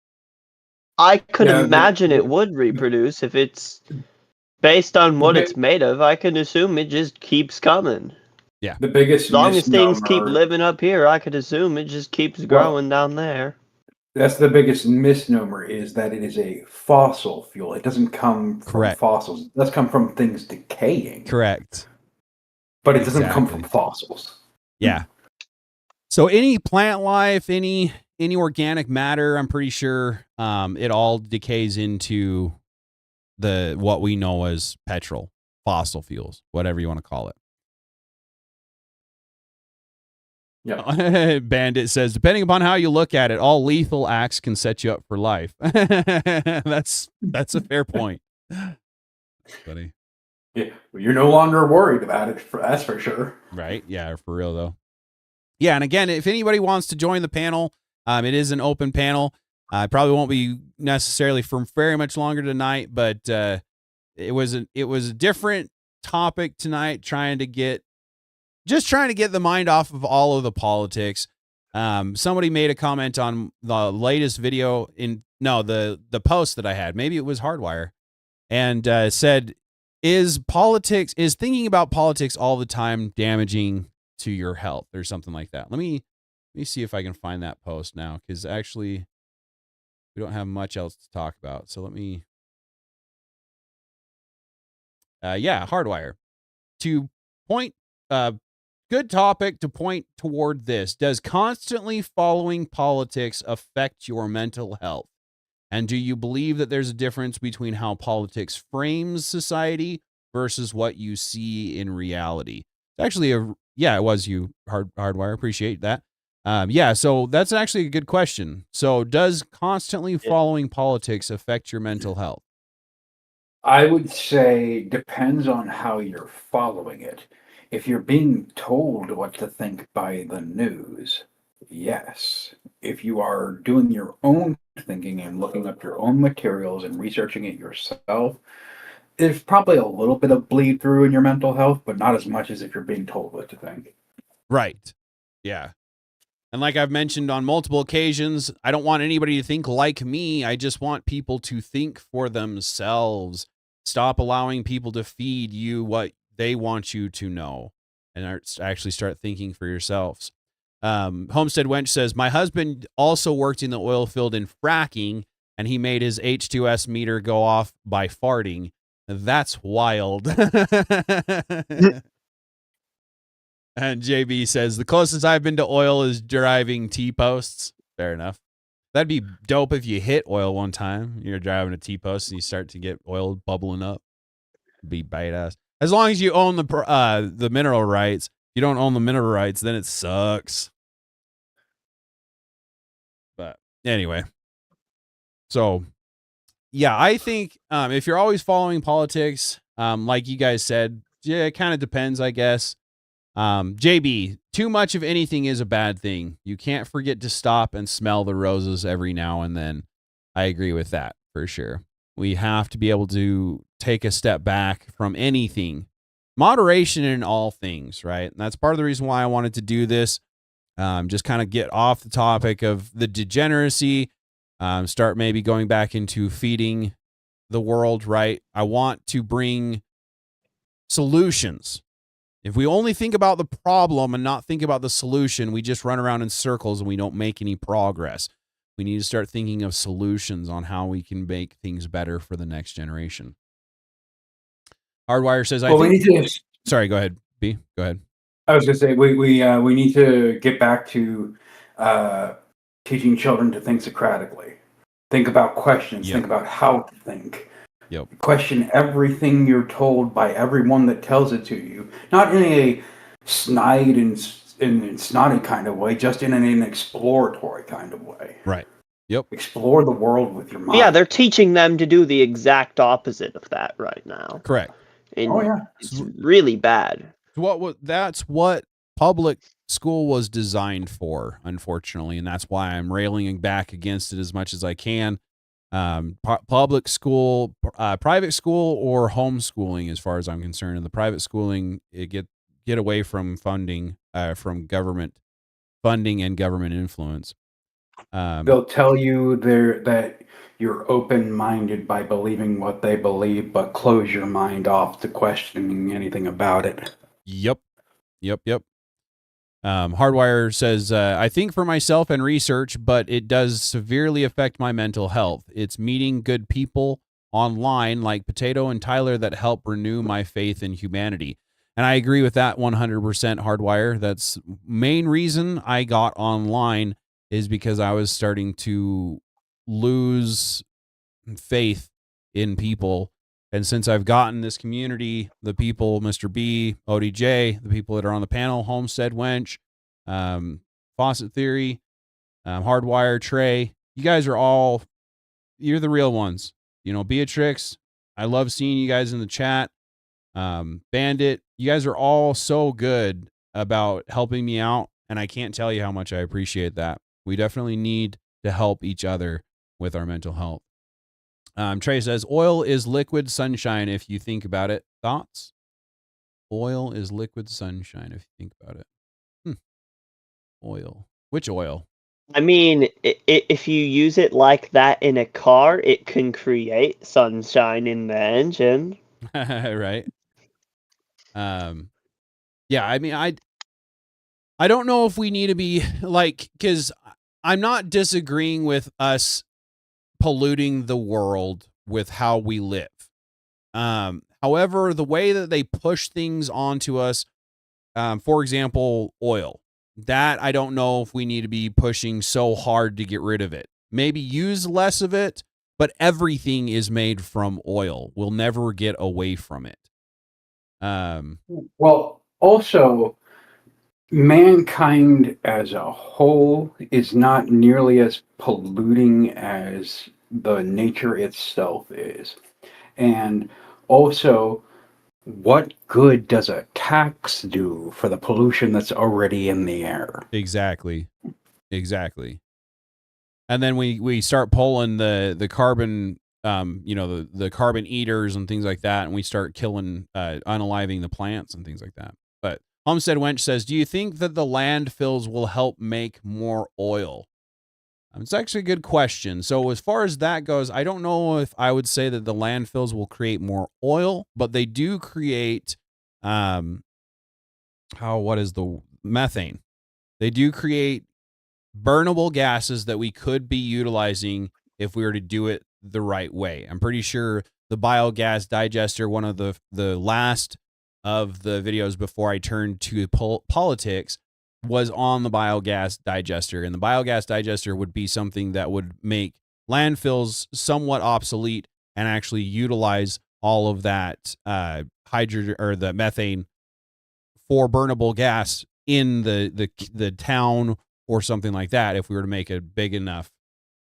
I could imagine it would reproduce if it's based on what it's made of. I can assume it just keeps coming. Yeah. The biggest as long as things keep living up here, I could assume it just keeps growing down there. That's the biggest misnomer, is that it is a fossil fuel. It doesn't come from fossils. It does come from things decaying. Correct. But it doesn't come from fossils. Yeah. So any plant life, any organic matter, I'm pretty sure it all decays into what we know as petrol, fossil fuels, whatever you want to call it. Yeah. Bandit says, depending upon how you look at it, all lethal acts can set you up for life. That's a fair point. Funny. Yeah, you're no longer worried about it. That's for sure. Right? Yeah, for real though. Yeah, and again, if anybody wants to join the panel, it is an open panel. Probably won't be necessarily for very much longer tonight, but it was a different topic tonight, trying to get the mind off of all of the politics. Somebody made a comment on the latest video the post that I had. Maybe it was Hardwire, and said, is thinking about politics all the time damaging to your health or something like that? Let me see if I can find that post now, because actually we don't have much else to talk about. So let me Hardwire. To point good topic to point toward this. Does constantly following politics affect your mental health? And do you believe that there's a difference between how politics frames society versus what you see in reality? It's actually it was you, Hardwire. Appreciate that. So that's actually a good question. So does constantly following politics affect your mental health? I would say depends on how you're following it. If you're being told what to think by the news, yes. If you are doing your own thinking and looking up your own materials and researching it yourself, there's probably a little bit of bleed through in your mental health, but not as much as if you're being told what to think. Right. Yeah. And like I've mentioned on multiple occasions, I don't want anybody to think like me. I just want people to think for themselves. Stop allowing people to feed you what they want you to know, and actually start thinking for yourselves. Homestead Wench says, my husband also worked in the oil field in fracking, and he made his H2S meter go off by farting. That's wild. And JB says, the closest I've been to oil is driving T-posts. Fair enough. That'd be dope if you hit oil one time. You're driving a T-post and you start to get oil bubbling up. Be badass. As long as you own the mineral rights. If you don't own the mineral rights, then it sucks. But anyway. So, yeah, I think if you're always following politics, like you guys said, yeah, it kind of depends, I guess. JB, too much of anything is a bad thing. You can't forget to stop and smell the roses every now and then. I agree with that for sure. We have to be able to take a step back from anything. Moderation in all things, right? And that's part of the reason why I wanted to do this. Just kind of get off the topic of the degeneracy, start maybe going back into feeding the world, right? I want to bring solutions. If we only think about the problem and not think about the solution, we just run around in circles and we don't make any progress. We need to start thinking of solutions on how we can make things better for the next generation. Hardwire says, we need to. Sorry, go ahead, B. Go ahead. I was going to say we need to get back to teaching children to think Socratically, think about questions, think about how to think. Yep. Question everything you're told by everyone that tells it to you, not in a snide and snotty kind of way, just in an exploratory kind of way. Right. Yep. Explore the world with your mind. Yeah, they're teaching them to do the exact opposite of that right now. Correct. And it's really bad. That's what public school was designed for, unfortunately, and that's why I'm railing back against it as much as I can. Public school, private school, or homeschooling, as far as I'm concerned. And the private schooling, get away from funding, from government funding and government influence. They'll tell you that you're open-minded by believing what they believe, but close your mind off to questioning anything about it. Yep. Hardwire says, I think for myself and research, but it does severely affect my mental health. It's meeting good people online like Potato and Tyler that help renew my faith in humanity. And I agree with that 100%, Hardwire. That's main reason I got online is because I was starting to lose faith in people. And since I've gotten this community, the people, Mr. B, ODJ, the people that are on the panel, Homestead Wench, Faucet Theory, Hardwire, Trey, you guys are you're the real ones. You know, Beatrix, I love seeing you guys in the chat. Bandit, you guys are all so good about helping me out, and I can't tell you how much I appreciate that. We definitely need to help each other with our mental health. Trey says, oil is liquid sunshine if you think about it. Thoughts? Oil is liquid sunshine if you think about it. Oil. Which oil? I mean, if you use it like that in a car, it can create sunshine in the engine. Right. Yeah, I mean, I don't know if we need to be like, because I'm not disagreeing with us polluting the world with how we live. However, the way that they push things onto us, for example, oil, that I don't know if we need to be pushing so hard to get rid of it. Maybe use less of it, but everything is made from oil. We'll never get away from it. Well, also, mankind as a whole is not nearly as polluting as the nature itself is. And also, what good does a tax do for the pollution that's already in the air? Exactly. And then we start pulling the carbon, the carbon eaters and things like that, and we start killing, unaliving the plants and things like that. But Homestead Wench says, do you think that the landfills will help make more oil? It's actually a good question. So as far as that goes, I don't know if I would say that the landfills will create more oil, but they do create, what is the methane? They do create burnable gases that we could be utilizing if we were to do it the right way. I'm pretty sure the biogas digester, one of the last of the videos before I turned to politics, was on the biogas digester, and the biogas digester would be something that would make landfills somewhat obsolete and actually utilize all of that hydrogen or the methane for burnable gas in the town or something like that. If we were to make a big enough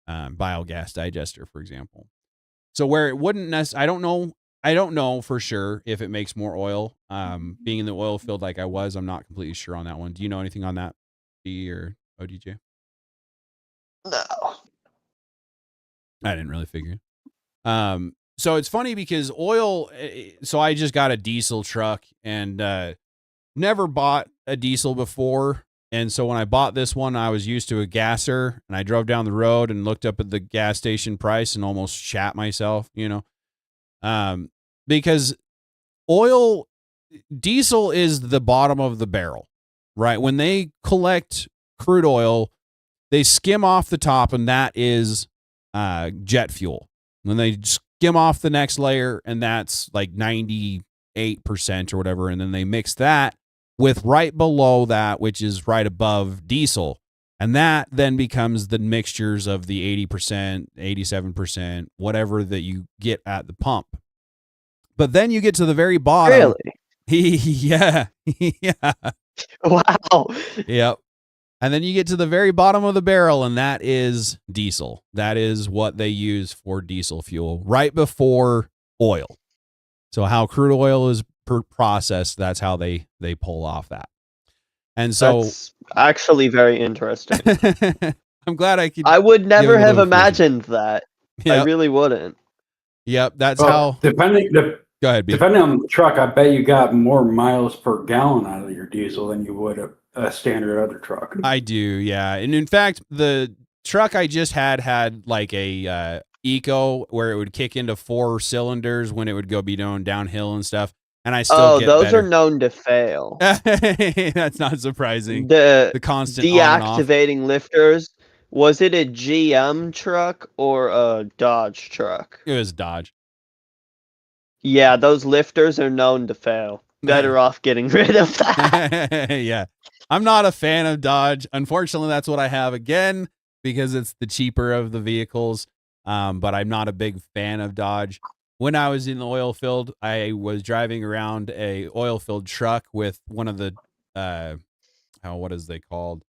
biogas digester, for example, so where it wouldn't I don't know for sure if it makes more oil. Being in the oil field like I was, I'm not completely sure on that one. Do you know anything on that, D or ODJ? No. I didn't really figure. So it's funny because oil. So I just got a diesel truck and never bought a diesel before. And so when I bought this one, I was used to a gasser, and I drove down the road and looked up at the gas station price and almost shat myself, because diesel is the bottom of the barrel, right? When they collect crude oil, they skim off the top, and that is jet fuel. Then they skim off the next layer, and that's like 98% or whatever. And then they mix that with right below that, which is right above diesel. And that then becomes the mixtures of the 80%, 87%, whatever that you get at the pump. But then you get to the very bottom. Really? Yeah. Yeah. Wow. Yep. And then you get to the very bottom of the barrel, and that is diesel. That is what they use for diesel fuel right before oil. So how crude oil is processed, that's how they pull off that. And so that's actually very interesting. I'm glad I would never have imagined that. Yep. I really wouldn't. Yep, that's how. Go ahead, B. Depending on the truck, I bet you got more miles per gallon out of your diesel than you would a standard other truck. I do, yeah. And in fact, the truck I just had like a eco where it would kick into 4 cylinders when it would go be downhill and stuff. And I still get those better. are known to fail. That's not surprising. The constant deactivating lifters. Was it a GM truck or a Dodge truck? It was Dodge. Yeah, those lifters are known to fail. Better off getting rid of that. Yeah. I'm not a fan of Dodge. Unfortunately, that's what I have again because it's the cheaper of the vehicles. But I'm not a big fan of Dodge. When I was in the oil field, I was driving around a oil field truck with one of the, what is they called?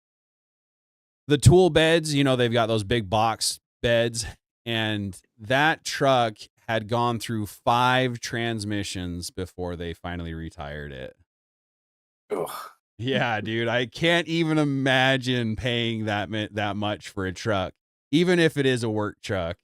The tool beds. They've got those big box beds, and that truck had gone through 5 transmissions before they finally retired it. Ugh. Yeah, dude, I can't even imagine paying that much for a truck, even if it is a work truck.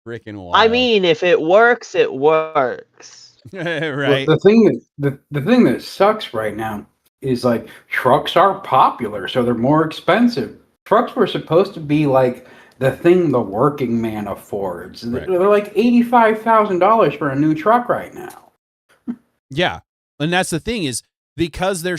Freaking wild. I mean, if it works, it works. Right. Well, the thing that sucks right now is like trucks are popular, so they're more expensive. Trucks were supposed to be like the thing the working man affords. Right. They're like $85,000 for a new truck right now. Yeah, and that's the thing is because they're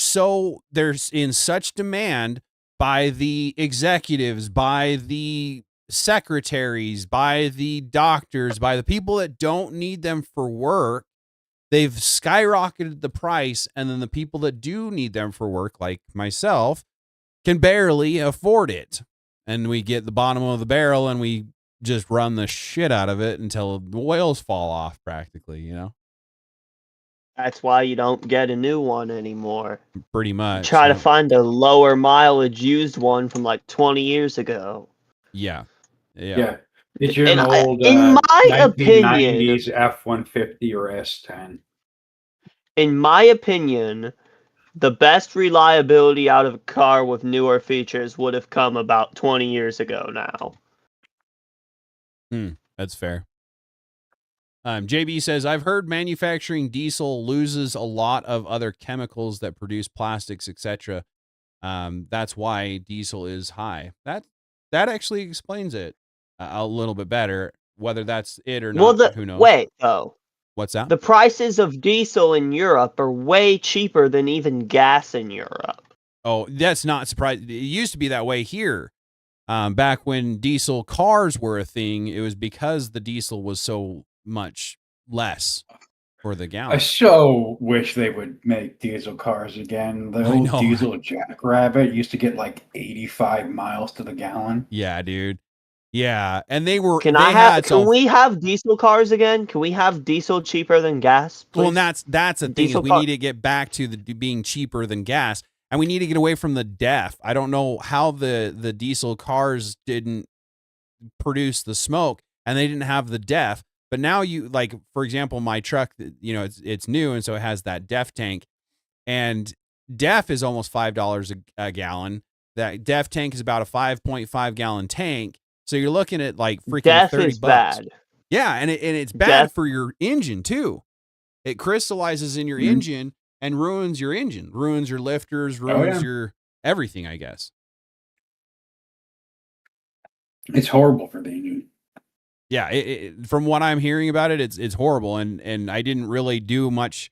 in such demand by the executives, by the secretaries, by the doctors, by the people that don't need them for work, they've skyrocketed the price, and then the people that do need them for work, like myself, can barely afford it. And we get the bottom of the barrel and we just run the shit out of it until the wheels fall off practically, That's why you don't get a new one anymore. Pretty much. Try to find a lower mileage used one from like 20 years ago. Yeah. It's your old in my opinion, 1990s F-150 or S10. In my opinion, the best reliability out of a car with newer features would have come about 20 years ago now. That's fair. JB says, I've heard manufacturing diesel loses a lot of other chemicals that produce plastics, etc. That's why diesel is high. That actually explains it a little bit better. Whether that's it or not, who knows? Wait, though. What's that? The prices of diesel in Europe are way cheaper than even gas in Europe. Oh, that's not surprising. It used to be that way here. Back when diesel cars were a thing, it was because the diesel was so much less. for the I gallon. so wish they would make diesel cars again. The I old know, diesel Jackrabbit used to get like 85 miles to the gallon. Yeah, dude. Yeah, and Can we have diesel cars again? Can we have diesel cheaper than gas, please? Well, and that's the thing is we need to get back to the being cheaper than gas, and we need to get away from the DEF. I don't know how the diesel cars didn't produce the smoke and they didn't have the DEF, but now you like, for example, my truck, you know, it's new, and so it has that DEF tank, and DEF is almost $5 a gallon. That DEF tank is about a 5.5 gallon tank. So you're looking at like freaking DEF 30 is bucks. bad. Yeah, and it's bad for your engine too. It crystallizes in your engine and ruins your engine, ruins your lifters, ruins your everything, I guess. It's horrible for the engine. Yeah, from what I'm hearing about it, it's horrible, and I didn't really do much.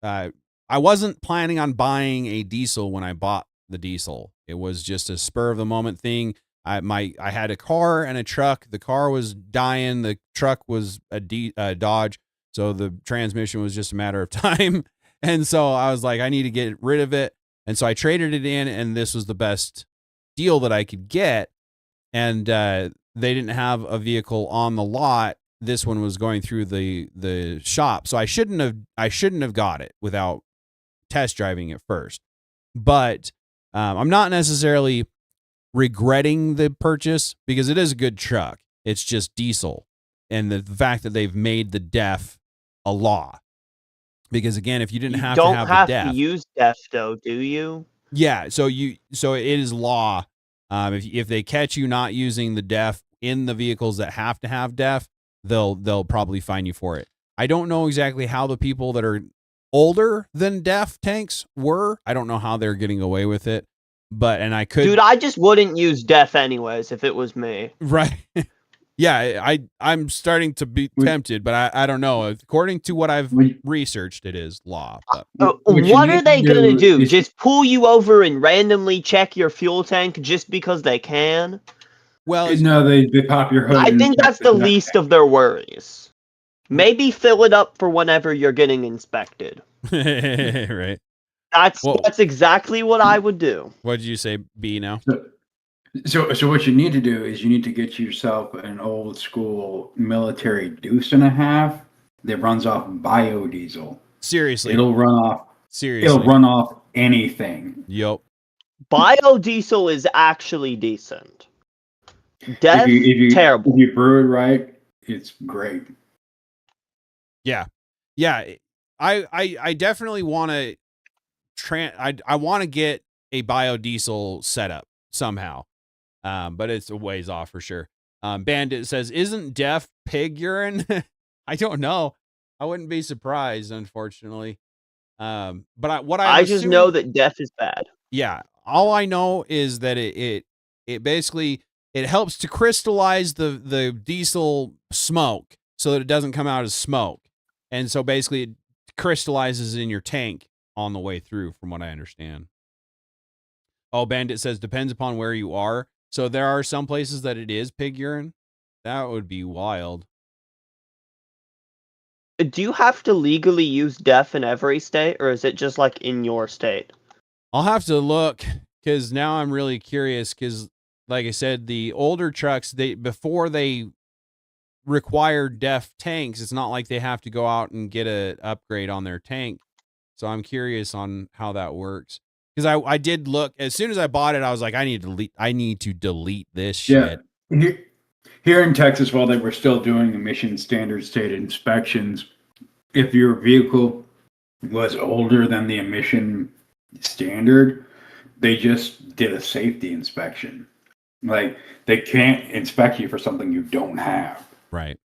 I wasn't planning on buying a diesel when I bought the diesel. It was just a spur of the moment thing. I had a car and a truck. The car was dying. The truck was a Dodge, so the transmission was just a matter of time. And so I was like, I need to get rid of it. And so I traded it in, and this was the best deal that I could get. And they didn't have a vehicle on the lot. This one was going through the shop, so I shouldn't have got it without test driving it first. But I'm not necessarily regretting the purchase because it is a good truck. It's just diesel, and the fact that they've made the DEF a law. Because again, if you didn't have to have the DEF, don't have to use DEF though, do you? Yeah, so it is law. If they catch you not using the DEF in the vehicles that have to have DEF, they'll probably fine you for it. I don't know exactly how the people that are older than DEF tanks were. I don't know how they're getting away with it. And I could, dude, I just wouldn't use DEF anyways if it was me. Right. Yeah, I'm starting to be tempted, but I don't know. According to what I've researched, it is law. But. What are they going to do? Just pull you over and randomly check your fuel tank just because they can? Well, no, they pop your hood. I think that's the least of their worries. Maybe fill it up for whenever you're getting inspected. Right. That's exactly what I would do. What did you say, B now? So what you need to do is you need to get yourself an old school military deuce and a half that runs off biodiesel. Seriously. It'll run off. Seriously. It'll run off anything. Yep. Biodiesel is actually decent. DEF, terrible. If you brew it right, it's great. Yeah. Yeah. I definitely want to I want to get a biodiesel setup somehow. But it's a ways off for sure. Bandit says, isn't DEF pig urine? I don't know. I wouldn't be surprised, unfortunately. But I just know that DEF is bad. Yeah. All I know is that it basically, it helps to crystallize the diesel smoke so that it doesn't come out as smoke. And so basically it crystallizes in your tank on the way through, from what I understand. Oh, Bandit says, depends upon where you are. So there are some places that it is pig urine. That would be wild. Do you have to legally use DEF in every state, or is it just like in your state? I'll have to look, because now I'm really curious, because like I said, the older trucks, before they require DEF tanks, it's not like they have to go out and get an upgrade on their tank. So I'm curious on how that works. Because I did look, as soon as I bought it, I was like, I need to delete this shit. Yeah. Here in Texas, while they were still doing emission standard state inspections, if your vehicle was older than the emission standard, they just did a safety inspection. Like, they can't inspect you for something you don't have. Right.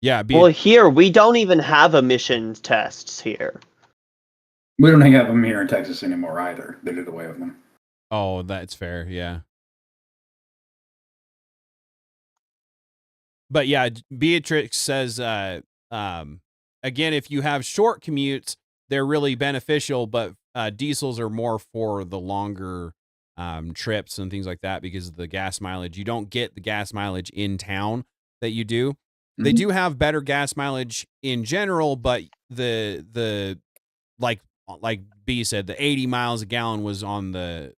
Yeah. Well, here, we don't even have emissions tests here. We don't have them here in Texas anymore either. They did away with them. Oh, that's fair. Yeah. But yeah, Beatrix says, again, if you have short commutes, they're really beneficial, but diesels are more for the longer trips and things like that because of the gas mileage. You don't get the gas mileage in town that you do. They do have better gas mileage in general, but the like B said, the 80 miles a gallon was on the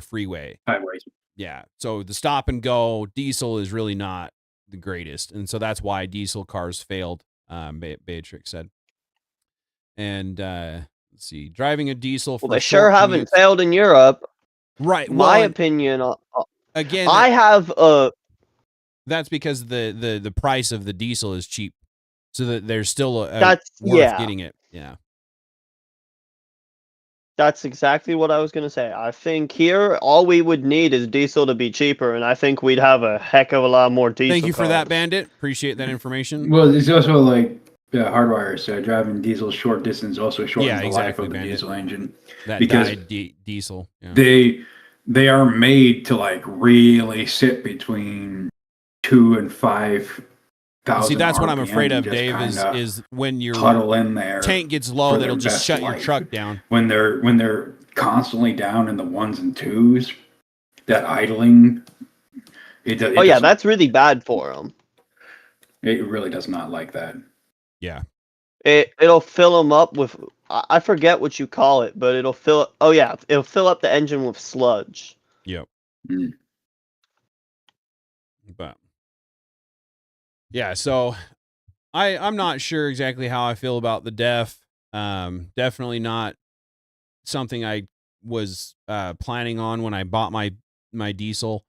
freeway. Highways. Yeah. So the stop and go diesel is really not the greatest. And so that's why diesel cars failed, Beatrix said. And let's see, driving a diesel for they sure haven't failed in Europe. Right. My opinion. Again, I have that's because the price of the diesel is cheap. So that there's still worth getting it. Yeah. That's exactly what I was going to say. I think here, all we would need is diesel to be cheaper, and I think we'd have a heck of a lot more diesel. Thank you for that, Bandit. Appreciate that information. Well, it's also like Hardwire said, driving diesel short distance also shortens the life of the diesel engine. That because died diesel. Yeah. They are made to like really sit between 2,000 and 5,000. See, that's what I'm RPM afraid of, just Dave, is when your huddle in there tank gets low, that'll just shut your truck down. When they're constantly down in the 1s and 2s, that idling. That's really bad for them. It really does not like that. Yeah. It'll fill them up with, I forget what you call it, but it'll fill up the engine with sludge. Yep. Mm. But yeah, so I'm not sure exactly how I feel about the DEF. Definitely not something I was planning on when I bought my diesel.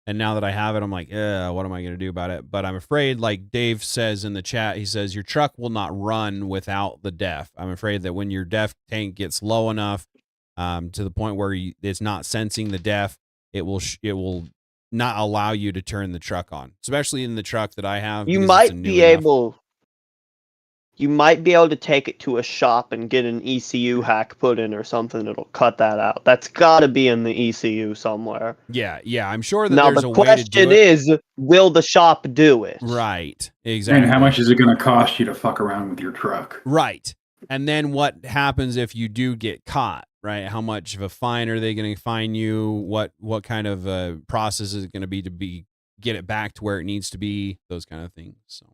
And now that I have it, I'm like, what am I going to do about it? But I'm afraid, like Dave says in the chat, he says, your truck will not run without the DEF. I'm afraid that when your DEF tank gets low enough to the point where it's not sensing the DEF, it will not allow you to turn the truck on, especially in the truck that I have. You might be able to take it to a shop and get an ECU hack put in or something that'll cut that out. That's got to be in the ECU somewhere. Yeah, I'm sure that now there's the a way to do question it. is, will the shop do it? Right, exactly. And how much is it going to cost you to fuck around with your truck? Right. And then what happens if you do get caught, right? How much of a fine are they going to fine you? What kind of process is it going to be get it back to where it needs to be? Those kind of things. So,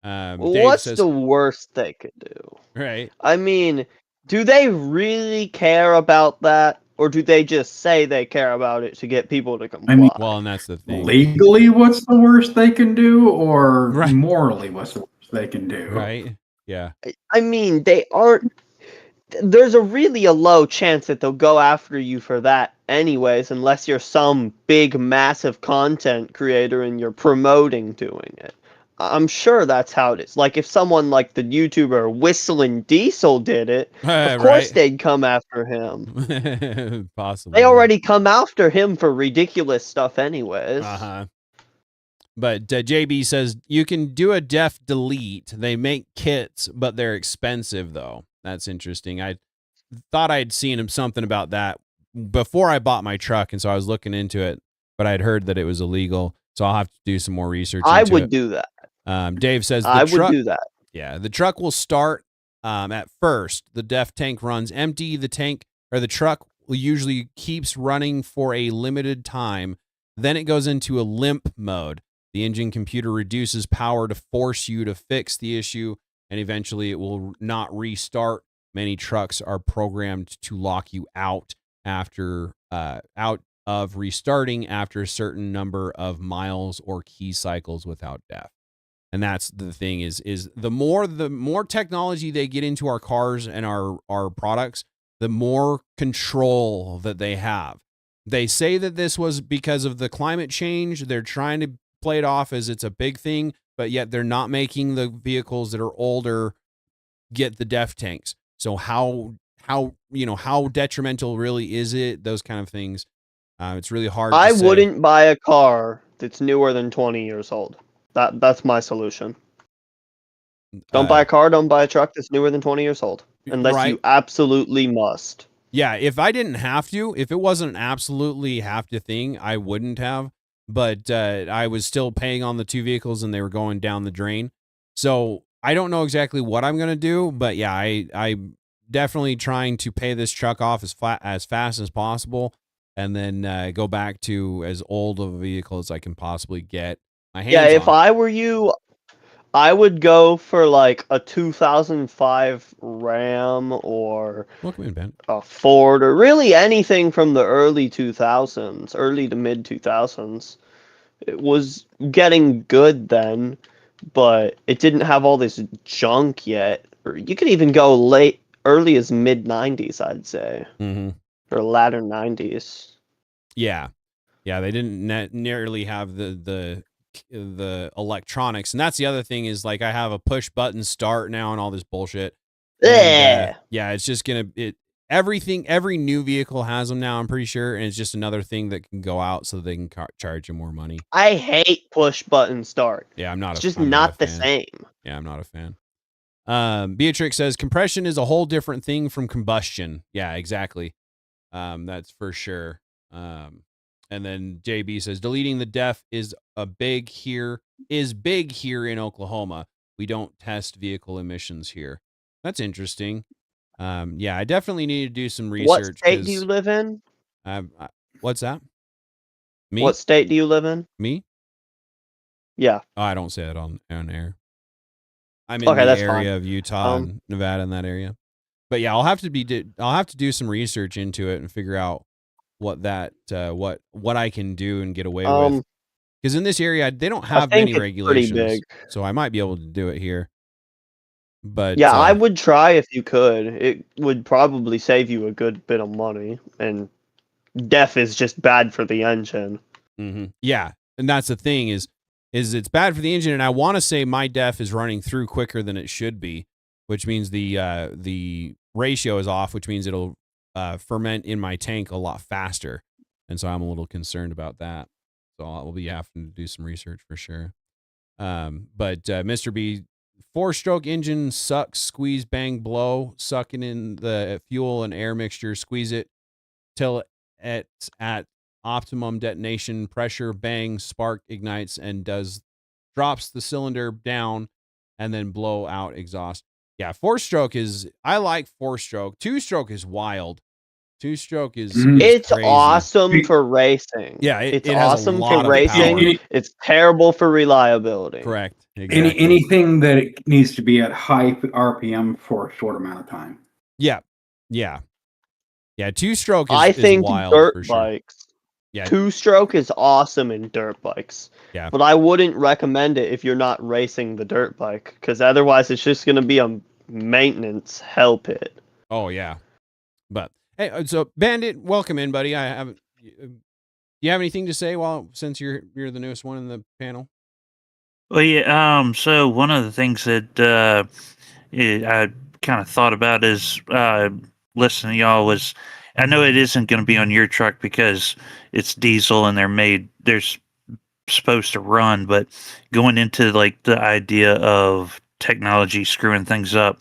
what's the worst they could do? Right. I mean, do they really care about that? Or do they just say they care about it to get people to comply? I mean, well, and that's the thing. Legally, what's the worst they can do? Or morally, what's the worst they can do? Right. Yeah. I mean, they aren't. There's a low chance that they'll go after you for that anyways, unless you're some big, massive content creator and you're promoting doing it. I'm sure that's how it is. Like, if someone like the YouTuber Whistling Diesel did it, of course they'd come after him. Possibly. They already come after him for ridiculous stuff anyways. Uh-huh. But JB says, you can do a DEF delete. They make kits, but they're expensive, though. That's interesting. I thought I'd seen something about that before I bought my truck, and so I was looking into it, but I'd heard that it was illegal, so I'll have to do some more research into I would it. do that. Dave says, I would do that. Yeah, the truck will start at first. The DEF tank runs empty. The truck usually keeps running for a limited time. Then it goes into a limp mode. The engine computer reduces power to force you to fix the issue, and eventually it will not restart. Many trucks are programmed to lock you out of restarting after a certain number of miles or key cycles without DEF. And that's the thing is the more technology they get into our cars and our products, the more control that they have. They say that this was because of the climate change. They're trying to play it off as it's a big thing, but yet they're not making the vehicles that are older get the DEF tanks. So how detrimental really is it? Those kind of things. It's really hard to say. Wouldn't buy a car that's newer than 20 years old. That's my solution. Don't buy a car, don't buy a truck that's newer than 20 years old. Unless you absolutely must. Yeah, if I didn't have to, if it wasn't an absolutely have to thing, I wouldn't have. But I was still paying on the two vehicles and they were going down the drain. So I don't know exactly what I'm going to do, but yeah, I'm definitely trying to pay this truck off as fast as possible and then go back to as old of a vehicle as I can possibly get. My hands Yeah, if on it. I were you, I would go for like a 2005 Ram or Welcome in, Ben. a Ford or really anything from the early 2000s, early to mid 2000s. It was getting good then, but it didn't have all this junk yet. Or you could even go early as mid 90s, I'd say, or latter 90s. Yeah, yeah, they didn't nearly have the electronics, and that's the other thing is like I have a push button start now and all this bullshit. And, yeah, it's just gonna everything. Every new vehicle has them now. I'm pretty sure, and it's just another thing that can go out so they can charge you more money. I hate push button start. Yeah, I'm not. It's just I'm not a the fan. same. Yeah, I'm not a fan. Beatrix says compression is a whole different thing from combustion. Yeah, exactly. That's for sure. And then JB says deleting the def is big here in Oklahoma. We don't test vehicle emissions here. That's interesting. Yeah, I definitely need to do some research. What state do you live in? What's that? Me? What state do you live in? Me? Yeah. Oh, I don't say that on air. I'm in Okay, the that's area fine. of Utah and Nevada in that area. But yeah, I'll have to do some research into it and figure out what that what I can do and get away with. Because in this area they don't have many regulations, so I might be able to do it here. But yeah, I would try if you could. It would probably save you a good bit of money, and def is just bad for the engine. Yeah, and that's the thing is it's bad for the engine, and I want to say my def is running through quicker than it should be, which means the ratio is off, which means it'll ferment in my tank a lot faster, and so I'm a little concerned about that. So I'll be having to do some research for sure. But Mr. B, 4-stroke engine sucks, squeeze, bang, blow, sucking in the fuel and air mixture, squeeze it till it's at optimum detonation pressure, bang, spark ignites and drops the cylinder down and then blow out exhaust. Yeah, 4-stroke I like 4-stroke. 2-stroke is wild. 2-stroke is it's crazy. Awesome for racing. Yeah, it's it awesome for racing. It's terrible for reliability. Correct. Exactly. Anything that it needs to be at high RPM for a short amount of time. Yeah. 2-stroke I think wild dirt for sure. bikes. Yeah. 2-stroke is awesome in dirt bikes. Yeah. But I wouldn't recommend it if you're not racing the dirt bike, because otherwise it's just going to be a maintenance hell pit. Oh yeah. But hey, so Bandit, welcome in, buddy. Do you have anything to say since you're the newest one in the panel? Well, yeah. So one of the things that I kind of thought about is listening to y'all was, I know it isn't going to be on your truck because it's diesel and they're supposed to run, but going into like the idea of technology screwing things up.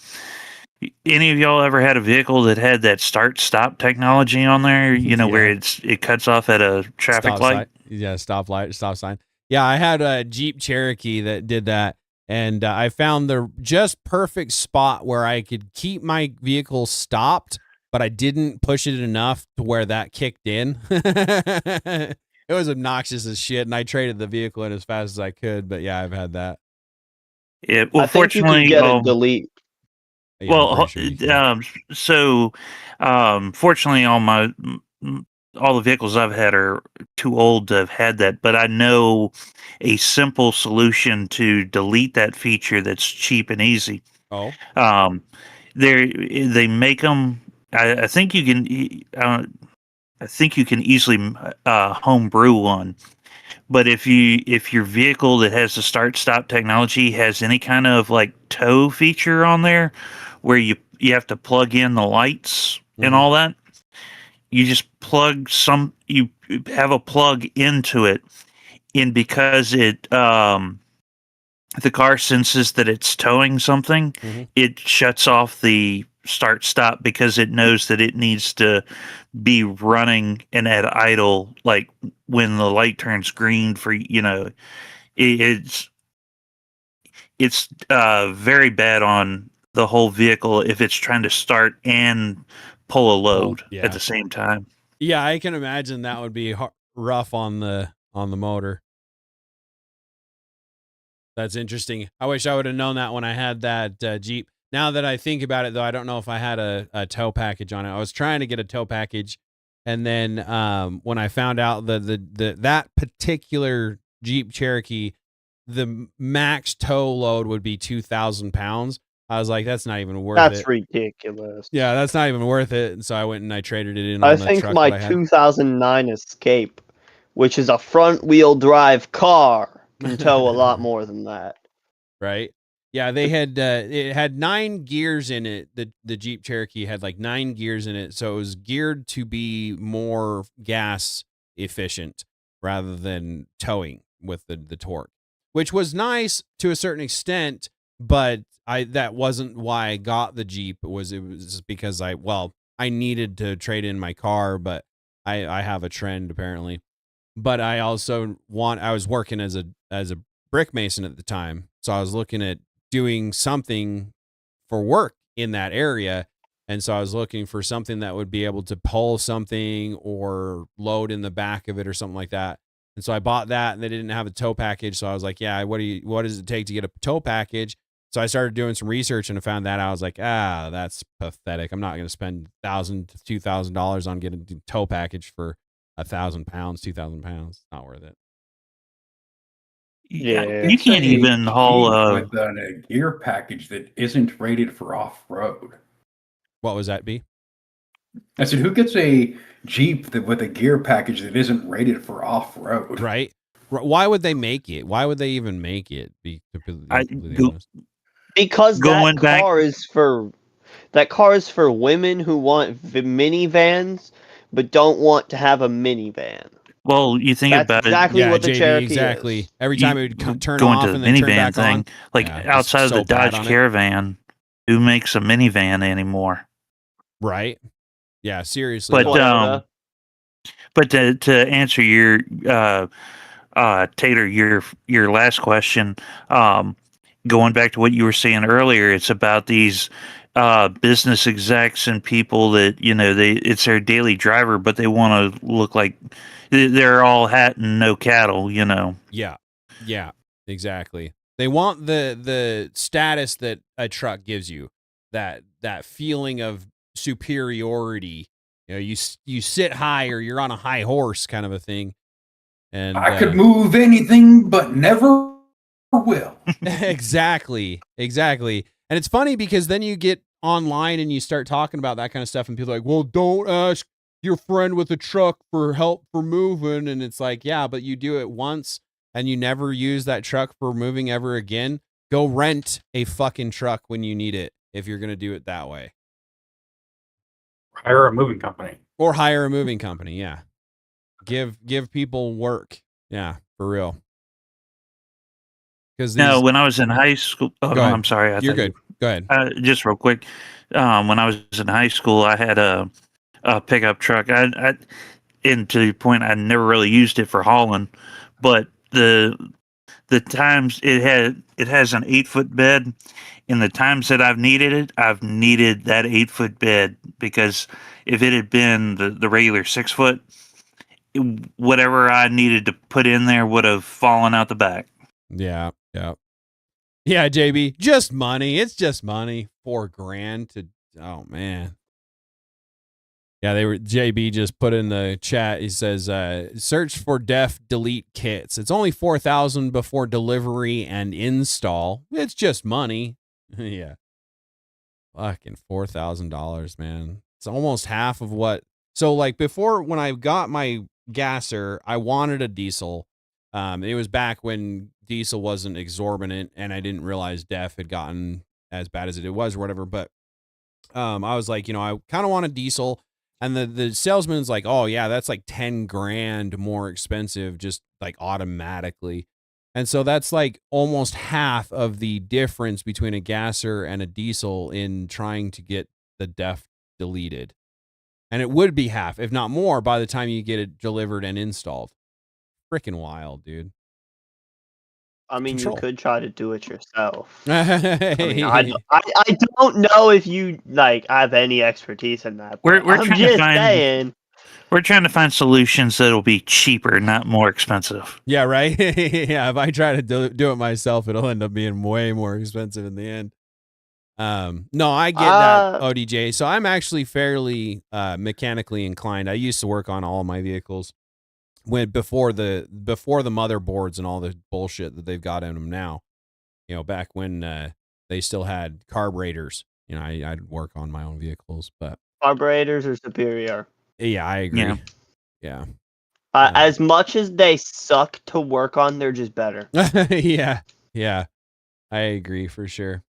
Any of y'all ever had a vehicle that had that start-stop technology on there? You know, where it cuts off at a traffic light? Yeah, stop sign. Yeah, I had a Jeep Cherokee that did that, and I found the just perfect spot where I could keep my vehicle stopped, but I didn't push it enough to where that kicked in. It was obnoxious as shit, and I traded the vehicle in as fast as I could. But yeah, I've had that. Yeah, well, I think fortunately, you can get a delete. Yeah, well, sure fortunately, all the vehicles I've had are too old to have had that, but I know a simple solution to delete that feature that's cheap and easy. Oh, they make them. I think you can. I think you can easily homebrew one. But if your vehicle that has the start-stop technology has any kind of like tow feature on there, where you have to plug in the lights and all that, you just you have a plug into it, and because it the car senses that it's towing something, it shuts off the start-stop because it knows that it needs to be running and at idle, like when the light turns green for, it's very bad on the whole vehicle if it's trying to start and pull a load at the same time. Yeah, I can imagine that would be rough on the motor. That's interesting. I wish I would have known that when I had that Jeep. Now that I think about it, though, I don't know if I had a tow package on it. I was trying to get a tow package, and then when I found out that particular Jeep Cherokee, the max tow load would be 2,000 pounds. I was like, that's not even worth it. That's ridiculous. Yeah, that's not even worth it. And so I went and I traded it in. I on the think truck my that I had. 2009 Escape, which is a front-wheel drive car, can tow a lot more than that. Right? Yeah, they had it had 9 gears in it. The Jeep Cherokee had like 9 gears in it, so it was geared to be more gas efficient rather than towing with the torque, which was nice to a certain extent, but that wasn't why I got the Jeep. It was just because I needed to trade in my car, but I have a trend apparently. But I also I was working as a brick mason at the time, so I was looking at doing something for work in that area, and so I was looking for something that would be able to pull something or load in the back of it or something like that. And so I bought that, and they didn't have a tow package, so I was like, yeah, what does it take to get a tow package? So I started doing some research and I found that out. I was like, that's pathetic. I'm not going to spend $1,000 to $2,000 on getting a tow package for 1,000 pounds, 2,000 pounds. Not worth it. Yeah, you can't even haul with a gear package that isn't rated for off-road. What was that, B? I said, who gets a Jeep with a gear package that isn't rated for off-road? Right. Why would they make it? Why would they even make it? Because that car is for women who want minivans but don't want to have a minivan. Well, you think That's about exactly it. what the JB, Cherokee exactly. is. Every time it would turn going off to and the then turn minivan back thing, on. like outside of the Dodge Caravan, who makes a minivan anymore? Right. Yeah, seriously. But to answer your Tater, your last question, going back to what you were saying earlier, it's about these business execs and people that it's their daily driver, but they want to look like they're all hat and no cattle. Yeah, exactly. They want the status that a truck gives you, that feeling of superiority. You sit high, or you're on a high horse, kind of a thing. And I could move anything, but never will. Exactly. And it's funny because then you get online and you start talking about that kind of stuff, and people are like, well, don't ask your friend with a truck for help for moving. And it's like, yeah, but you do it once and you never use that truck for moving ever again. Go rent a fucking truck when you need it, if you're going to do it that way. Hire a moving company. Or hire a moving company, yeah. Give people work. Yeah, for real. No, when I was in high school, I'm sorry. You're good. Go ahead. Just real quick. When I was in high school, I had a pickup truck. And to the point, I never really used it for hauling, but the times it has an 8-foot bed. In the times that I've needed it, I've needed that 8-foot bed, because if it had been the regular 6-foot, whatever I needed to put in there would have fallen out the back. Yeah, JB, just money. It's just money. $4,000 to, oh man. Yeah, JB just put in the chat. He says, search for def delete kits. It's only $4,000 before delivery and install. It's just money. Yeah. Fucking $4,000, man. It's almost half of what. So like before, when I got my gasser, I wanted a diesel. It was back when diesel wasn't exorbitant, and I didn't realize def had gotten as bad as it was or whatever. But I was like, I kind of want a diesel. And the salesman's like, oh yeah, that's like $10,000 more expensive, just like automatically. And so that's like almost half of the difference between a gasser and a diesel in trying to get the def deleted. And it would be half, if not more, by the time you get it delivered and installed. Freaking wild, dude. I mean, Control. You could try to do it yourself. I mean, I don't know if you have any expertise in that. We're I'm trying just to find. saying. We're trying to find solutions that'll be cheaper, not more expensive. Yeah, right. Yeah, if I try to do it myself, it'll end up being way more expensive in the end. No, I get that, ODJ. So I'm actually fairly mechanically inclined. I used to work on all my vehicles before the motherboards and all the bullshit that they've got in them now. You know, back when they still had carburetors. You know, I'd work on my own vehicles, but carburetors are superior. Yeah, I agree. Yeah. As much as they suck to work on, they're just better. Yeah. Yeah. I agree for sure.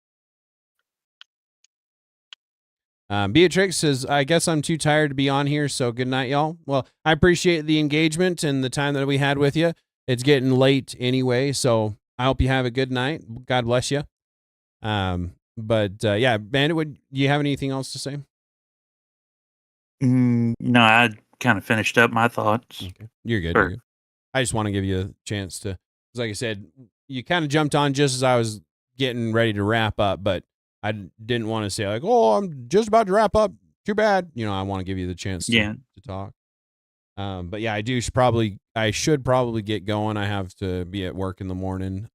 Beatrix says, I guess I'm too tired to be on here, so good night, y'all. Well, I appreciate the engagement and the time that we had with you. It's getting late anyway, so I hope you have a good night. God bless you. Yeah, Bandit, would you have anything else to say? No, I kind of finished up my thoughts. Okay. You're good. You're good. I just want to give you a chance to, because like I said, you kind of jumped on just as I was getting ready to wrap up, but I didn't want to say like, oh, I'm just about to wrap up. Too bad. You know, I want to give you the chance to talk. But yeah, I should probably get going. I have to be at work in the morning.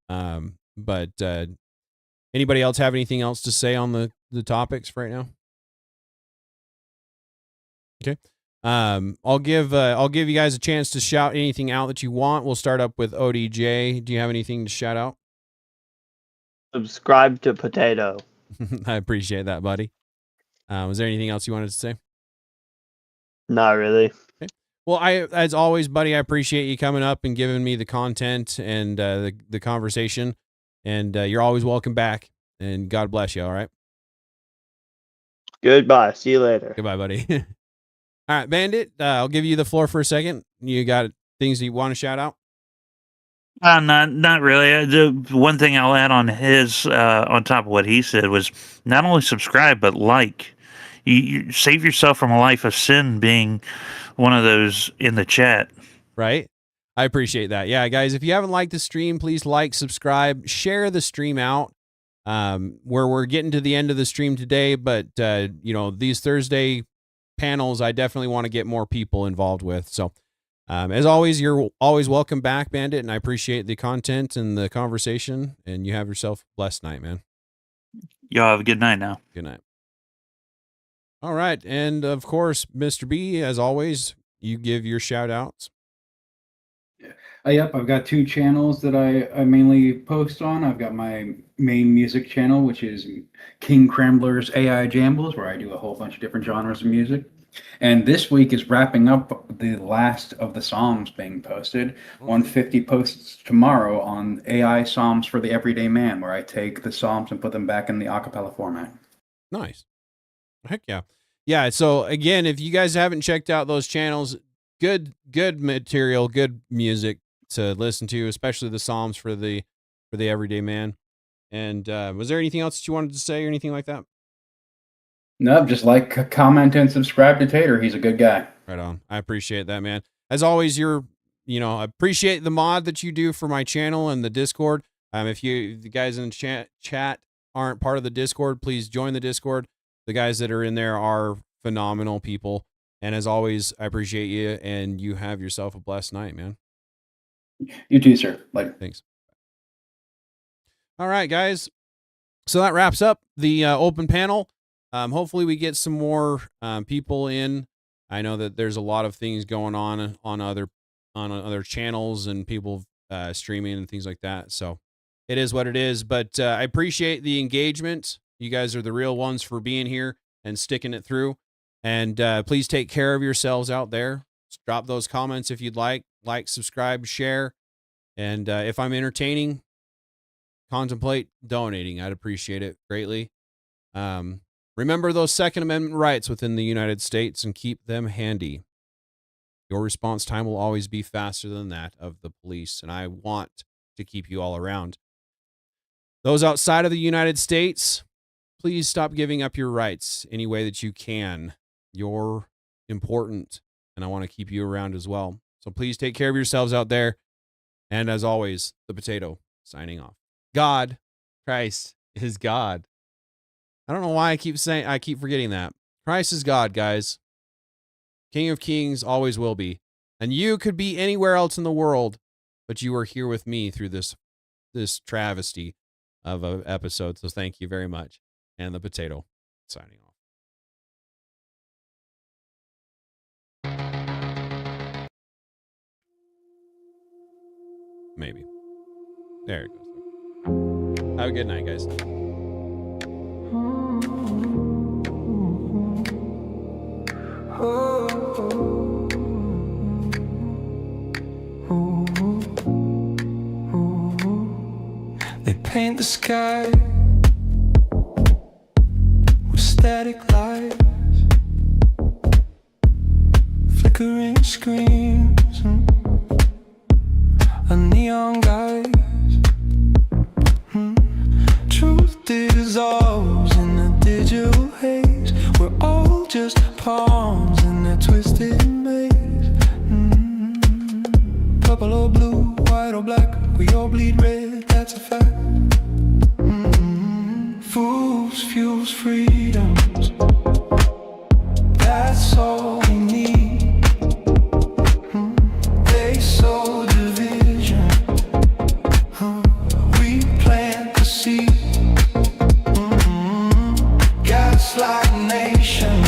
Anybody else have anything else to say on the topics right now? Okay. I'll give you guys a chance to shout anything out that you want. We'll start up with ODJ. Do you have anything to shout out? Subscribe to Potato. I appreciate that, buddy. Was there anything else you wanted to say? Not really. Okay. Well, as always, buddy, I appreciate you coming up and giving me the content and the conversation. And you're always welcome back. And God bless you. All right. Goodbye. See you later. Goodbye, buddy. All right, Bandit. I'll give you the floor for a second. You got things that you want to shout out? Not really. The one thing I'll add on on top of what he said was not only subscribe but like. You save yourself from a life of sin being one of those in the chat. Right. I appreciate that. Yeah, guys, if you haven't liked the stream, please like, subscribe, share the stream out. We're getting to the end of the stream today, but these Thursday panels, I definitely want to get more people involved with. So, as always, you're always welcome back, Bandit, and I appreciate the content and the conversation. And you have yourself a blessed night, man. Y'all have a good night now. Good night. All right, and of course, Mr. B, as always, you give your shout outs. Yep, I've got 2 channels that I mainly post on. I've got my main music channel, which is King Crambler's AI Jambles, where I do a whole bunch of different genres of music. And this week is wrapping up the last of the Psalms being posted. 150 posts tomorrow on AI Psalms for the Everyday Man, where I take the Psalms and put them back in the acapella format. Nice. Heck yeah. Yeah, so again, if you guys haven't checked out those channels, good material, good music to listen to, especially the Psalms for the Everyday Man. And was there anything else that you wanted to say or anything like that? No, just like, comment, and subscribe to Tater. He's a good guy. Right on. I appreciate that, man. As always, I appreciate the mod that you do for my channel and the Discord. If the guys in the chat aren't part of the Discord, please join the Discord. The guys that are in there are phenomenal people. And as always, I appreciate you, and you have yourself a blessed night, man. You too, sir. Later. Thanks. All right, guys. So that wraps up the open panel. Hopefully we get some more people in. I know that there's a lot of things going on other channels and people streaming and things like that. So it is what it is. But I appreciate the engagement. You guys are the real ones for being here and sticking it through. And please take care of yourselves out there. Drop those comments if you'd like, subscribe, share. And if I'm entertaining, contemplate donating. I'd appreciate it greatly. Remember those Second Amendment rights within the United States and keep them handy. Your response time will always be faster than that of the police, and I want to keep you all around. Those outside of the United States, please stop giving up your rights any way that you can. You're important, and I want to keep you around as well. So please take care of yourselves out there. And as always, the Potato signing off. God, Christ is God. I don't know why I keep forgetting that. Christ is God, guys. King of Kings, always will be. And you could be anywhere else in the world, but you are here with me through this travesty of an episode. So thank you very much. And the potato signing off. Maybe. There it goes. Have a good night, guys. They paint the sky with static lights, flickering screens, a neon guise. Truth dissolves in a digital haze. We're all just pawns in that twisted maze. Purple or blue, white or black, we all bleed red, that's a fact. Fools, fuels, freedoms, that's all we need. They sow division, we plant the seed. Gaslight nation,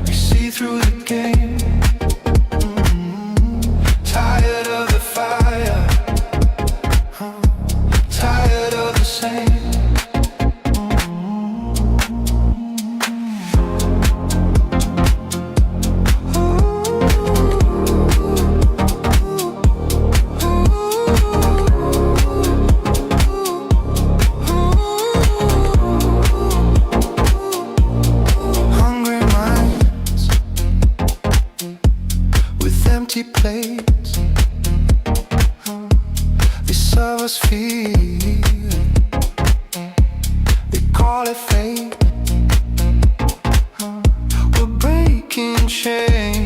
we see through the game. Tired of the fire, tired of the same. Hungry minds with empty plates, they serve us fear, they call it fate. We're breaking chains.